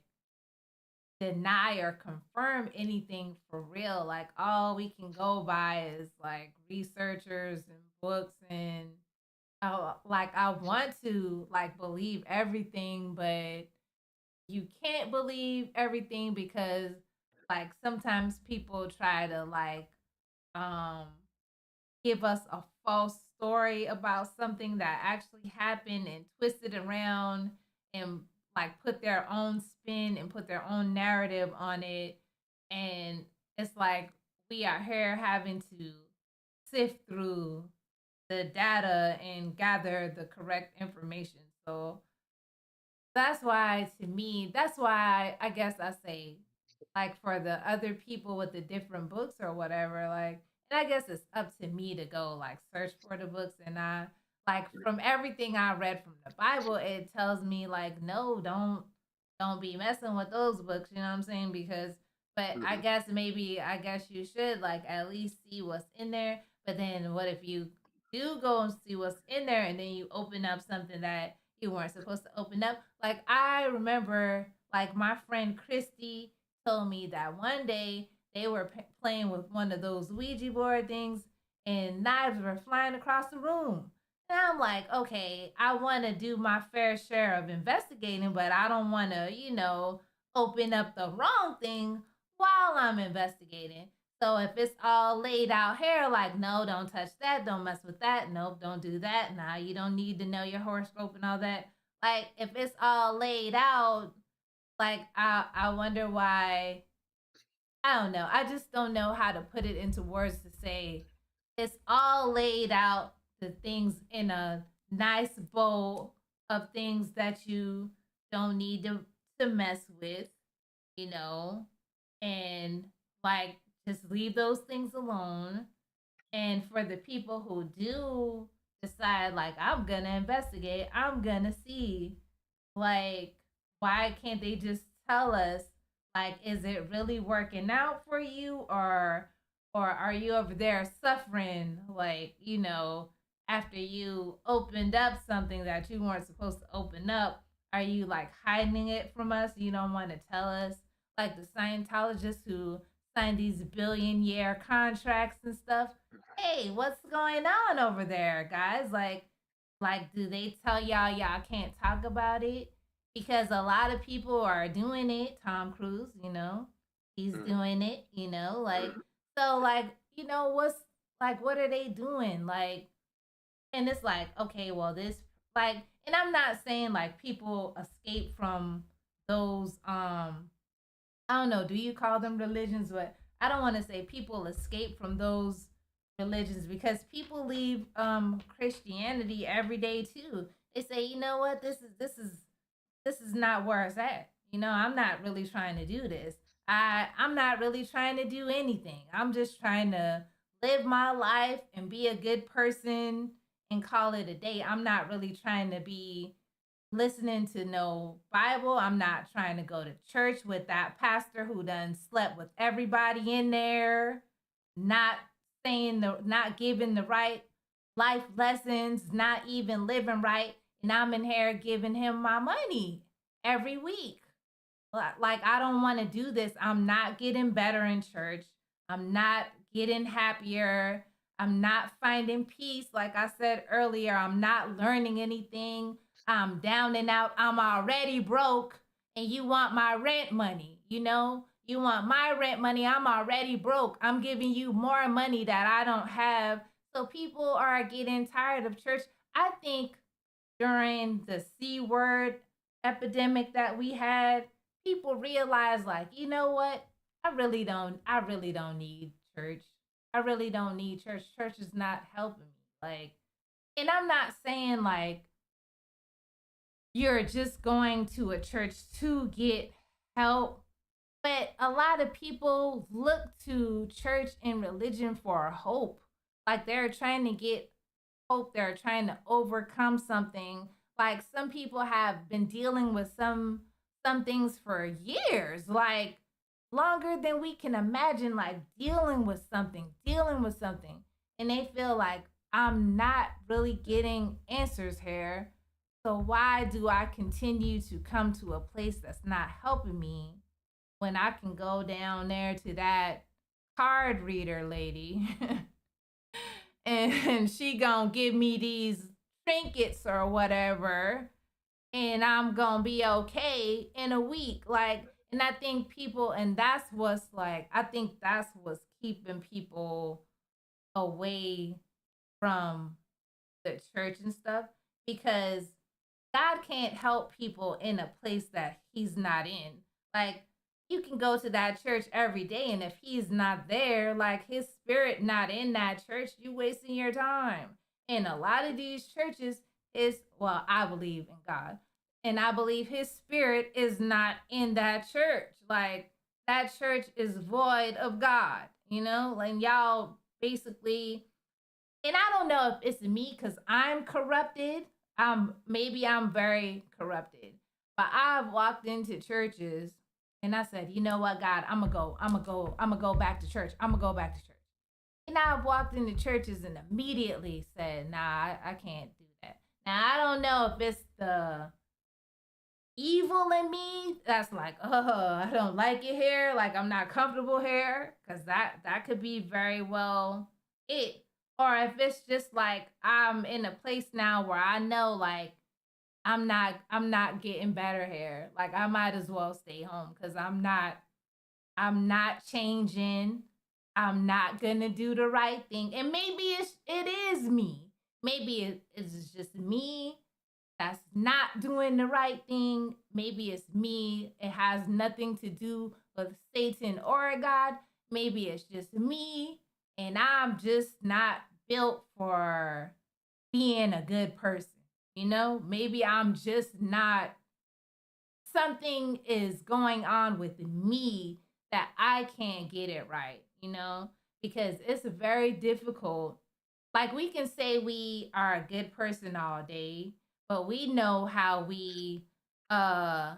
deny or confirm anything for real. Like all we can go by is like researchers and books, and like I want to like believe everything, but you can't believe everything because like sometimes people try to like um give us a false story about something that actually happened and twist it around and like put their own spin and put their own narrative on it. And it's like we are here having to sift through the data and gather the correct information. So that's why, to me, that's why I guess I say, like, for the other people with the different books or whatever, like, and I guess it's up to me to go, like, search for the books. And like, from everything I read from the Bible, it tells me, like, no, don't be messing with those books, you know what I'm saying? Because, but Mm-hmm. I guess you should, like, at least see what's in there. But then what if you do go and see what's in there and then you open up something that you weren't supposed to open up? Like I remember, like my friend Christy told me that one day they were playing with one of those Ouija board things, and knives were flying across the room. And I'm like, okay, I want to do my fair share of investigating, but I don't want to, open up the wrong thing while I'm investigating. So if it's all laid out here, like, no, don't touch that, don't mess with that, nope, don't do that. Nah, you don't need to know your horoscope and all that. Like, if it's all laid out, like, I wonder why. I don't know. I just don't know how to put it into words to say it's all laid out, the things in a nice bowl of things that you don't need to mess with, you know, and like just leave those things alone. And for the people who do decide, like, I'm gonna investigate, I'm gonna see, like, why can't they just tell us, like, is it really working out for you, or are you over there suffering, like, after you opened up something that you weren't supposed to open up? Are you like hiding it from us? You don't want to tell us, like the Scientologists who sign these billion-year contracts and stuff. Hey, what's going on over there, guys? Like, do they tell y'all can't talk about it? Because a lot of people are doing it. Tom Cruise, he's Mm-hmm. doing it, like, so, like, what are they doing? Like, and it's like, okay, well, this, like, and I'm not saying like people escape from those, I don't know, do you call them religions? But I don't want to say people escape from those religions, because people leave Christianity every day too. They say, you know what, this is not where it's at. I'm not really trying to do this. I'm not really trying to do anything. I'm just trying to live my life and be a good person and call it a day. I'm not really trying to be listening to no Bible. I'm not trying to go to church with that pastor who done slept with everybody in there, not not giving the right life lessons, not even living right. And I'm in here giving him my money every week. Like, I don't want to do this. I'm not getting better in church. I'm not getting happier. I'm not finding peace. Like I said earlier, I'm not learning anything. I'm down and out. I'm already broke, and you want my rent money. You want my rent money. I'm already broke. I'm giving you more money that I don't have. So people are getting tired of church. I think during the C word epidemic that we had, people realized, like, you know what? I really don't need church. I really don't need church. Church is not helping me. Like, and I'm not saying like you're just going to a church to get help, but a lot of people look to church and religion for hope. Like, they're trying to get hope, they're trying to overcome something. Like, some people have been dealing with some things for years, like longer than we can imagine, like dealing with something, and they feel like, I'm not really getting answers here, so why do I continue to come to a place that's not helping me when I can go down there to that card reader lady and she gonna give me these trinkets or whatever, and I'm gonna be okay in a week. Like, and I think people, and that's what's like, I think that's what's keeping people away from the church and stuff, because God can't help people in a place that he's not in. Like, you can go to that church every day, and if he's not there, like his spirit not in that church, you wasting your time. And a lot of these churches is, well, I believe in God. And I believe his spirit is not in that church. Like, that church is void of God, Like, y'all basically, and I don't know if it's me because I'm corrupted. Maybe I'm very corrupted, but I've walked into churches and I said, you know what, God, I'm gonna go back to church. I'm gonna go back to church. And I've walked into churches and immediately said, nah, I can't do that. Now I don't know if it's the evil in me that's like, oh, I don't like it here, like I'm not comfortable here, because that could be very well it. Or if it's just like I'm in a place now where I know, like, I'm not getting better here, like I might as well stay home, because I'm not changing. I'm not gonna do the right thing. And maybe it is me. Maybe it's just me that's not doing the right thing. Maybe it's me. It has nothing to do with Satan or God. Maybe it's just me, and I'm just not built for being a good person. Maybe I'm just not, something is going on with me that I can't get it right, because it's very difficult. Like, we can say we are a good person all day, but we know how we uh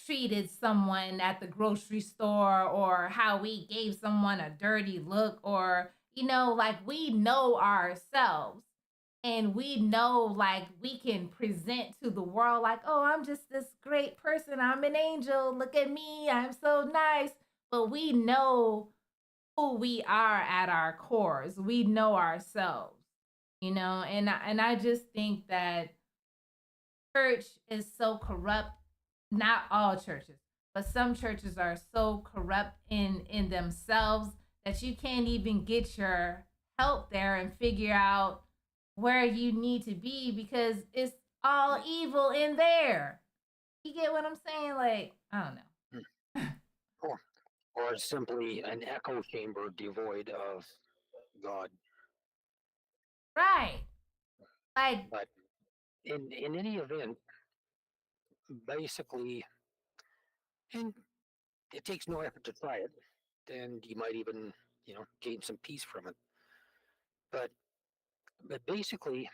treated someone at the grocery store, or how we gave someone a dirty look, or like, we know ourselves, and we know, like, we can present to the world like, oh, I'm just this great person, I'm an angel, look at me, I'm so nice. But we know who we are at our cores, we know ourselves, and I just think that church is so corrupt. Not all churches, but some churches are so corrupt in themselves that you can't even get your help there and figure out where you need to be, because it's all evil in there. You get what I'm saying? Like, I don't Hmm. know. Or simply an echo chamber devoid of God. Right. Like, But in any event, basically, and it takes no effort to try it, and you might even gain some peace from it. But but basically,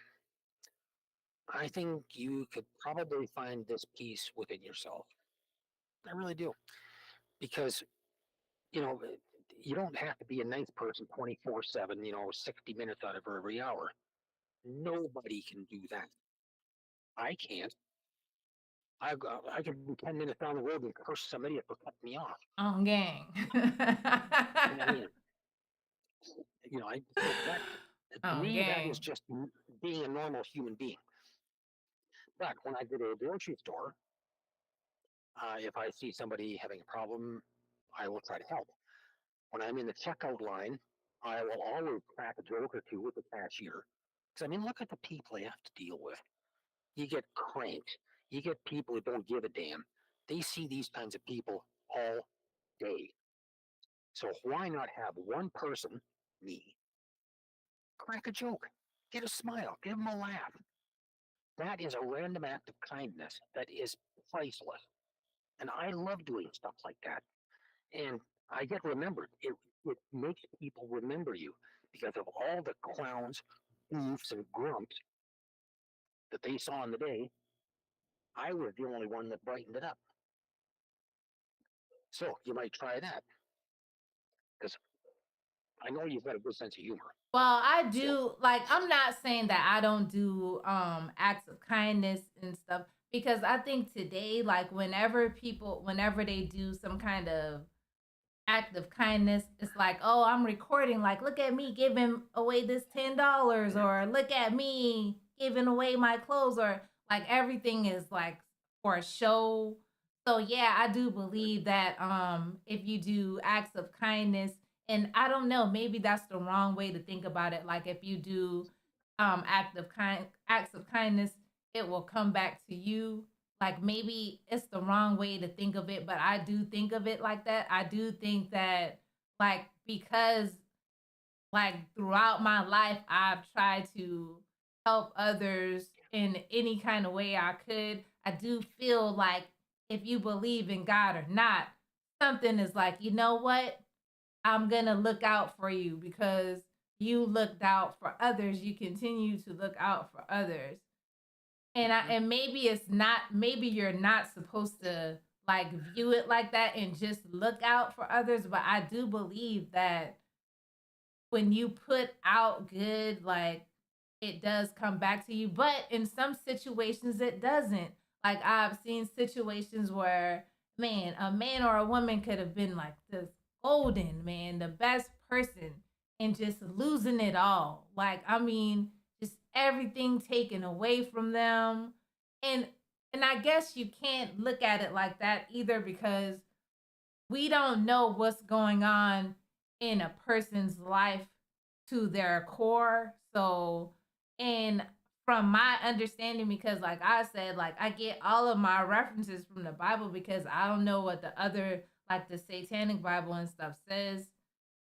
I think you could probably find this peace within yourself. I really do. Because, you know, you don't have to be a nice person 24/7, 60 minutes out of every hour. Nobody can do that. I can't. I can be 10 minutes down the road and curse somebody for cutting me off. On gang. And I mean, so that, to On me, that is gang. just being a normal human being. But when I go to a grocery store, if I see somebody having a problem, I will try to help. When I'm in the checkout line, I will always crack a joke or two with the cashier. Because, I mean, look at the people they have to deal with. You get cranked. You get people who don't give a damn. They see these kinds of people all day. So why not have one person, me, crack a joke, get a smile, give them a laugh? That is a random act of kindness that is priceless. And I love doing stuff like that. And I get remembered. It makes people remember you because of all the clowns, goofs, and grumps that they saw in the day. I was the only one that brightened it up. So you might try that because I know you've got a good sense of humor. Well, I So, do, like, I'm not saying that I don't do acts of kindness and stuff, because I think today, like, whenever they do some kind of act of kindness, it's like, oh, I'm recording, like, look at me giving away this $10, or look at me giving away my clothes, or like everything is like for a show. So yeah, I do believe that if you do acts of kindness, and I don't know, maybe that's the wrong way to think about it. Like if you do acts of kindness, it will come back to you. Like maybe it's the wrong way to think of it, but I do think of it like that. I do think that, like, because like throughout my life I've tried to help others in any kind of way I could. I do feel like if you believe in God or not, something is like, you know what? I'm going to look out for you because you looked out for others. You continue to look out for others. And maybe it's not, maybe you're not supposed to like view it like that and just look out for others, but I do believe that when you put out good, like it does come back to you. But in some situations, it doesn't. Like I've seen situations where, man, a man or a woman could have been like this golden man, the best person, and just losing it all. Like, I mean, just everything taken away from them. And and I guess you can't look at it like that either, because we don't know what's going on in a person's life to their core. So, and from my understanding, because like I said, like I get all of my references from the Bible, because I don't know what the other, like the Satanic Bible and stuff says.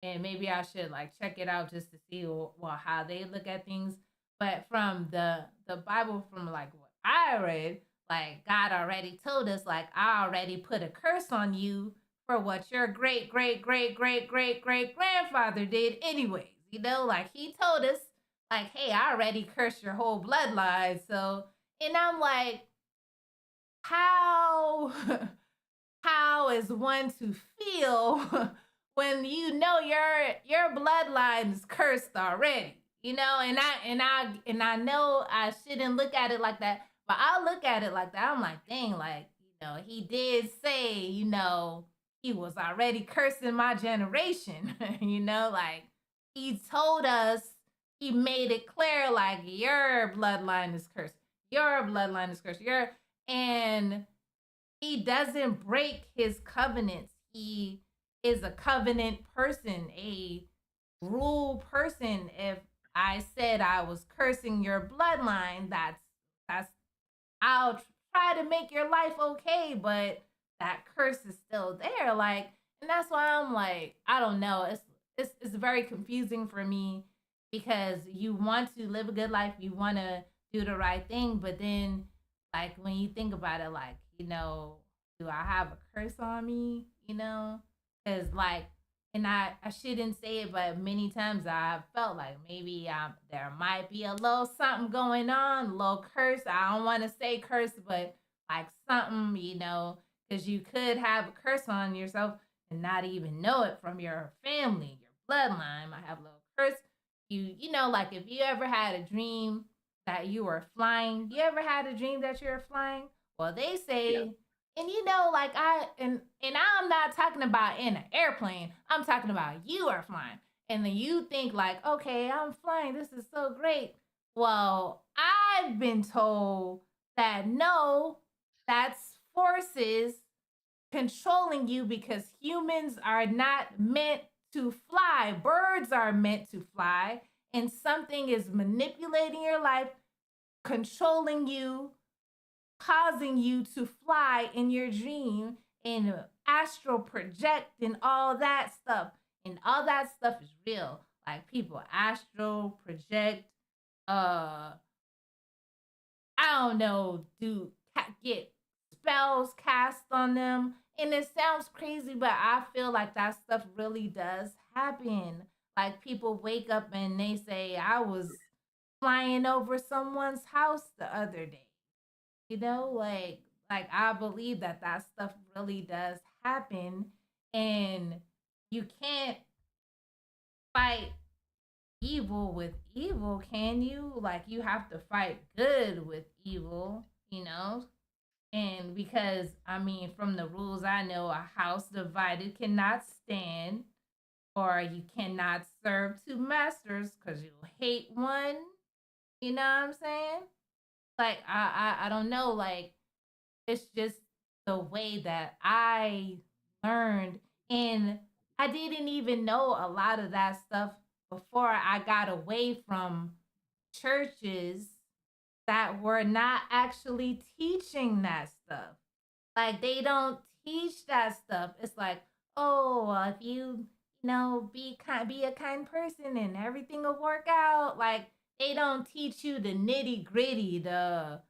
And maybe I should like check it out just to see well how they look at things. But from the Bible, from like what I read, like God already told us, like I already put a curse on you for what your great great great great great great grandfather did anyways. You know, like he told us, like, hey, I already cursed your whole bloodline. So, and I'm like, how how is one to feel when you know your bloodline is cursed already, you know? And I know I shouldn't look at it like that, but I look at it like that. I'm like, dang, like, he did say, he was already cursing my generation. Like he told us, he made it clear, like, your bloodline is cursed, your bloodline is cursed, your and he doesn't break his covenants. He is a covenant person, a rule person. If I said I was cursing your bloodline, that's I'll try to make your life okay, but that curse is still there. Like, and that's why I'm like, I don't know. It's very confusing for me, because you want to live a good life, you want to do the right thing, but then like when you think about it, like, do I have a curse on me? Because like and I shouldn't say it, but many times I felt like maybe there might be a little something going on, a little curse. I don't want to say curse, but like something, because you could have a curse on yourself and not even know it from your family, your bloodline might have a little curse. Like if you ever had a dream that you were flying, you ever had a dream that you were flying? Well, they Yeah. say, and like and I'm not talking about in an airplane. I'm talking about you are flying. And then you think like, okay, I'm flying. This is so great. Well, I've been told that no, that's forces controlling you because humans are not meant to fly. Birds are meant to fly, and something is manipulating your life, controlling you, causing you to fly in your dream and astral project and all that stuff. And all that stuff is real. Like people astral project, uh, I don't know, get spells cast on them. And it sounds crazy, but I feel like that stuff really does happen. Like people wake up and they say, I was flying over someone's house the other day. Like I believe that stuff really does happen, and you can't fight evil with evil, can you? Like you have to fight good with evil. And because I mean, from the rules I know, a house divided cannot stand, or you cannot serve two masters because you'll hate one. You know what I'm saying? Like I don't know. Like it's just the way that I learned. And I didn't even know a lot of that stuff before I got away from churches that were not actually teaching that stuff. Like they don't teach that stuff. It's like, oh, well, if be a kind person and everything will work out. Like they don't teach you the nitty gritty, the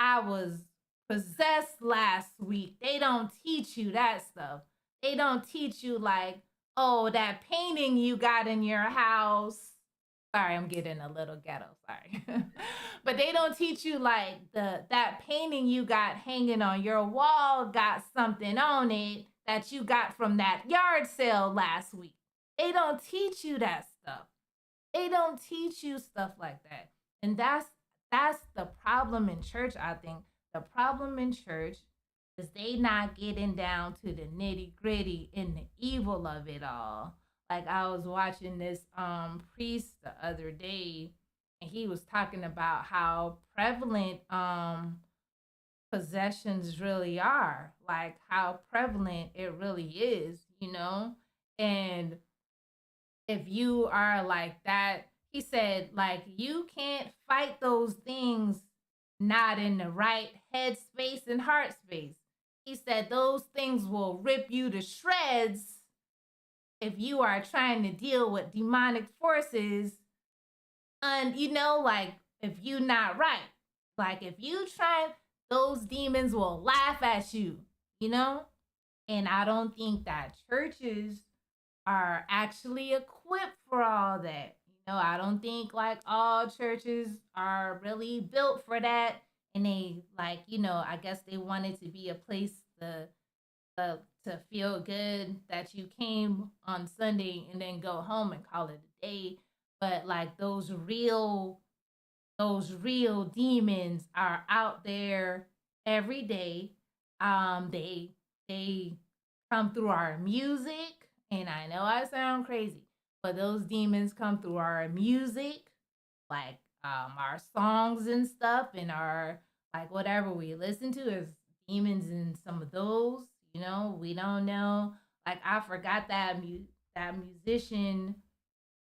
I was possessed last week. They don't teach you that stuff. They don't teach you like, oh, that painting you got in your house. Sorry, I'm getting a little ghetto. Sorry. But they don't teach you like that painting you got hanging on your wall got something on it that you got from that yard sale last week. They don't teach you that stuff. They don't teach you stuff like that. And that's the problem in church, I think. The problem in church is they not getting down to the nitty-gritty and the evil of it all. Like I was watching this priest the other day, and he was talking about how prevalent possessions really are, like how prevalent it really is. And if you are like that, he said, like, you can't fight those things not in the right head space and heart space. He said those things will rip you to shreds if you are trying to deal with demonic forces. And like if you not right, like if you try, those demons will laugh at you. And I don't think that churches are actually equipped for all that. I don't think like all churches are really built for that. And they like, I guess they wanted to be a place to feel good that you came on Sunday and then go home and call it a day. But like those real demons are out there every day. They come through our music, and I know I sound crazy, but those demons come through our music, like our songs and stuff, and our like whatever we listen to is demons in some of those. We don't know. Like I forgot that musician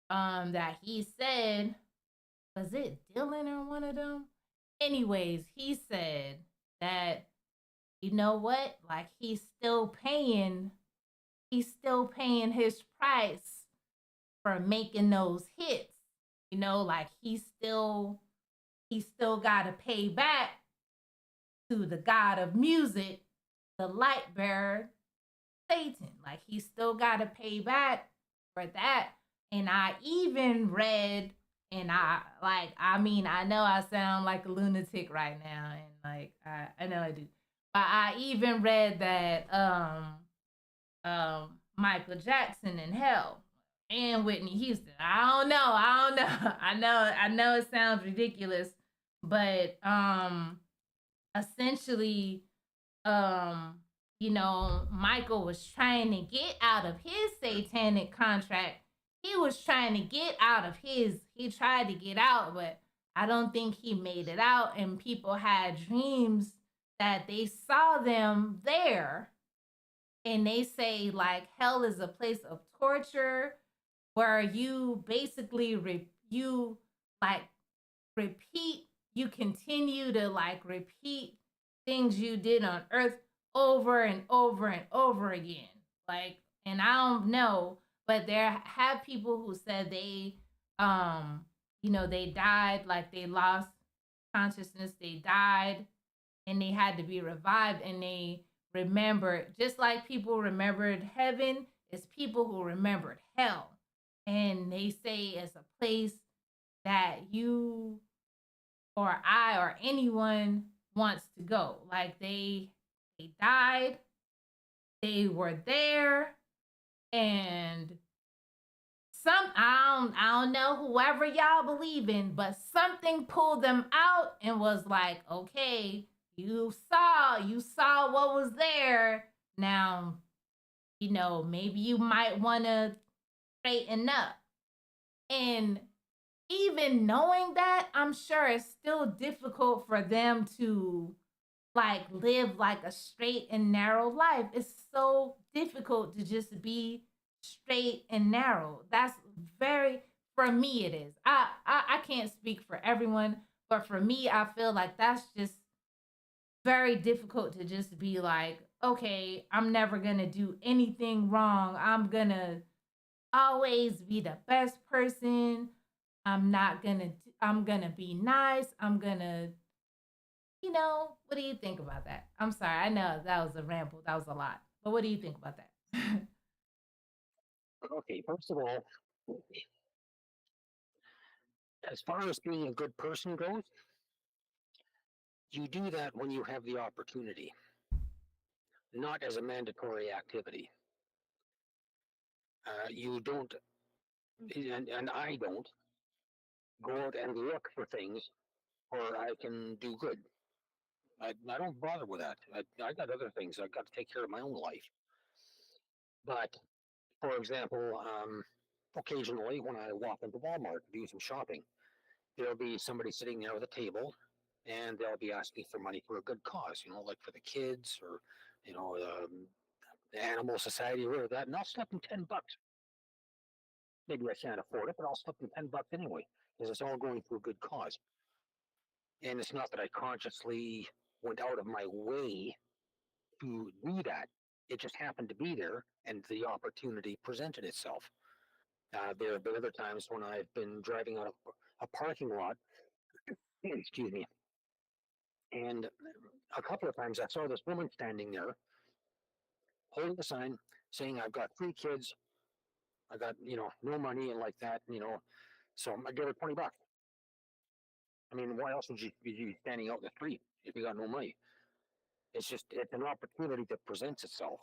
that he said, was it Dylan or one of them? Anyways, he said that you know what? Like he's still paying his price for making those hits. Like he still gotta pay back to the god of music, the light bearer, Satan. Like he still gotta pay back for that. And I even read, and I mean, I know I sound like a lunatic right now, and like I know I do, but I even read that Michael Jackson in Hell and Whitney Houston. I don't know. I know it sounds ridiculous, but essentially um Michael was trying to get out of his satanic contract. He was trying to get out of his, he tried to get out, but I don't think he made it out, and people had dreams that they saw them there, and they say like hell is a place of torture where you basically you like repeat, you continue to like repeat things you did on earth over and over and over again. Like, and I don't know, but there have people who said they they died, like they lost consciousness, they died, and they had to be revived, and they remembered, just like people remembered heaven, it's people who remembered hell. And they say it's a place that you or I or anyone wants to go. Like they died, they were there, and I don't know whoever y'all believe in, but something pulled them out and was like, okay, you saw what was there. Now, maybe you might want to straighten up. And even knowing that, I'm sure it's still difficult for them to like live like a straight and narrow life. It's so difficult to just be straight and narrow. That's very, for me it is. I can't speak for everyone, but for me I feel like that's just very difficult to just be like, okay, I'm never going to do anything wrong. I'm going to always be the best person. I'm going to be nice. I'm going to, what do you think about that? I'm sorry. I know that was a ramble. That was a lot. But what do you think about that? Okay, first of all, as far as being a good person goes, you do that when you have the opportunity, not as a mandatory activity. You don't, and I don't, go out and look for things where I can do good. I don't bother with that. I got other things. I got to take care of my own life. But, for example, occasionally when I walk into Walmart to do some shopping, there'll be somebody sitting there with a table, and they'll be asking for money for a good cause, like for the kids or, the Animal Society or whatever that. And I'll slip them $10. Maybe I can't afford it, but I'll slip them $10 anyway, because it's all going to a good cause. And it's not that I consciously went out of my way to do that. It just happened to be there, and the opportunity presented itself. There have been other times when I've been driving out of a parking lot, excuse me, and a couple of times I saw this woman standing there holding a sign saying, I've got 3 kids, I got, no money and like that, so I gave her $20. I mean, why else would you be standing out in the street if you got no money? It's an opportunity that presents itself.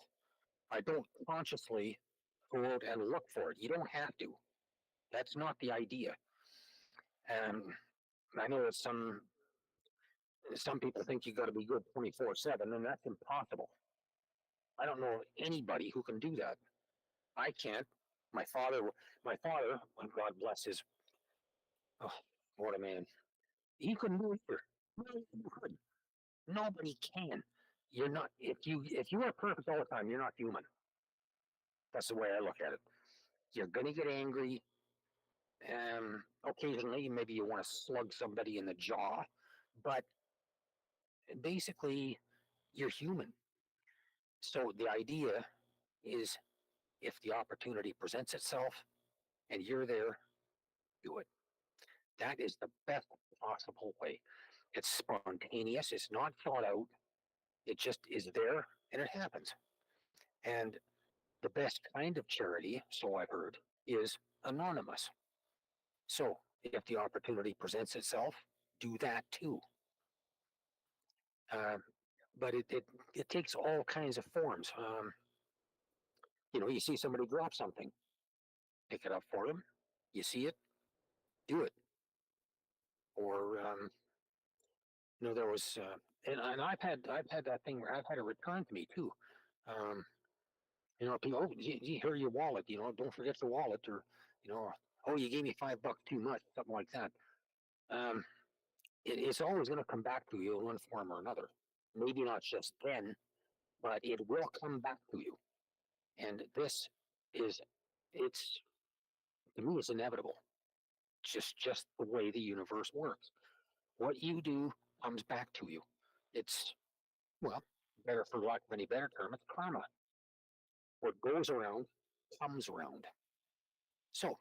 I don't consciously go out and look for it. You don't have to. That's not the idea. Um, I know that some people think you got to be good 24/7, and that's impossible. I don't know anybody who can do that. I can't. My father, my father, God bless his, oh, what a man. He couldn't do it either. Nobody could. Nobody can. You're not. If you are perfect all the time, you're not human. That's the way I look at it. You're gonna get angry. Occasionally, maybe you want to slug somebody in the jaw, but basically, you're human. So the idea is, if the opportunity presents itself and you're there, do it. That is the best possible way. It's spontaneous. It's not thought out. It just is there and it happens. And the best kind of charity, so I've heard, is anonymous. So if the opportunity presents itself, do that too. Uh, but it takes all kinds of forms. You see somebody drop something, pick it up for them. You see it, do it. Or there was, and I've had that thing where I've had it returned to me too. Um, people, oh, you hear your wallet, don't forget your wallet, or you know, oh, you gave me $5 too much, something like that. Um, it's always going to come back to you in one form or another. Maybe not just then, but it will come back to you. And this is, it's to me, it's inevitable. Just the way the universe works. What you do comes back to you. It's well, better for lack of any better term, it's karma. What goes around comes around. So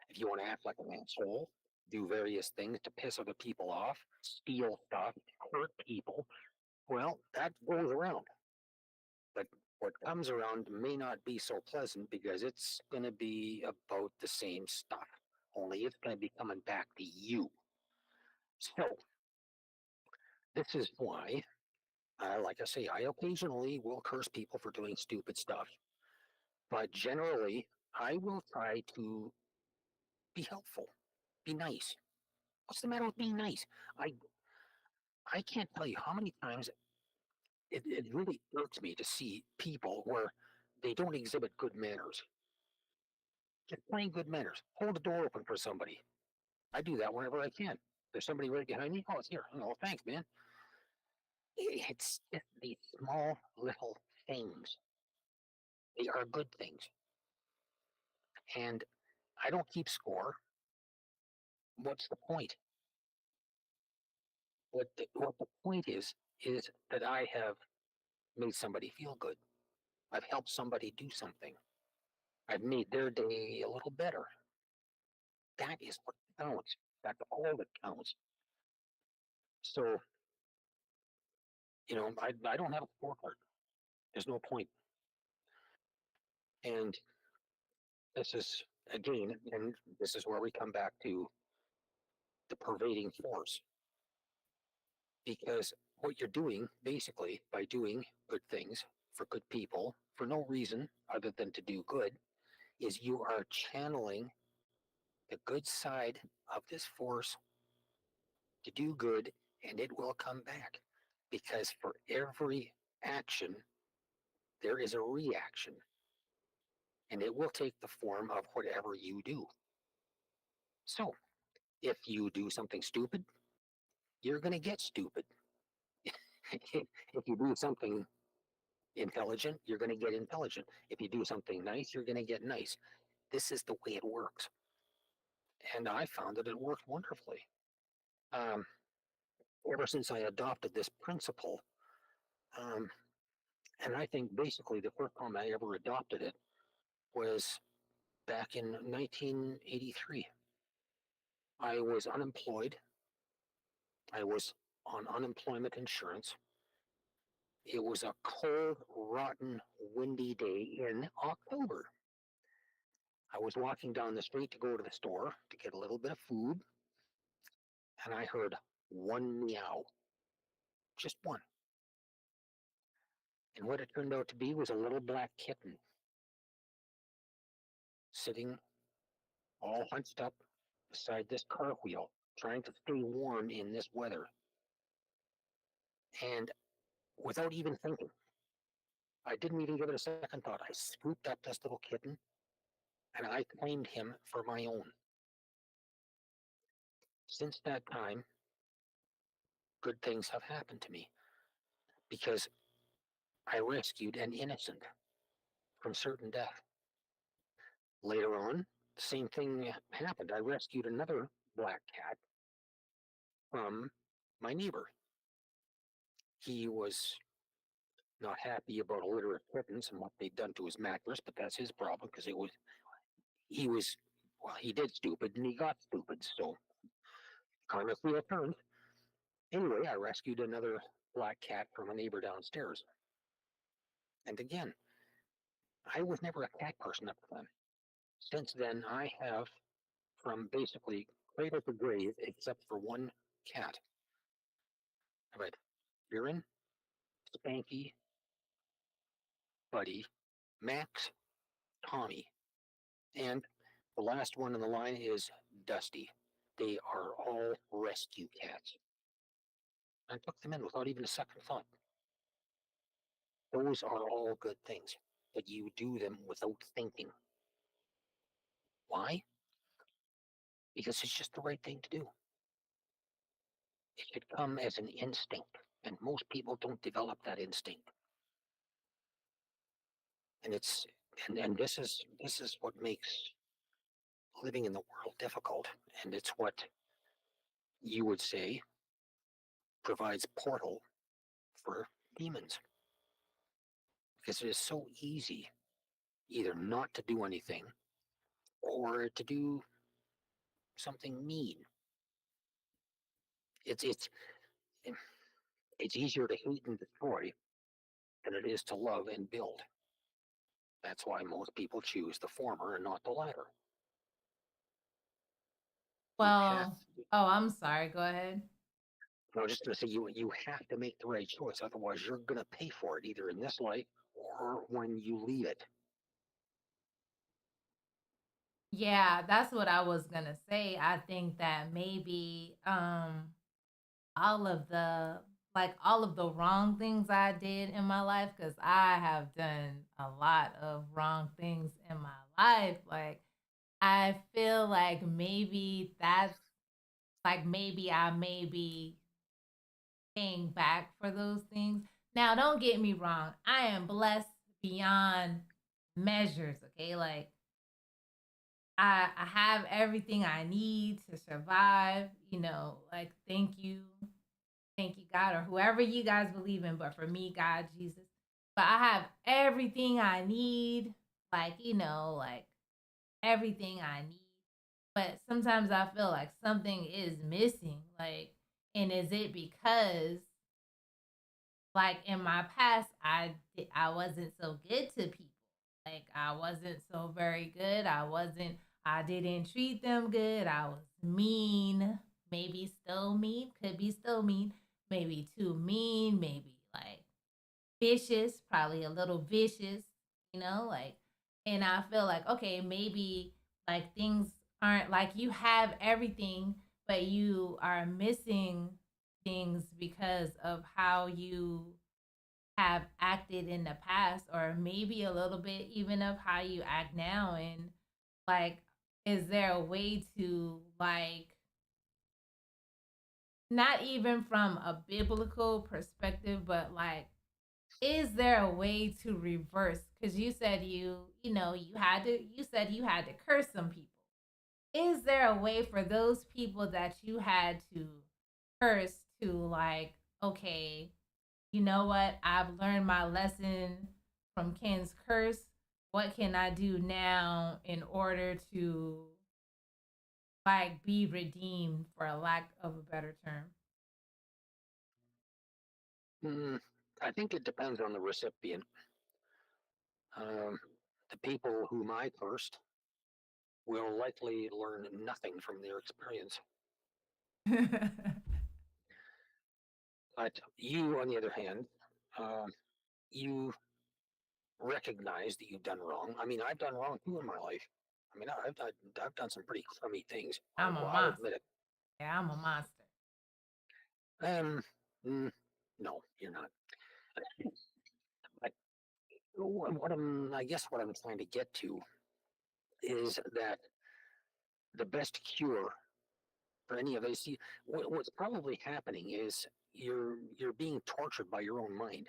if you want to act like an asshole, do various things to piss other people off, steal stuff, hurt people, well, that goes around. But what comes around may not be so pleasant because it's going to be about the same stuff, only it's going to be coming back to you. So, this is why, like I say, I occasionally will curse people for doing stupid stuff, but generally, I will try to be helpful, be nice. What's the matter with being nice? I I can't tell you how many times it really irks me to see people where they don't exhibit good manners. Just plain good manners. Hold the door open for somebody. I do that whenever I can. There's somebody right behind me. Oh, it's here. Oh, thanks, man. It's just these small little things. They are good things. And I don't keep score. What's the point? What the point is that I have made somebody feel good. I've helped somebody do something. I've made their day a little better. That is what counts. That's all that counts. So, I don't have a scorecard. There's no point. And this is, again, and this is where we come back to the pervading force. Because what you're doing, basically, by doing good things for good people for no reason other than to do good, is you are channeling the good side of this force to do good, and it will come back. Because for every action, there is a reaction, and it will take the form of whatever you do. So, if you do something stupid, you're going to get stupid. If you do something intelligent, you're going to get intelligent. If you do something nice, you're going to get nice. This is the way it works. And I found that it worked wonderfully. Um, Ever since I adopted this principle, um, and I think basically the first time I ever adopted it was back in 1983. I was unemployed. I was on unemployment insurance. It was a cold, rotten, windy day in October. I was walking down the street to go to the store to get a little bit of food, and I heard one meow, just one. And what it turned out to be was a little black kitten sitting all hunched up beside this car wheel, trying to stay warm in this weather. And without even thinking, I didn't even give it a second thought. I scooped up this little kitten and I claimed him for my own. Since that time, good things have happened to me because I rescued an innocent from certain death. Later on, the same thing happened. I rescued another black cat from my neighbor. He was not happy about a litter of kittens and what they'd done to his mattress, but that's his problem because he was well, he did stupid and he got stupid, so karma wheel turned. Anyway, I rescued another black cat from a neighbor downstairs. And again, I was never a cat person up to then. Since then, I have, from basically cradle to grave, except for one cat, I've had Viren, Spanky, Buddy, Max, Tommy, and the last one in the line is Dusty. They are all rescue cats. I took them in without even a second thought. Those are all good things, but you do them without thinking. Why? Because it's just the right thing to do. It should come as an instinct, and most people don't develop that instinct. And it's and this is what makes living in the world difficult, and it's what you would say provides portal for demons, because it is so easy either not to do anything or to do something mean. It's it's easier to hate and destroy than it is to love and build. That's why most people choose the former and not the latter. You have, Well, oh, I'm sorry. Go ahead. I was just going to say, you have to make the right choice. Otherwise, you're going to pay for it either in this life or when you leave it. Yeah, that's what I was gonna say. I think that maybe all of the all of the wrong things I did in my life, because I have done a lot of wrong things in my life. Like I feel like maybe that's maybe I may be paying back for those things. Now, don't get me wrong. I am blessed beyond measures, okay? Like I have everything I need to survive, like thank you God or whoever you guys believe in, but for me, God, Jesus. But I have everything I need, like everything I need. But sometimes I feel like something is missing. And is it because in my past I wasn't so good to people. Like I wasn't so very good. I didn't treat them good. I was mean, maybe still mean, could be still mean, maybe too mean, maybe vicious, probably a little vicious, and I feel like okay, maybe things aren't like you have everything, but you are missing things because of how you have acted in the past, or maybe a little bit even of how you act now. And like, is there a way to not even from a biblical perspective, but is there a way to reverse? Because you said you said you had to curse some people. Is there a way for those people that you had to curse to okay, you know what? I've learned my lesson from Ken's curse. What can I do now in order to be redeemed, for a lack of a better term? Mm, I think it depends on the recipient. Um, the people whom I cursed will likely learn nothing from their experience. But you, on the other hand, um, you recognize that you've done wrong. I mean, I've done wrong too in my life. I mean, I've done some pretty crummy things. I'm a I'll monster. admit it. Yeah, I'm a monster. Um, mm, no, you're not. But I guess what I'm trying to get to is that the best cure for any of this, see, what's probably happening is you're being tortured by your own mind,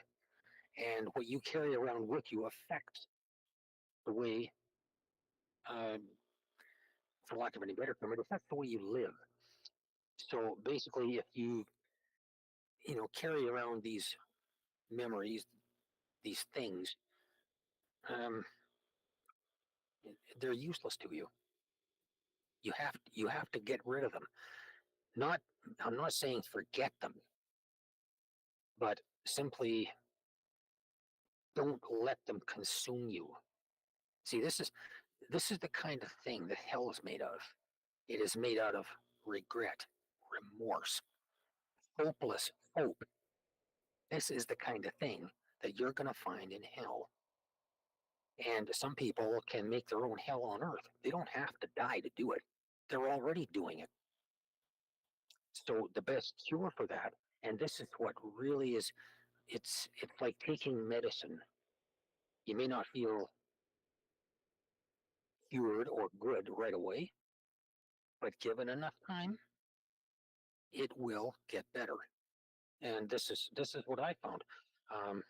and what you carry around with you affects the way, um, for lack of any better term, it affects the way you live. So basically, if you carry around these memories, these things, um, they're useless to you. You have to get rid of them. Not I'm not saying forget them, but simply don't let them consume you. See, this is the kind of thing that hell is made of. It is made out of regret, remorse, hopeless hope. This is the kind of thing that you're going to find in hell. And some people can make their own hell on earth. They don't have to die to do it. They're already doing it. So the best cure for that, and this is what really is, it's like taking medicine. You may not feel cured or good right away, but given enough time, it will get better. And this is what I found. Um,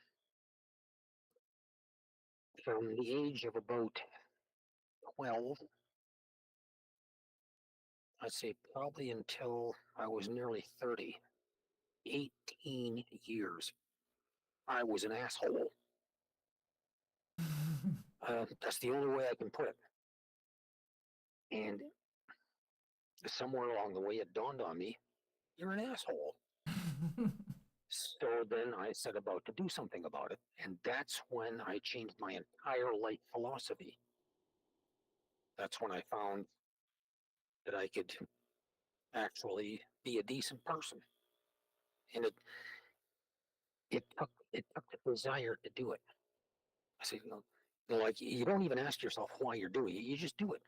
from the age of about 12, I'd say probably until I was nearly 30, 18 years, I was an asshole. That's the only way I can put it. And somewhere along the way, it dawned on me, you're an asshole. So then I set about to do something about it. And that's when I changed my entire life philosophy. That's when I found that I could actually be a decent person. And it took the desire to do it. I said, like you don't even ask yourself why you're doing it, you just do it.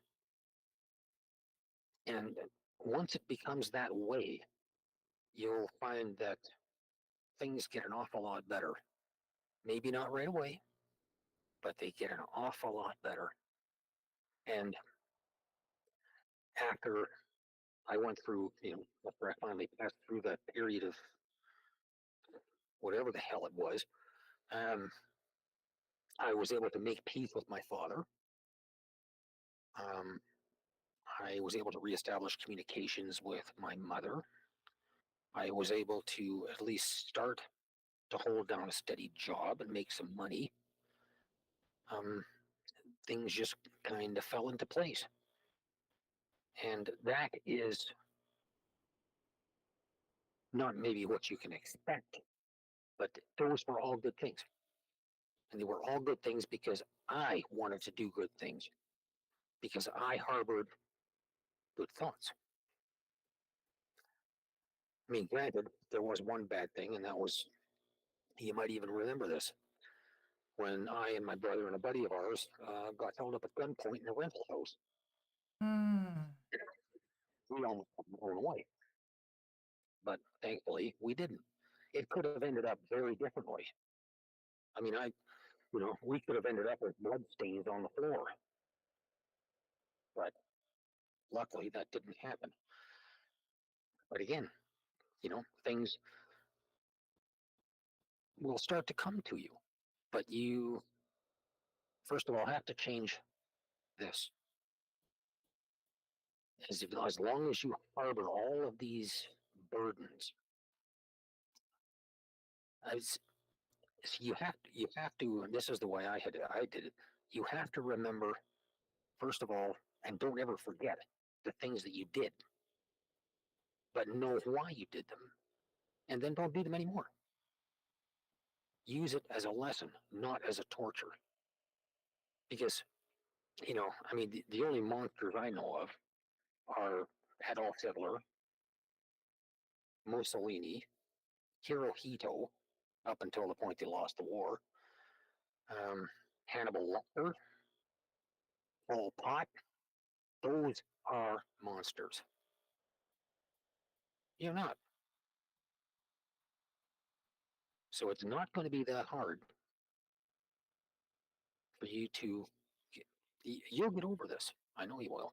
And once it becomes that way, you'll find that things get an awful lot better. Maybe not right away, but they get an awful lot better. And after I went through, after I finally passed through that period of whatever the hell it was, um, I was able to make peace with my father. Um, I was able to reestablish communications with my mother. I was able to at least start to hold down a steady job and make some money. Um, things just kind of fell into place. And that is not maybe what you can expect, but those were all good things. And they were all good things because I wanted to do good things, because I harbored good thoughts. I mean, granted, there was one bad thing, and that was, you might even remember this, when I and my brother and a buddy of ours got held up at gunpoint in a rental house. Mm. We almost got blown away, but thankfully we didn't. It could have ended up very differently. I mean, we could have ended up with blood stains on the floor, but luckily that didn't happen. But again, things will start to come to you, but you, first of all, have to change this. As long as you harbor all of these burdens, as you have to, and this is the way I did it. You have to remember, first of all, and don't ever forget the things that you did, but know why you did them, and then don't do them anymore. Use it as a lesson, not as a torture. Because, I mean, the only monsters I know of are Adolf Hitler, Mussolini, Hirohito, up until the point they lost the war, Hannibal Lecter, Pol Pot. Those are monsters. You're not. So it's not going to be that hard for you to get, you'll get over this. I know you will.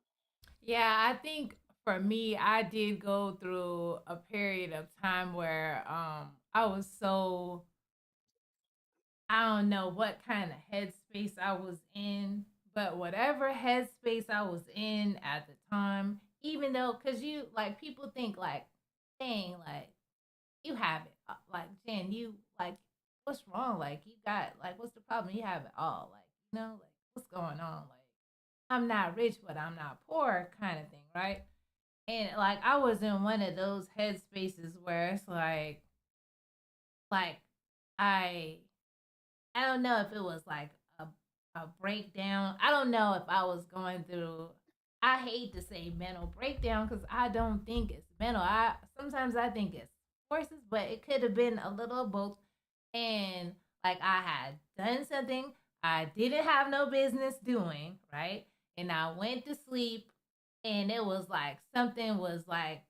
Yeah, I think for me, I did go through a period of time where I was so, I don't know what kind of headspace I was in, but whatever headspace I was in at the time, even though, because you, like, people think, like, dang, like, you have it. Like, Jen, you, like, what's wrong? Like, you got, like, what's the problem? You have it all. Like, like, what's going on? Like, I'm not rich, but I'm not poor kind of thing, right? And, like, I was in one of those headspaces where it's like, I, I don't know if it was like a breakdown. I don't know if I was going through. I hate to say mental breakdown because I don't think it's mental. I sometimes I think it's forces, but it could have been a little of both. And like I had done something I didn't have no business doing, right? And I went to sleep, and it was like something was like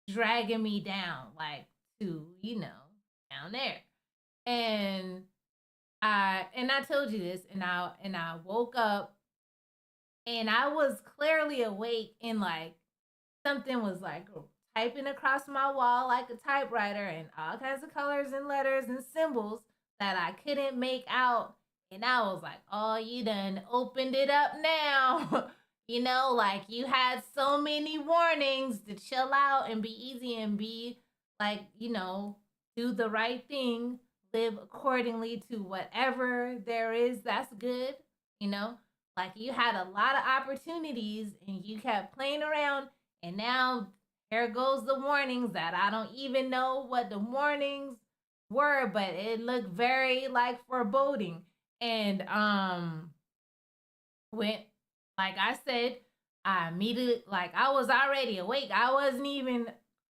dragging me down, like to down there. And I told you this, and I woke up, and I was clearly awake, and like something was like typing across my wall like a typewriter, and all kinds of colors and letters and symbols that I couldn't make out. And I was like, oh, you done opened it up now. Like you had so many warnings to chill out and be easy and be like, do the right thing, live accordingly to whatever there is that's good, you know? Like you had a lot of opportunities and you kept playing around, and now here goes the warnings that I don't even know what the warnings were, but it looked very like foreboding. And when like I said, I immediately, like I was already awake. I wasn't even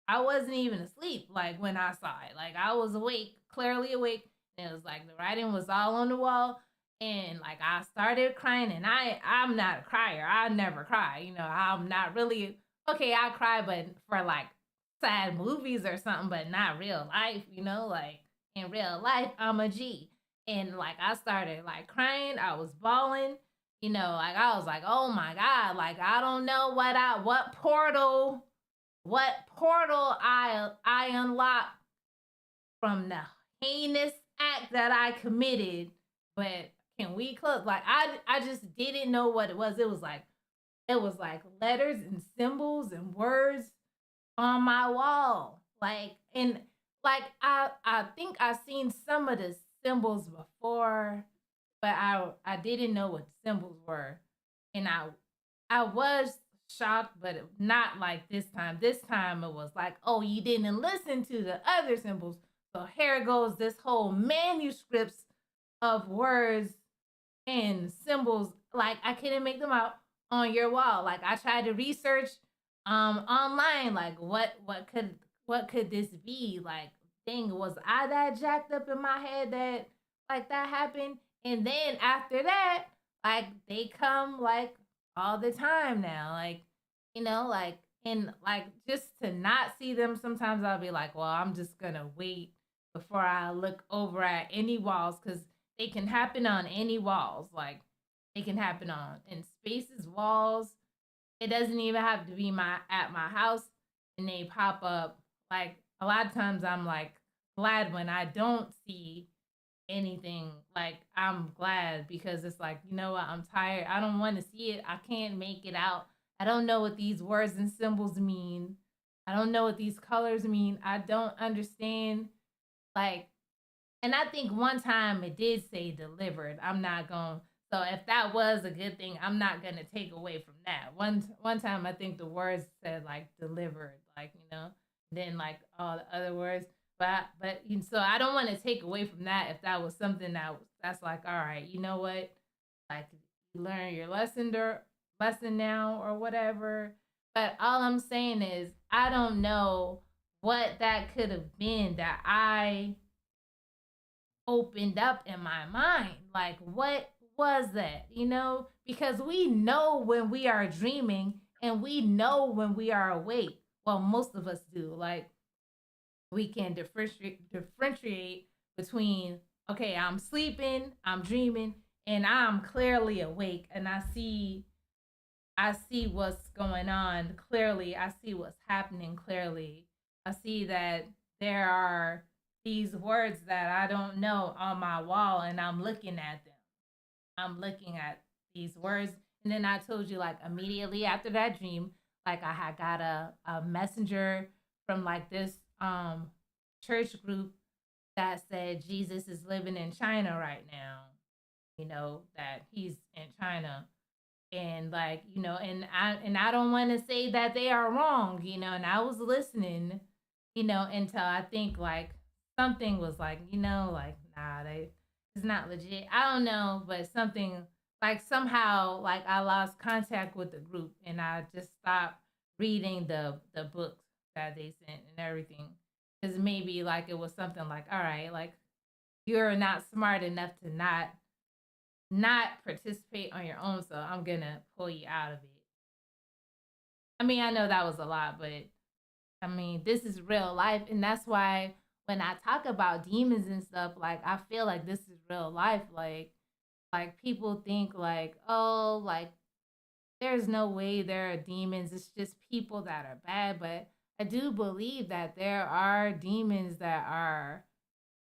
asleep like when I saw it. Like I was awake, clearly awake. And it was like the writing was all on the wall. And like I started crying, and I'm not a crier. I never cry. I'm not really okay, I cry, but for like sad movies or something, but not real life, like in real life, I'm a G. And like I started like crying, I was bawling, like I was like, oh my God, like I don't know what portal I unlocked from the heinous act that I committed. But can we close? Like I just didn't know what it was. It was like letters and symbols and words on my wall. Like, and like I think I seen some of the symbols before, but I didn't know what the symbols were. And I was shocked, but not like this time. This time it was like, oh, you didn't listen to the other symbols. So here goes this whole manuscripts of words and symbols. Like I couldn't make them out on your wall. Like I tried to research online, like what could this be? Like, dang, was I that jacked up in my head that like that happened? And then after that, like they come like all the time now. Like, like, and like just to not see them, sometimes I'll be like, well, I'm just gonna wait before I look over at any walls, because they can happen on any walls. Like they can happen on in spaces, walls. It doesn't even have to be at my house, and they pop up. Like a lot of times I'm like glad when I don't see anything. Like I'm glad, because it's like, you know what, I'm tired. I don't want to see it. I can't make it out. I don't know what these words and symbols mean. I don't know what these colors mean. I don't understand. Like, and I think one time it did say delivered. I'm not going. So if that was a good thing, I'm not gonna take away from that. One time I think the words said like delivered, like then like all the other words. So I don't want to take away from that if that was something that's like, all right, you know what, like you learn your lesson now or whatever. But all I'm saying is I don't know what that could have been that I opened up in my mind. Like, what was that? Because we know when we are dreaming, and we know when we are awake. Well, most of us do. Like, we can differentiate between, okay, I'm sleeping, I'm dreaming, and I'm clearly awake, and I see what's going on clearly. I see what's happening clearly. I see that there are these words that I don't know on my wall, and I'm looking at them. I'm looking at these words. And then I told you, like, immediately after that dream, like, I had got a messenger from, like, this church group that said Jesus is living in China right now, that he's in China. And like, and I don't want to say that they are wrong, and I was listening, until I think like something was like, like, nah, it's not legit. I don't know, but something like somehow like I lost contact with the group and I just stopped reading the books that they sent and everything. Cause maybe like it was something like, all right, like you're not smart enough to not participate on your own, so I'm gonna pull you out of it. I mean, I know that was a lot, but I mean, this is real life, and that's why when I talk about demons and stuff, like I feel like this is real life. Like people think like, oh, like there's no way there are demons. It's just people that are bad. But I do believe that there are demons that are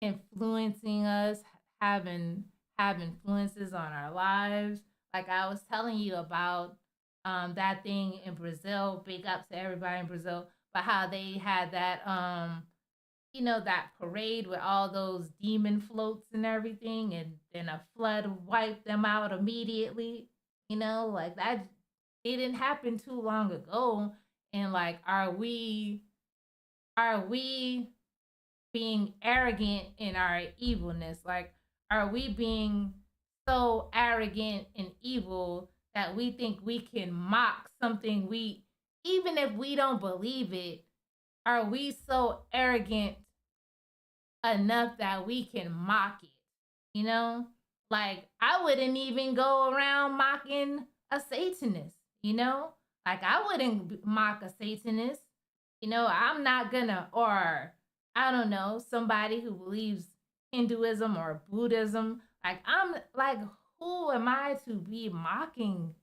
influencing us, having have influences on our lives. Like I was telling you about that thing in Brazil. Big up to everybody in Brazil, but how they had that that parade with all those demon floats and everything, and then a flood wiped them out immediately. Like that, it didn't happen too long ago. And like, are we being arrogant in our evilness? Like, are we being so arrogant and evil that we think we can mock something even if we don't believe it, are we so arrogant enough that we can mock it? You know? Like, I wouldn't even go around mocking a Satanist, you know? Like, I wouldn't mock a Satanist. I'm not gonna, or I don't know, somebody who believes Hinduism or Buddhism. Like, I'm like, who am I to be mocking,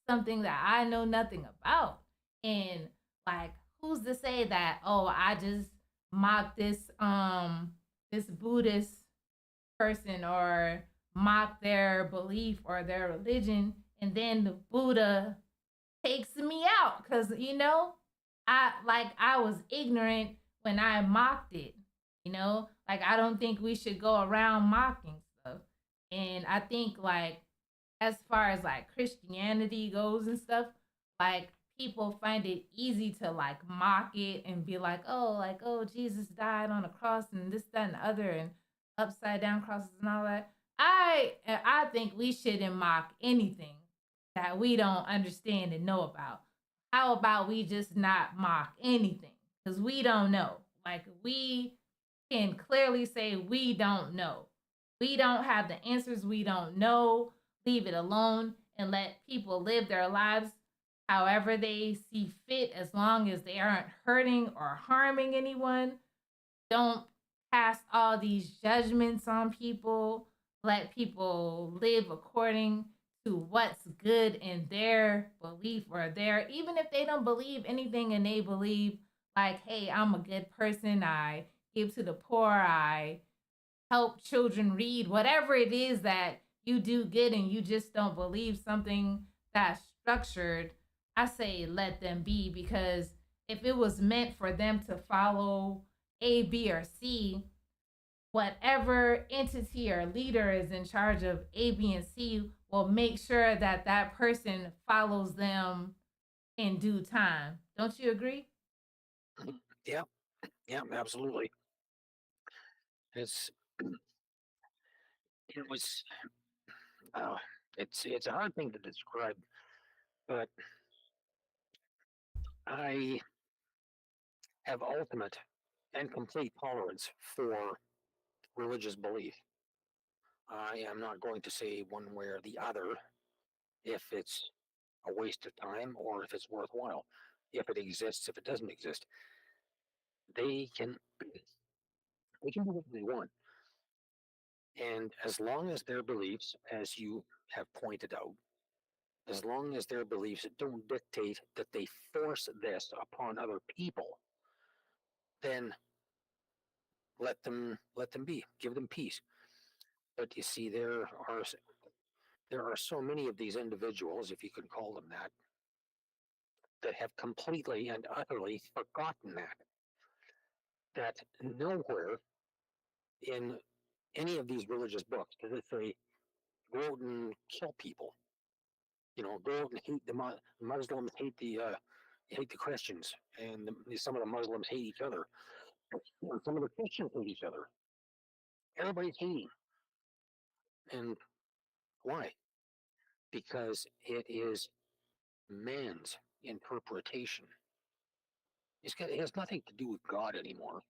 something that I know nothing about? And like, who's to say that, oh, I just mock this Buddhist person or mock their belief or their religion, and then the Buddha takes me out because I was ignorant when I mocked it. Like I don't think we should go around mocking stuff. And I think like as far as like Christianity goes and stuff, like people find it easy to like mock it and be like, oh, Jesus died on a cross and this, that, and the other, and upside down crosses and all that. I think we shouldn't mock anything that we don't understand and know about. How about we just not mock anything? Because we don't know. Like we can clearly say we don't know. We don't have the answers. We don't know. Leave it alone and let people live their lives however they see fit, as long as they aren't hurting or harming anyone. Don't pass all these judgments on people. Let people live according to what's good in their belief, or even if they don't believe anything and they believe like, hey, I'm a good person, I give to the poor, I help children read, whatever it is that you do good and you just don't believe something that's structured. I say let them be, because if it was meant for them to follow A, B, or C, whatever entity or leader is in charge of A, B, and C will make sure that that person follows them in due time. Don't you agree? Yeah, yeah, absolutely. It's it was uh, it's a hard thing to describe, but I have ultimate and complete tolerance for religious belief. I am not going to say one way or the other if it's a waste of time or if it's worthwhile. If it exists, if it doesn't exist, they can they can do what they want. And as long as their beliefs, as you have pointed out, as long as their beliefs don't dictate that they force this upon other people, then let them be. Give them peace. But you see, there are so many of these individuals, if you could call them that have completely and utterly forgotten that nowhere in any of these religious books does it say go out and kill people. Go out and hate the Muslims, hate the Christians, and some of the Muslims hate each other, and some of the Christians hate each other. Everybody's hating, and why? because it is man's interpretation. It has nothing to do with God anymore.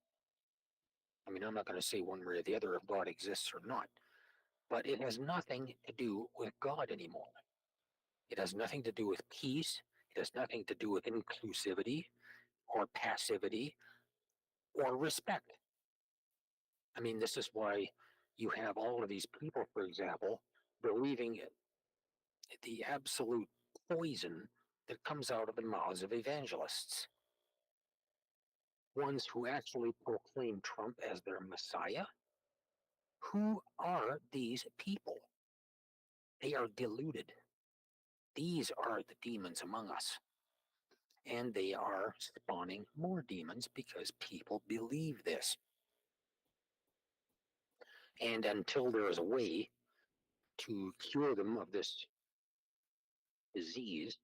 I mean, I'm not going to say one way or the other if God exists or not, but it has nothing to do with God anymore. It has nothing to do with peace. It has nothing to do with inclusivity or passivity or respect. I mean, this is why you have all of these people, for example, believing the absolute poison that comes out of the mouths of evangelists, ones who actually proclaim Trump as their messiah. Who are these people? They are deluded. These are the demons among us. And they are spawning more demons because people believe this. And until there is a way to cure them of this disease,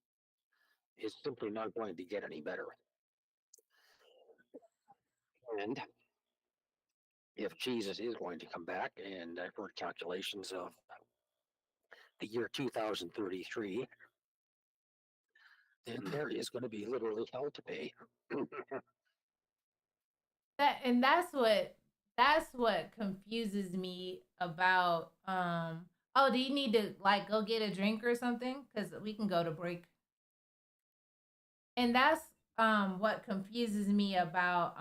it's simply not going to get any better. And if Jesus is going to come back, and I've heard calculations of the year 2033, then there is going to be literally hell to pay. That's what confuses me about oh, do you need to like go get a drink or something? Because we can go to break. And that's what confuses me about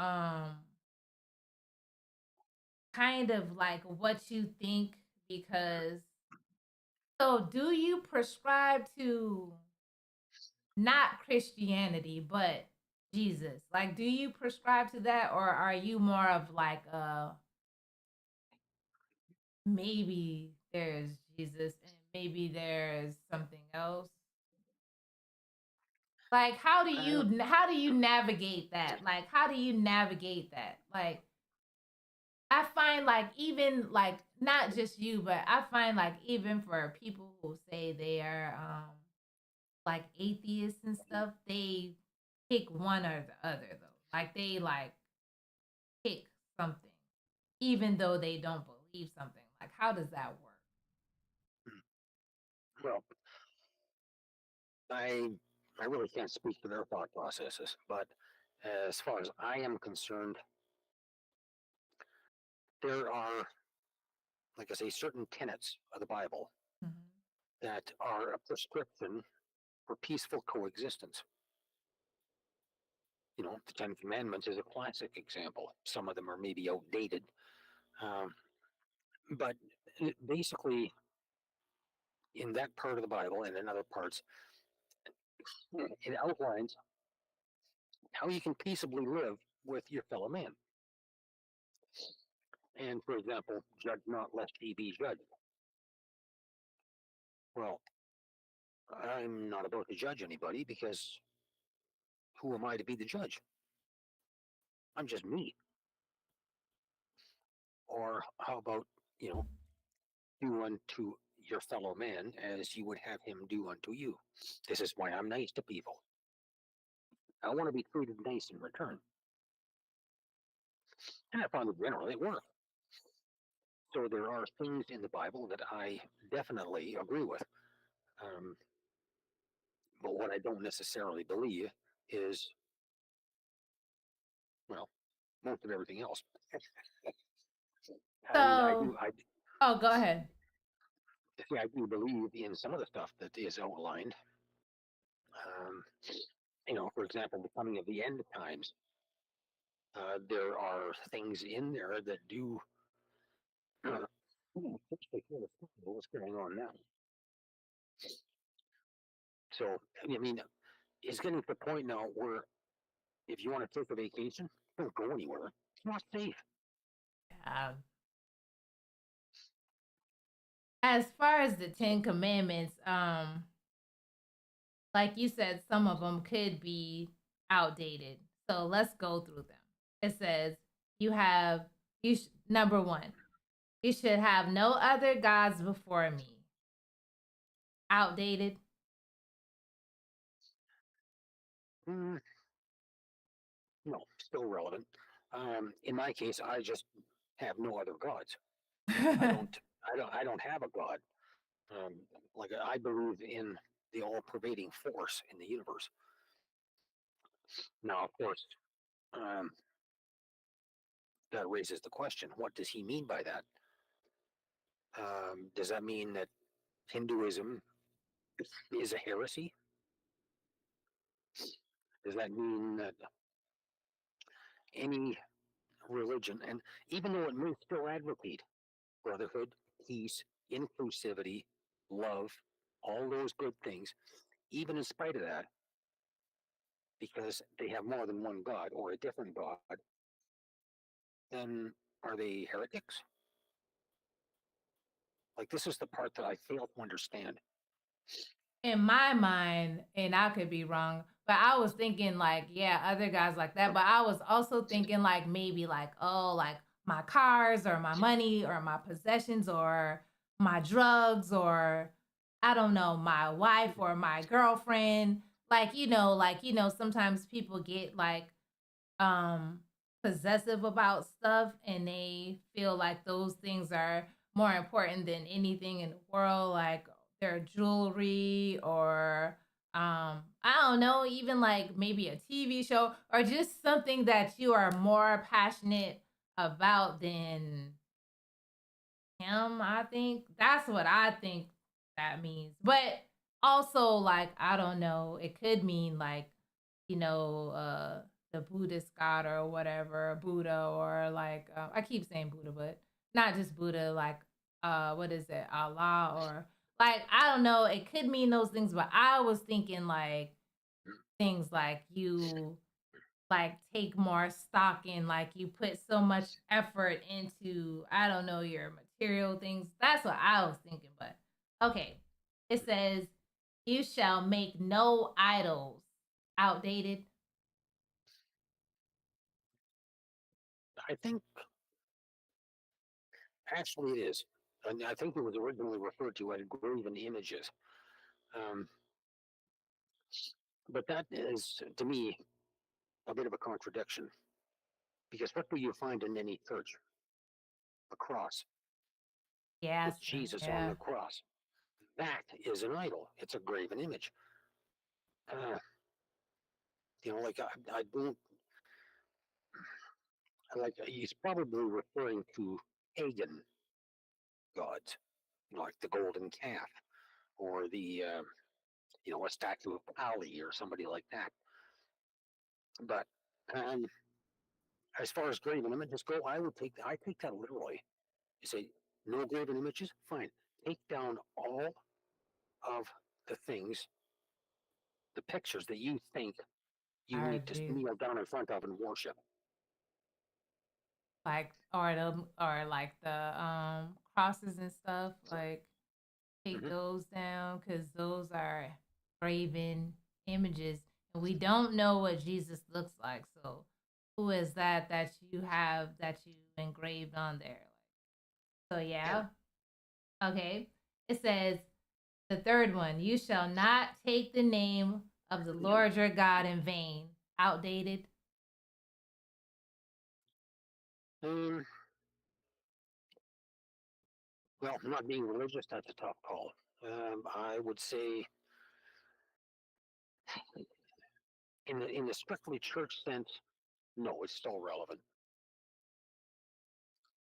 kind of like what you think, because so do you prescribe to not Christianity but Jesus? Like, do you prescribe to that, or are you more of like maybe there's Jesus and maybe there's something else? Like, uh, how do you navigate that? Like, how do you navigate that? Like, I find like even like not just you, but I find like even for people who say they are like atheists and stuff, they pick one or the other though. Like they like pick something, even though they don't believe something. Like, how does that work? well, I I really can't speak for their thought processes, but as far as I am concerned, there are, like I say, certain tenets of the Bible Mhm. that are a prescription for peaceful coexistence. You know, the Ten Commandments is a classic example. Some of them are maybe outdated, um, but basically, in that part of the Bible and in other parts, it outlines how you can peaceably live with your fellow man. And for example, judge not lest ye be judged. Well, I'm not about to judge anybody because who am I to be the judge? I'm just me. Or how about, you know, do unto your fellow man as you would have him do unto you? This is why I'm nice to people. I want to be treated nice in return. And I found that generally it works. So there are things in the Bible that I definitely agree with. Um, but what I don't necessarily believe is, well, most of everything else. I mean, So, oh, go ahead. I do believe in some of the stuff that is outlined. Um, you know, for example, the coming of the end times. There are things in there that do. What's going on now? So, I mean, it's getting to the point now where if you want to take a vacation, don't go anywhere. It's not safe. Um, as far as the Ten Commandments, like you said, some of them could be outdated. So let's go through them. It says you have number one, you should have no other gods before me. Outdated. Mm, no, still relevant. In my case, I just have no other gods. I don't. I don't have a god. Um, like I believe in the all-pervading force in the universe. Now, of course, um, that raises the question: what does he mean by that? Does that mean that Hinduism is a heresy? Does that mean that any religion, and even though it may still advocate brotherhood, peace, inclusivity, love, all those good things, even in spite of that, because they have more than one God or a different God, then are they heretics? Like, this is the part that I fail to understand. In my mind, and I could be wrong, but I was thinking like, yeah, other guys like that. But I was also thinking like maybe like, oh, like my cars or my money or my possessions or my drugs or I don't know, my wife or my girlfriend. Like, sometimes people get like um possessive about stuff and they feel like those things are more important than anything in the world, like their jewelry or I don't know, even like maybe a TV show or just something that you are more passionate about than him. I think that's what I think that means. But also, like, I don't know, it could mean like, the Buddhist god or whatever, Buddha, or like, I keep saying Buddha, but not just Buddha, like, what is it, Allah, or like, I don't know, it could mean those things, but I was thinking like things like you like take more stock in, like you put so much effort into, I don't know, your material things. That's what I was thinking. But okay, it says you shall make no idols. Outdated. I think actually it is. And I think it was originally referred to as graven images. Um, but that is, to me, a bit of a contradiction because what do you find in any church? A cross Yes. with Jesus on Yeah. the cross. That is an idol. It's a graven image. Uh, like I don't like. He's probably referring to pagan gods, like the golden calf or a statue of Kali or somebody like that. But um, as far as graven images go, I take that literally. You say no graven images, fine. Take down all of the things, the pictures that you think you I need to agree. kneel down in front of and worship. Like or like the crosses and stuff. Like take Mm-hmm. those down because those are graven images, and we don't know what Jesus looks like. So, who is that you have that you engraved on there? So, Yeah. yeah, okay. It says the third one: you shall not take the name of the Lord your God in vain. Outdated. Um, well, not being religious, that's a tough call. I would say, in the strictly church sense, no, it's still relevant.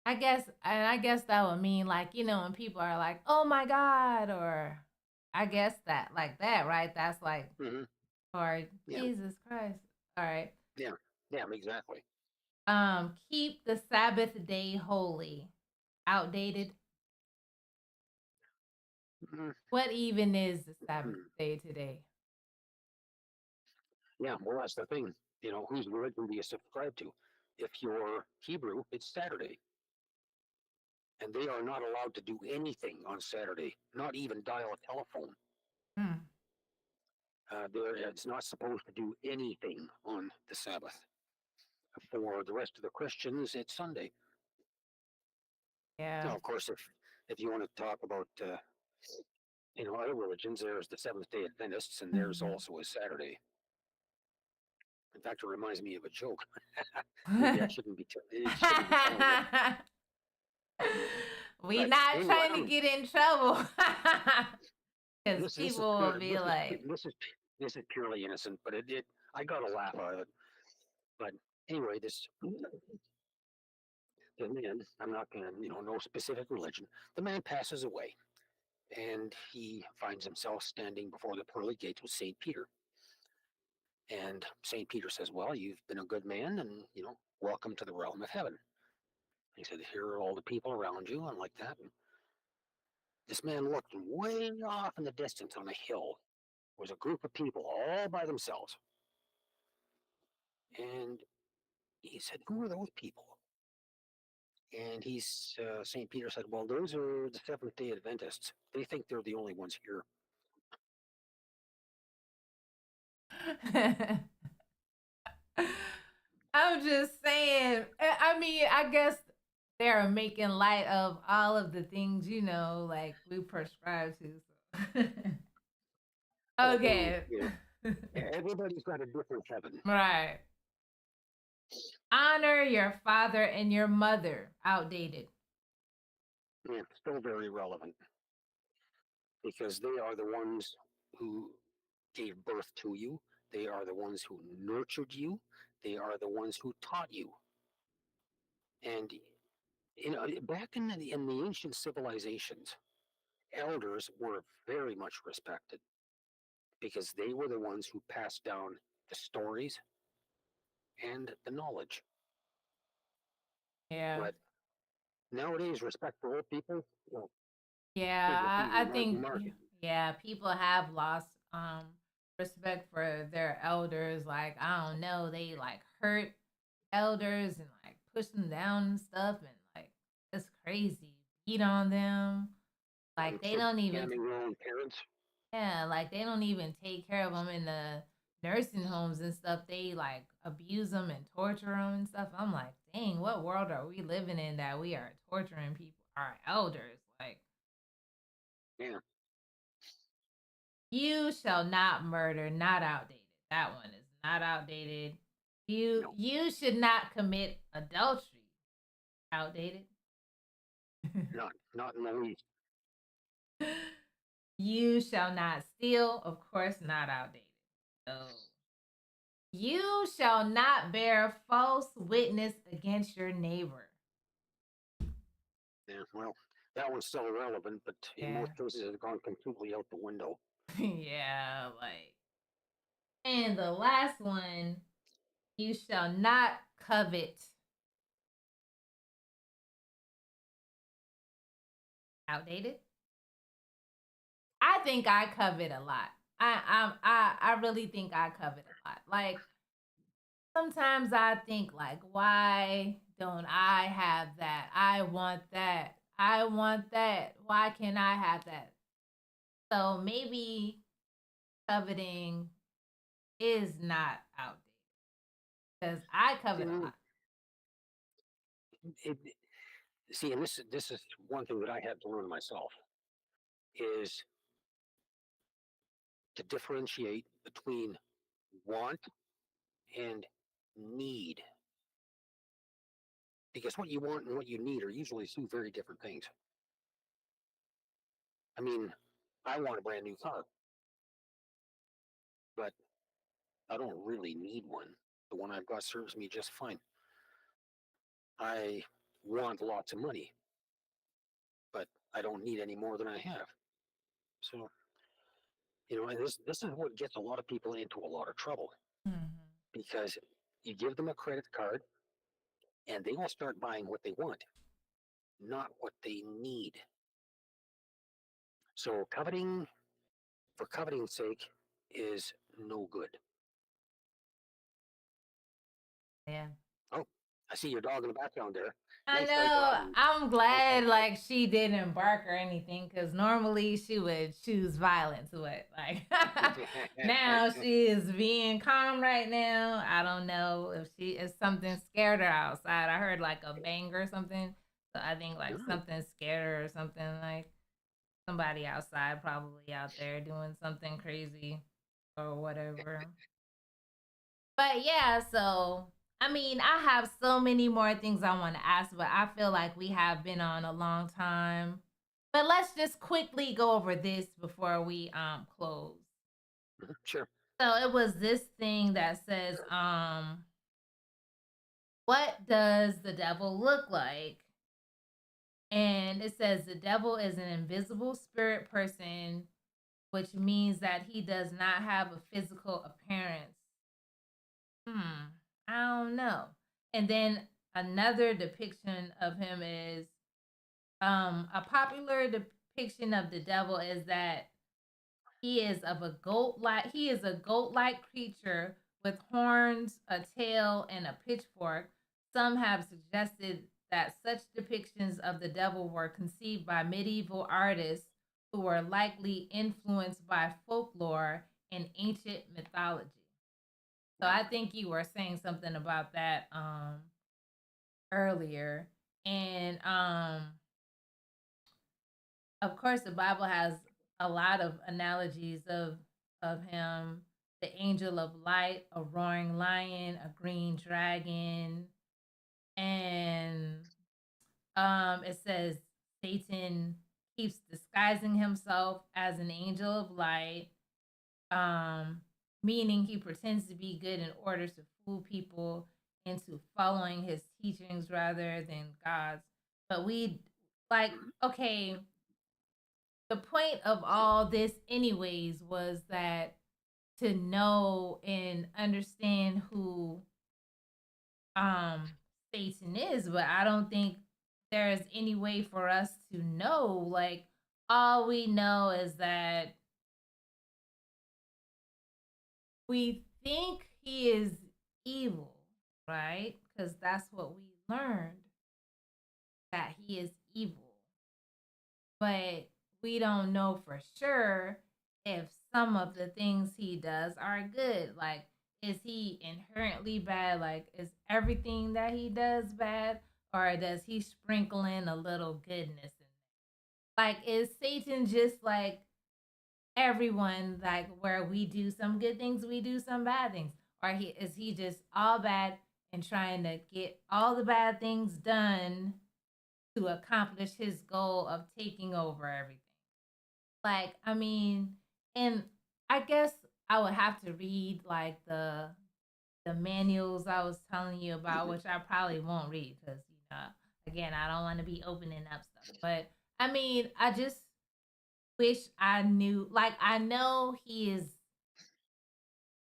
I guess that would mean like when people are like, "Oh my God," or I guess that like that, right? That's like Mm-hmm. or Yeah, Jesus Christ. All right. yeah, yeah, exactly. Keep the Sabbath day holy. Outdated. Mm-hmm. What even is the Sabbath Hmm. day today? Yeah, well, that's the thing. Whose religion do you subscribe to? If you're Hebrew, it's Saturday, and they are not allowed to do anything on Saturday, not even dial a telephone. Hmm. It's not supposed to do anything on the Sabbath. For the rest of the Christians, it's Sunday. Yeah. Now, of course, if you want to talk about other religions, there's the Seventh Day Adventists, and there's also a Saturday. In fact, it reminds me of a joke. Maybe I shouldn't be telling it. We Right. not Anyway, trying to get in trouble. Because this is people will pure. be like, This is purely innocent, but it I got a laugh out of it. But anyway, the man, I'm not going to, no specific religion. The man passes away, and he finds himself standing before the pearly gates with Saint Peter. And Saint Peter says, "Well, you've been a good man, and welcome to the realm of heaven." He said, "Here are all the people around you," and like that. And this man looked way off in the distance on a hill. Was a group of people all by themselves, and he said, "Who are those people?" And St. Peter said, "Well, those are the Seventh Day Adventists. They think they're the only ones here." I'm just saying. I mean, I guess they're making light of all of the things, like we prescribe to. So. Well, I mean, Okay. everybody's got a different heaven. Right. Honor your father and your mother. Outdated. Yeah, still very relevant because they are the ones who gave birth to you. They are the ones who nurtured you. They are the ones who taught you. And back in the ancient civilizations, elders were very much respected because they were the ones who passed down the stories and the knowledge. Yeah. But nowadays, respect for old people, well, here's the Yeah, TV, I Marky think Marky. yeah, people have lost respect for their elders. Like, I don't know, they like hurt elders and like push them down and stuff, and like it's crazy. Beat on them. Like they don't even Scamming their own parents. yeah, like they don't even take care of them in the nursing homes and stuff. They like abuse them and torture them and stuff. I'm like, dang, what world are we living in that we are torturing people, our elders? Like, Yeah, you shall not murder, not outdated. That one is not outdated. You no, you should not commit adultery. Outdated. not in the least. You shall not steal, of course not outdated. So you shall not bear false witness against your neighbor. Yeah, well, that one's still relevant, but in Yeah. most cases, it's gone completely out the window. Yeah, like, and the last one, you shall not covet. Outdated. I think I covet a lot. I really think I covet a lot. Like sometimes I think like, why don't I have that? I want that. I want that. Why can't I have that? So maybe coveting is not outdated because I covet a See, lot. it, see, and this is one thing that I had to learn myself is to differentiate between want and need, because what you want and what you need are usually two very different things. I mean, I want a brand new car, but I don't really need one. The one I've got serves me just fine. I want lots of money, but I don't need any more than I have. So, and this is what gets a lot of people into a lot of trouble Mhm. because you give them a credit card and they will start buying what they want, not what they need. So, coveting for coveting's sake is no good. Yeah. Oh, I see your dog in the background there. I Nice white dog. know. I'm glad like she didn't bark or anything because normally she would choose violence. But like now she is being calm right now. I don't know if something scared her outside. I heard like a bang or something. So I think like Oh, something scared her or something like somebody outside probably out there doing something crazy or whatever. But yeah, so I mean, I have so many more things I want to ask, but I feel like we have been on a long time. But let's just quickly go over this before we close. Sure. So it was this thing that says what does the devil look like? And it says the devil is an invisible spirit person, which means that he does not have a physical appearance. I don't know. And then another depiction of him is a popular depiction of the devil is that he is a goat-like creature with horns, a tail, and a pitchfork. Some have suggested that such depictions of the devil were conceived by medieval artists who were likely influenced by folklore and ancient mythology. So I think you were saying something about that earlier. And of course the Bible has a lot of analogies of him, the angel of light, a roaring lion, a green dragon, and it says Satan keeps disguising himself as an angel of light, um, meaning he pretends to be good in order to fool people into following his teachings rather than God's. But we like, okay, the point of all this, anyways, was that to know and understand who um Satan is, but I don't think there's any way for us to know. Like, all we know is that we think he is evil, right? Because that's what we learned, that he is evil. But we don't know for sure if some of the things he does are good. Like, is he inherently bad? Like, is everything that he does bad? Or does he sprinkle in a little goodness in there? Like, is Satan just like everyone, like where we do some good things, we do some bad things? Or is he just all bad and trying to get all the bad things done to accomplish his goal of taking over everything? Like, I mean, and I guess I would have to read like the manuals I was telling you about, which I probably won't read because again, I don't want to be opening up stuff. But I mean, I just wish I knew. Like, I know he is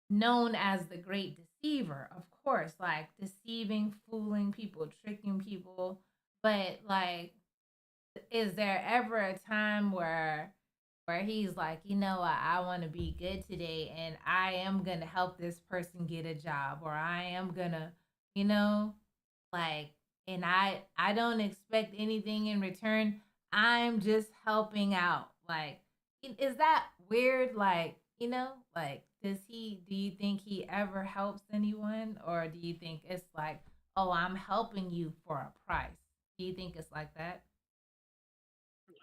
known as the great deceiver, of course, like deceiving, fooling people, tricking people. But like, is there ever a time where he's like, you know what, I want to be good today and I am going to help this person get a job, or I am going to, you know, like, and I don't expect anything in return. I'm just helping out. Like, is that weird? Like, like, do you think he ever helps anyone, or do you think it's like, oh, I'm helping you for a price? Do you think it's like that?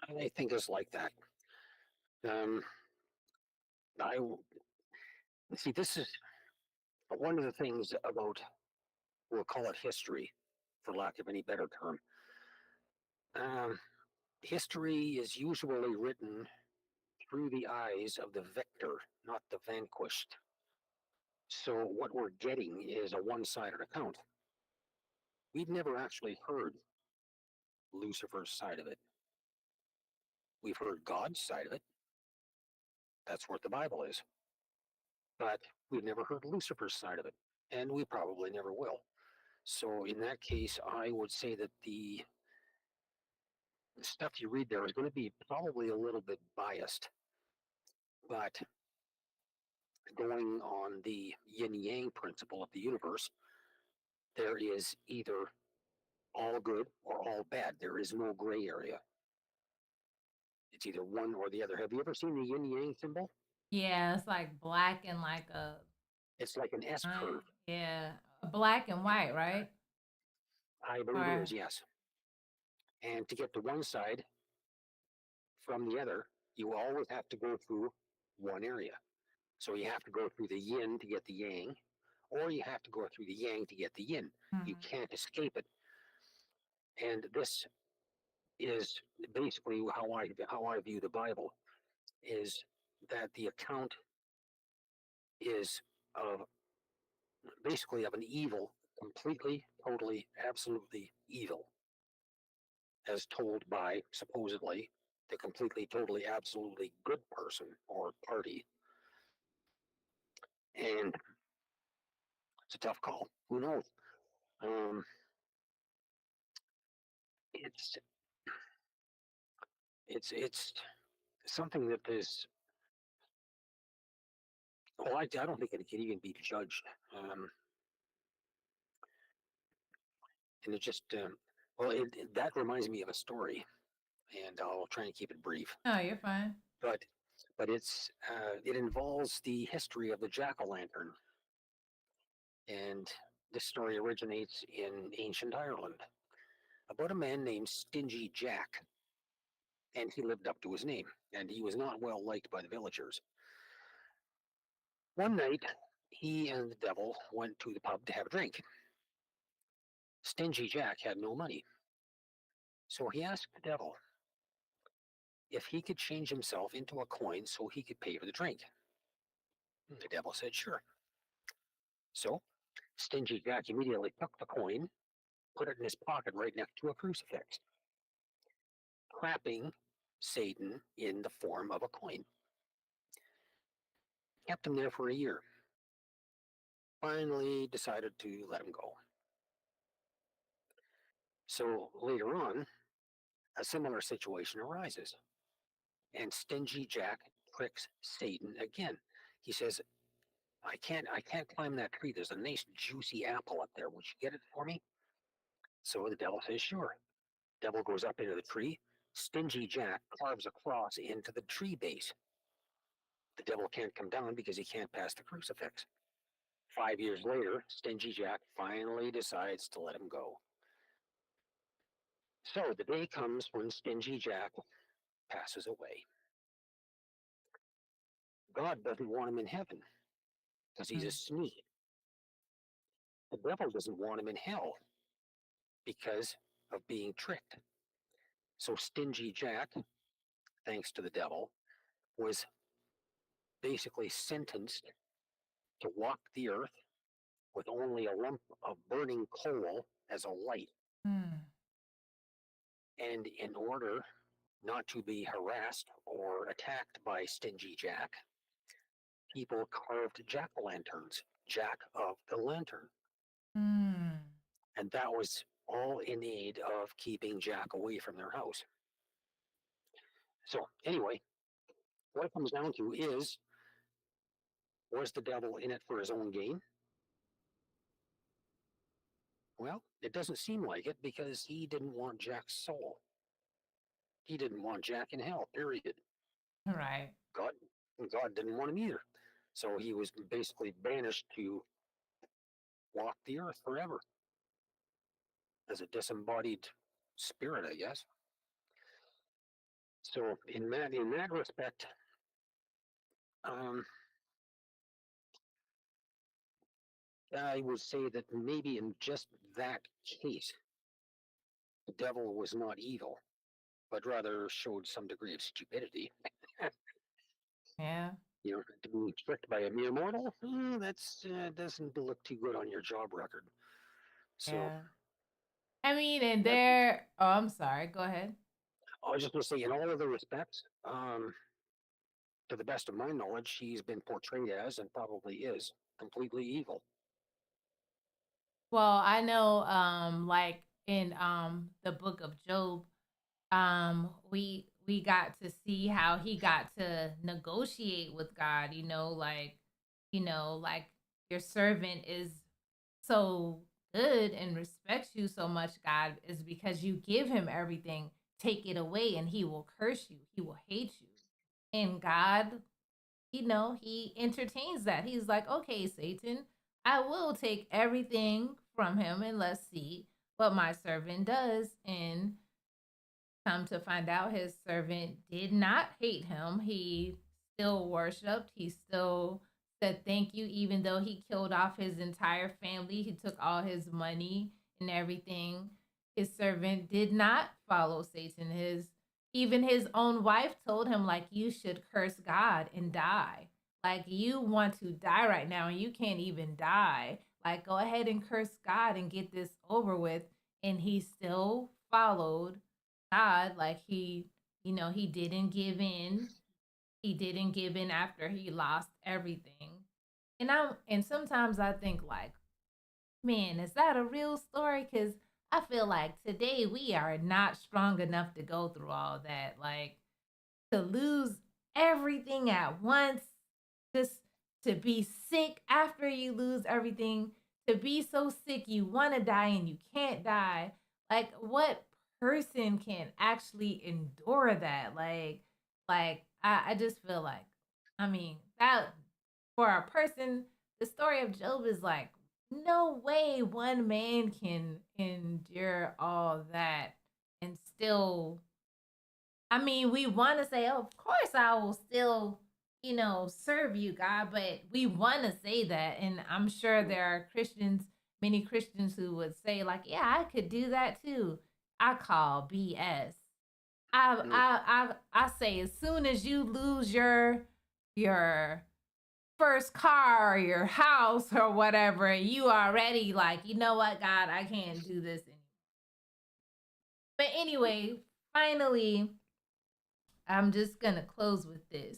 I think it's like that. Um, I see. This is one of the things about, we'll call it history, for lack of any better term. Um, History is usually written through the eyes of the victor, not the vanquished. So what we're getting is a one-sided account. We've never actually heard Lucifer's side of it. We've heard God's side of it. That's what the Bible is. But we've never heard Lucifer's side of it, and we probably never will. So in that case, I would say that the stuff you read there is going to be probably a little bit biased, but going on the yin yang principle of the universe, there is either all good or all bad. There is no gray area. It's either one or the other. Have you ever seen the yin yang symbol? Yeah, it's like black and like a It's like an S curve. yeah, black and white, right? I believe it Or is, yes. And to get to one side from the other, you always have to go through one area. So you have to go through the yin to get the yang, or you have to go through the yang to get the yin. You Mhm. can't escape it. And this is basically how I view the Bible is that the account is of basically of an evil, completely, totally, absolutely evil, as told by supposedly the completely, totally, absolutely good person or party. And it's a tough call. Who knows? Um, it's it's something that is well, I don't think it can even be judged. And it just well, that reminds me of a story, and I'll try and keep it brief. No, you're fine. But it involves the history of the jack o' lantern, and this story originates in ancient Ireland about a man named Stingy Jack, and he lived up to his name, and he was not well liked by the villagers. One night, he and the devil went to the pub to have a drink. Stingy Jack had no money, so he asked the devil if he could change himself into a coin so he could pay for the drink. The devil said, sure. So Stingy Jack immediately took the coin, put it in his pocket right next to a crucifix, trapping Satan in the form of a coin. Kept him there for a year. Finally decided to let him go. So later on, a similar situation arises, and Stingy Jack tricks Satan again. He says, I can't climb that tree. There's a nice juicy apple up there. Would you get it for me? So the devil says, sure. Devil goes up into the tree. Stingy Jack carves a cross into the tree base. The devil can't come down because he can't pass the crucifix. 5 years later, Stingy Jack finally decides to let him go. So the day comes when Stingy Jack passes away. God doesn't want him in heaven because he's a Mm. sneak. The devil doesn't want him in hell because of being tricked. So Stingy Jack, thanks to the devil, was basically sentenced to walk the earth with only a lump of burning coal as a light. Mm. And in order not to be harassed or attacked by Stingy Jack, people carved jack o' lanterns, Jack of the Lantern. Mm. And that was all in aid of keeping Jack away from their house. So, anyway, what it comes down to is was the devil in it for his own gain? Well, it doesn't seem like it because he didn't want Jack's soul. He didn't want Jack in hell, period. Right. God, God didn't want him either. So he was basically banished to walk the earth forever as a disembodied spirit, I guess. So in that respect, um, I would say that maybe in just that case, the devil was not evil, but rather showed some degree of stupidity. Yeah. To be tricked by a mere mortal, that's doesn't look too good on your job record. So Yeah. I mean, and that there. Oh, I'm sorry. Go ahead. I was just going to say, in all other respects, to the best of my knowledge, he's been portrayed as and probably is completely evil. Well, I know, like in the book of Job, we got to see how he got to negotiate with God. Like your servant is so good and respects you so much, God, is because you give him everything. Take it away, and he will curse you. He will hate you. And God, he entertains that. He's like, okay, Satan, I will take everything from him and let's see what my servant does. And come to find out, his servant did not hate him. He still worshiped, he still said thank you, even though he killed off his entire family. He took all his money and everything. His servant did not follow Satan. Even his own wife told him, like, you should curse God and die. Like, you want to die right now and you can't even die. Like, go ahead and curse God and get this over with. And he still followed God. Like, he didn't give in. He didn't give in after he lost everything. And sometimes I think, like, man, is that a real story? Because I feel like today we are not strong enough to go through all that. Like, to lose everything at once, just to be sick after you lose everything, to be so sick you want to die and you can't die. Like, what person can actually endure that? I just feel like, I mean, that for a person, the story of Job is like, no way one man can endure all that and still, I mean, we want to say, oh, of course I will still, serve you, God, but we want to say that. And I'm sure there are Christians, many Christians who would say, like, yeah, I could do that too. I call BS. I Mm. I I say as soon as you lose your first car or your house or whatever, you already like, you know what, God, I can't do this anymore. But anyway, finally, I'm just gonna close with this.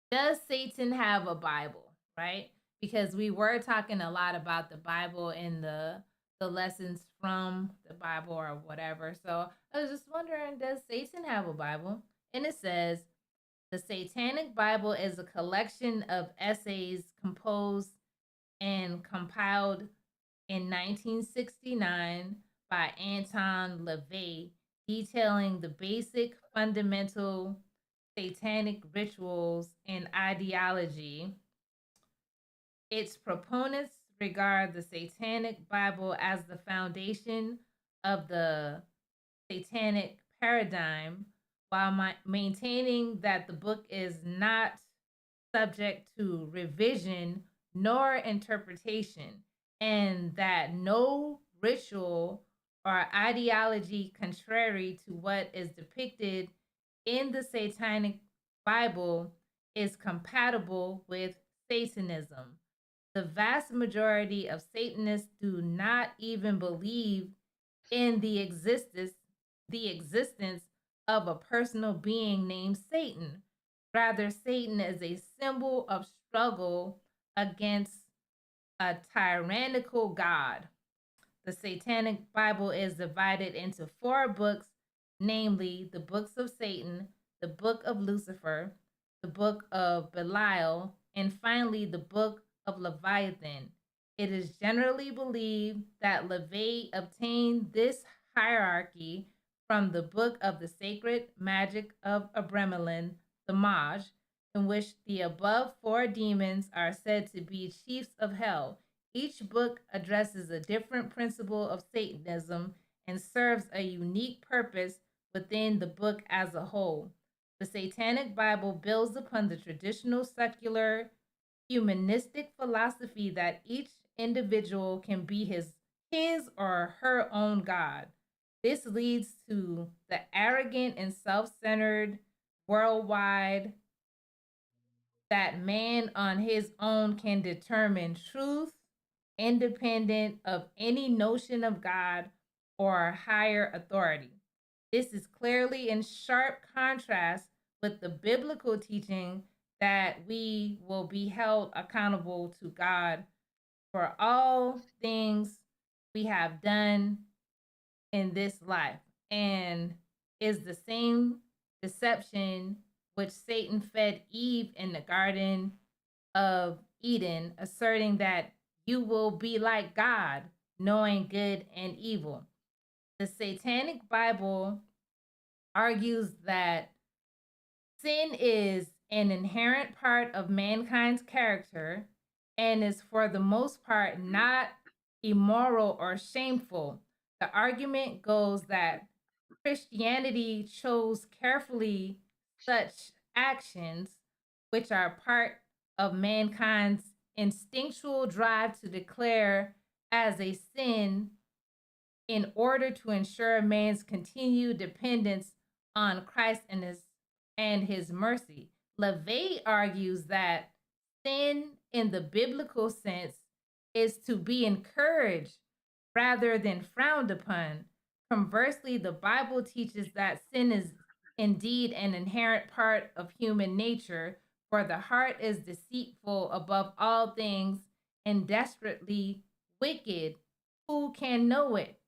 Does Satan have a Bible, right? Because we were talking a lot about the Bible and the lessons from the Bible or whatever. So I was just wondering, does Satan have a Bible? And it says the Satanic Bible is a collection of essays composed and compiled in 1969 by Anton LaVey, detailing the basic fundamental satanic rituals and ideology. Its proponents regard the Satanic Bible as the foundation of the satanic paradigm, while maintaining that the book is not subject to revision nor interpretation, and that no ritual or ideology contrary to what is depicted in the Satanic Bible is compatible with Satanism. The vast majority of Satanists do not even believe in the existence of a personal being named Satan. Rather, Satan is a symbol of struggle against a tyrannical God. The Satanic Bible is divided into four books, namely the books of Satan, the book of Lucifer, the book of Belial, and finally the book of Leviathan. It is generally believed that LaVey obtained this hierarchy from the book of the sacred magic of Abramelin, the Maj, in which the above four demons are said to be chiefs of hell. Each book addresses a different principle of Satanism and serves a unique purpose within the book as a whole. The Satanic Bible builds upon the traditional secular humanistic philosophy that each individual can be his or her own God. This leads to the arrogant and self-centered worldwide that man on his own can determine truth independent of any notion of God or higher authority. This is clearly in sharp contrast with the biblical teaching that we will be held accountable to God for all things we have done in this life, and is the same deception which Satan fed Eve in the Garden of Eden, asserting that you will be like God, knowing good and evil. The Satanic Bible argues that sin is an inherent part of mankind's character and is, for the most part, not immoral or shameful. The argument goes that Christianity chose carefully such actions, which are part of mankind's instinctual drive to declare as a sin in order to ensure man's continued dependence on Christ and his mercy. LaVey argues that sin in the biblical sense is to be encouraged rather than frowned upon. Conversely, the Bible teaches that sin is indeed an inherent part of human nature, for the heart is deceitful above all things and desperately wicked. Who can know it?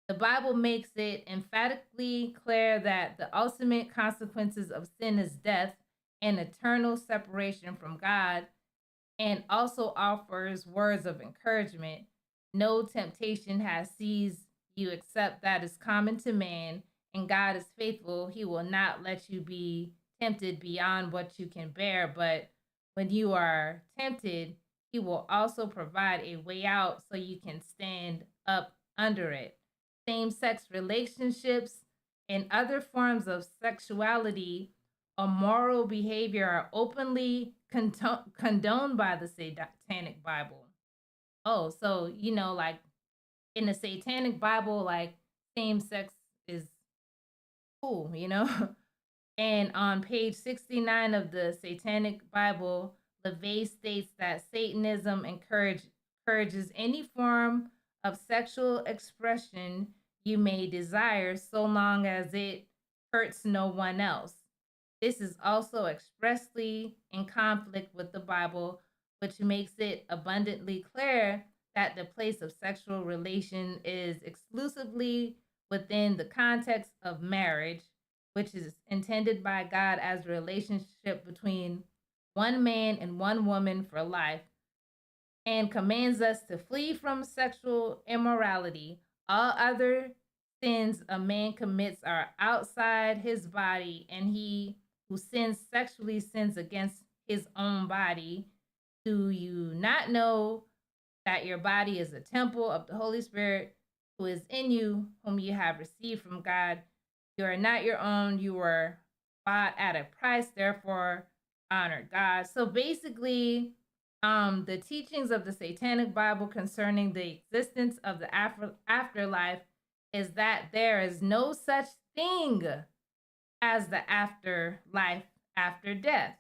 The Bible makes it emphatically clear that the ultimate consequences of sin is death and eternal separation from God, and also offers words of encouragement. No temptation has seized you except that is common to man, and God is faithful. He will not let you be tempted beyond what you can bear, but when you are tempted, He will also provide a way out so you can stand up under it. Same sex relationships and other forms of sexuality immoral behavior are openly condoned by the Satanic Bible. Oh, so like in the Satanic Bible, like same sex is cool. And on page 69 of the Satanic Bible, LaVey states that Satanism encourages any form of sexual expression you may desire so long as it hurts no one else. This is also expressly in conflict with the Bible, which makes it abundantly clear that the place of sexual relation is exclusively within the context of marriage, which is intended by God as a relationship between one man and one woman for life, and commands us to flee from sexual immorality. All other sins a man commits are outside his body, and he who sins sexually sins against his own body. Do you not know that your body is a temple of the Holy Spirit who is in you, whom you have received from God? You are not your own, you were bought at a price, therefore honor God. So basically, the teachings of the Satanic Bible concerning the existence of the afterlife is that there is no such thing as the afterlife after death,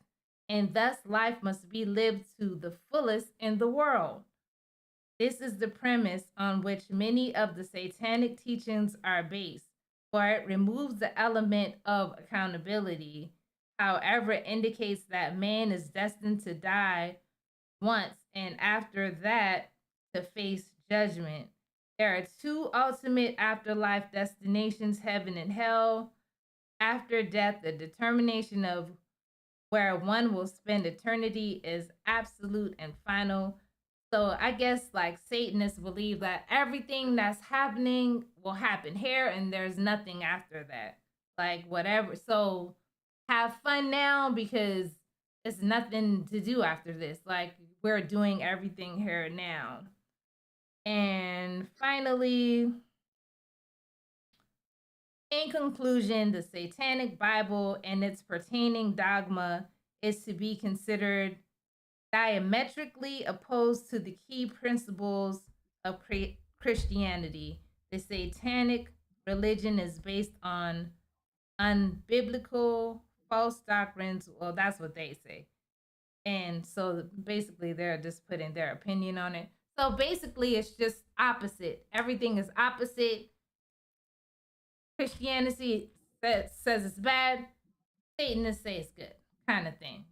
and thus life must be lived to the fullest in the world. This is the premise on which many of the satanic teachings are based, for it removes the element of accountability. However, it indicates that man is destined to die once, and after that, to face judgment. There are two ultimate afterlife destinations, heaven and hell. After death, the determination of where one will spend eternity is absolute and final. So I guess like Satanists believe that everything that's happening will happen here and there's nothing after that. Like whatever. So have fun now because it's nothing to do after this. Like we're doing everything here now. And finally, in conclusion, the Satanic Bible and its pertaining dogma is to be considered diametrically opposed to the key principles of Christianity. The Satanic religion is based on unbiblical, false doctrines. Well, that's what they say. And so basically, they're just putting their opinion on it. So basically, it's just opposite. Everything is opposite. Christianity says it's bad. Satanists say it's good, kind of thing.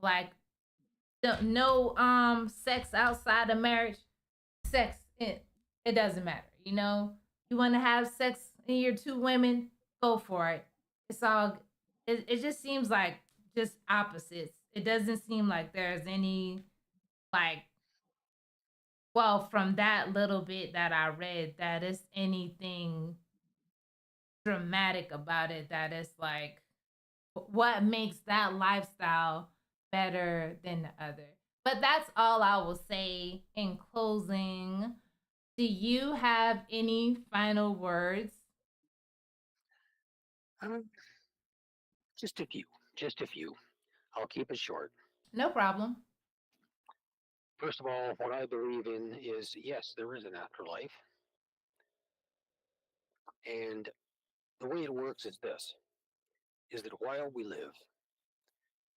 Like no sex outside of marriage. Sex it doesn't matter. You want to have sex and you're two women, go for it. It's all it just seems like just opposites. It doesn't seem like there's any like well from that little bit that I read that is anything dramatic about it that is like what makes that lifestyle better than the other. But that's all I will say in closing. Do you have any final words? Um, just a few, just a few. I'll keep it short. No problem. First of all, what I believe in is yes, there is an afterlife. And the way it works is this is that while we live,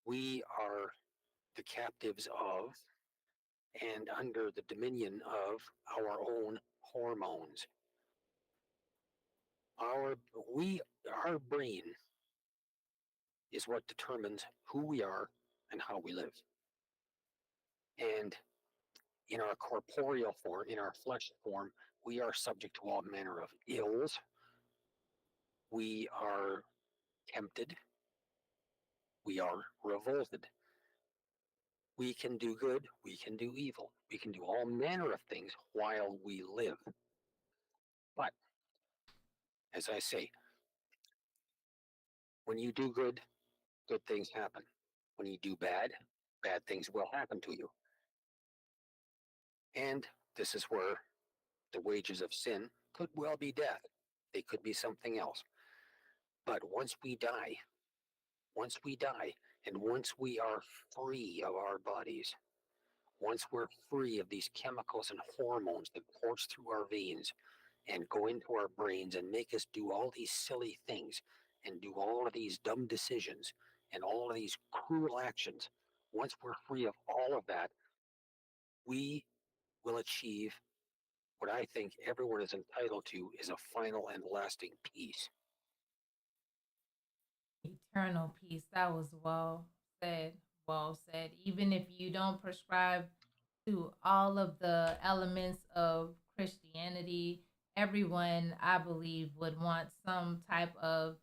we are the captives of and under the dominion of our own hormones. Our we our brain is what determines who we are and how we live. And in our corporeal form, in our flesh form, we are subject to all manner of ills. We are tempted. We are revolted. We can do good. We can do evil. We can do all manner of things while we live. But as I say, when you do good, good things happen. When you do bad, bad things will happen to you. And this is where the wages of sin could well be death. They could be something else. But once we die, and once we are free of our bodies, once we're free of these chemicals and hormones that course through our veins and go into our brains and make us do all these silly things and do all of these dumb decisions and all of these cruel actions, once we're free of all of that, we will achieve what I think everyone is entitled to is a final and lasting peace. Eternal peace. That was well said. Well said. Even if you don't prescribe to all of the elements of Christianity, everyone, I believe, would want some type of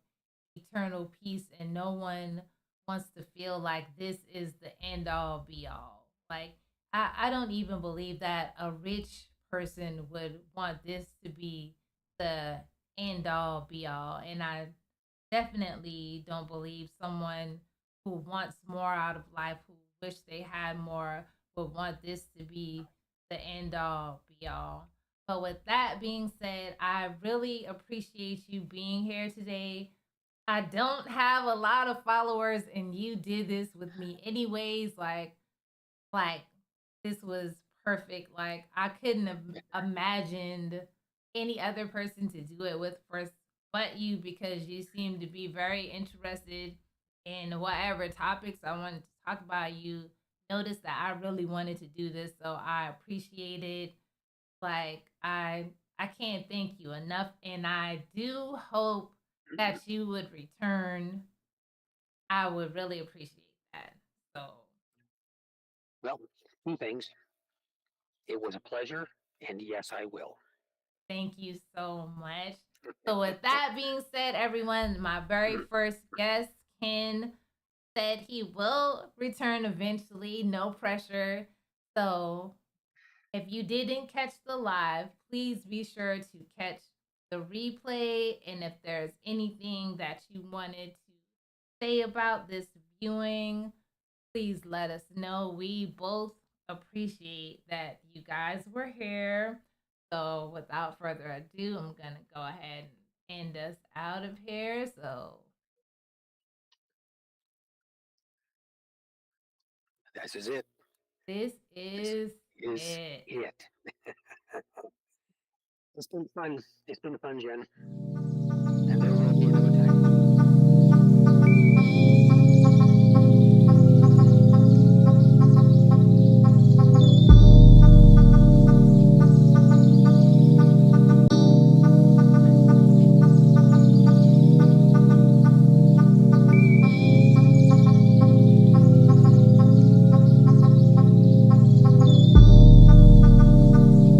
eternal peace, and no one wants to feel like this is the end all be all. Like, I don't even believe that a rich person would want this to be the end all be all. And I definitely don't believe someone who wants more out of life, who wish they had more, would want this to be the end all be all. But with that being said, I really appreciate you being here today. I don't have a lot of followers, and you did this with me anyways. Like this was perfect. Like I couldn't have imagined any other person to do it with first but you, because you seem to be very interested in whatever topics I wanted to talk about. You noticed that I really wanted to do this, so I appreciate it. Like I can't thank you enough, and I do hope that you would return. I would really appreciate that. So Well, two things. It was a pleasure, and yes, I will. thank you so much. So, with that being said, everyone, my very first guest, Ken, said he will return eventually. No pressure. So, if you didn't catch the live, please be sure to catch the replay. And if there's anything that you wanted to say about this viewing, please let us know. We both appreciate that you guys were here. So, without further ado, I'm going to go ahead and end us out of here. So, This is it. this This is is it. it. It's been fun. It's been fun, Jen.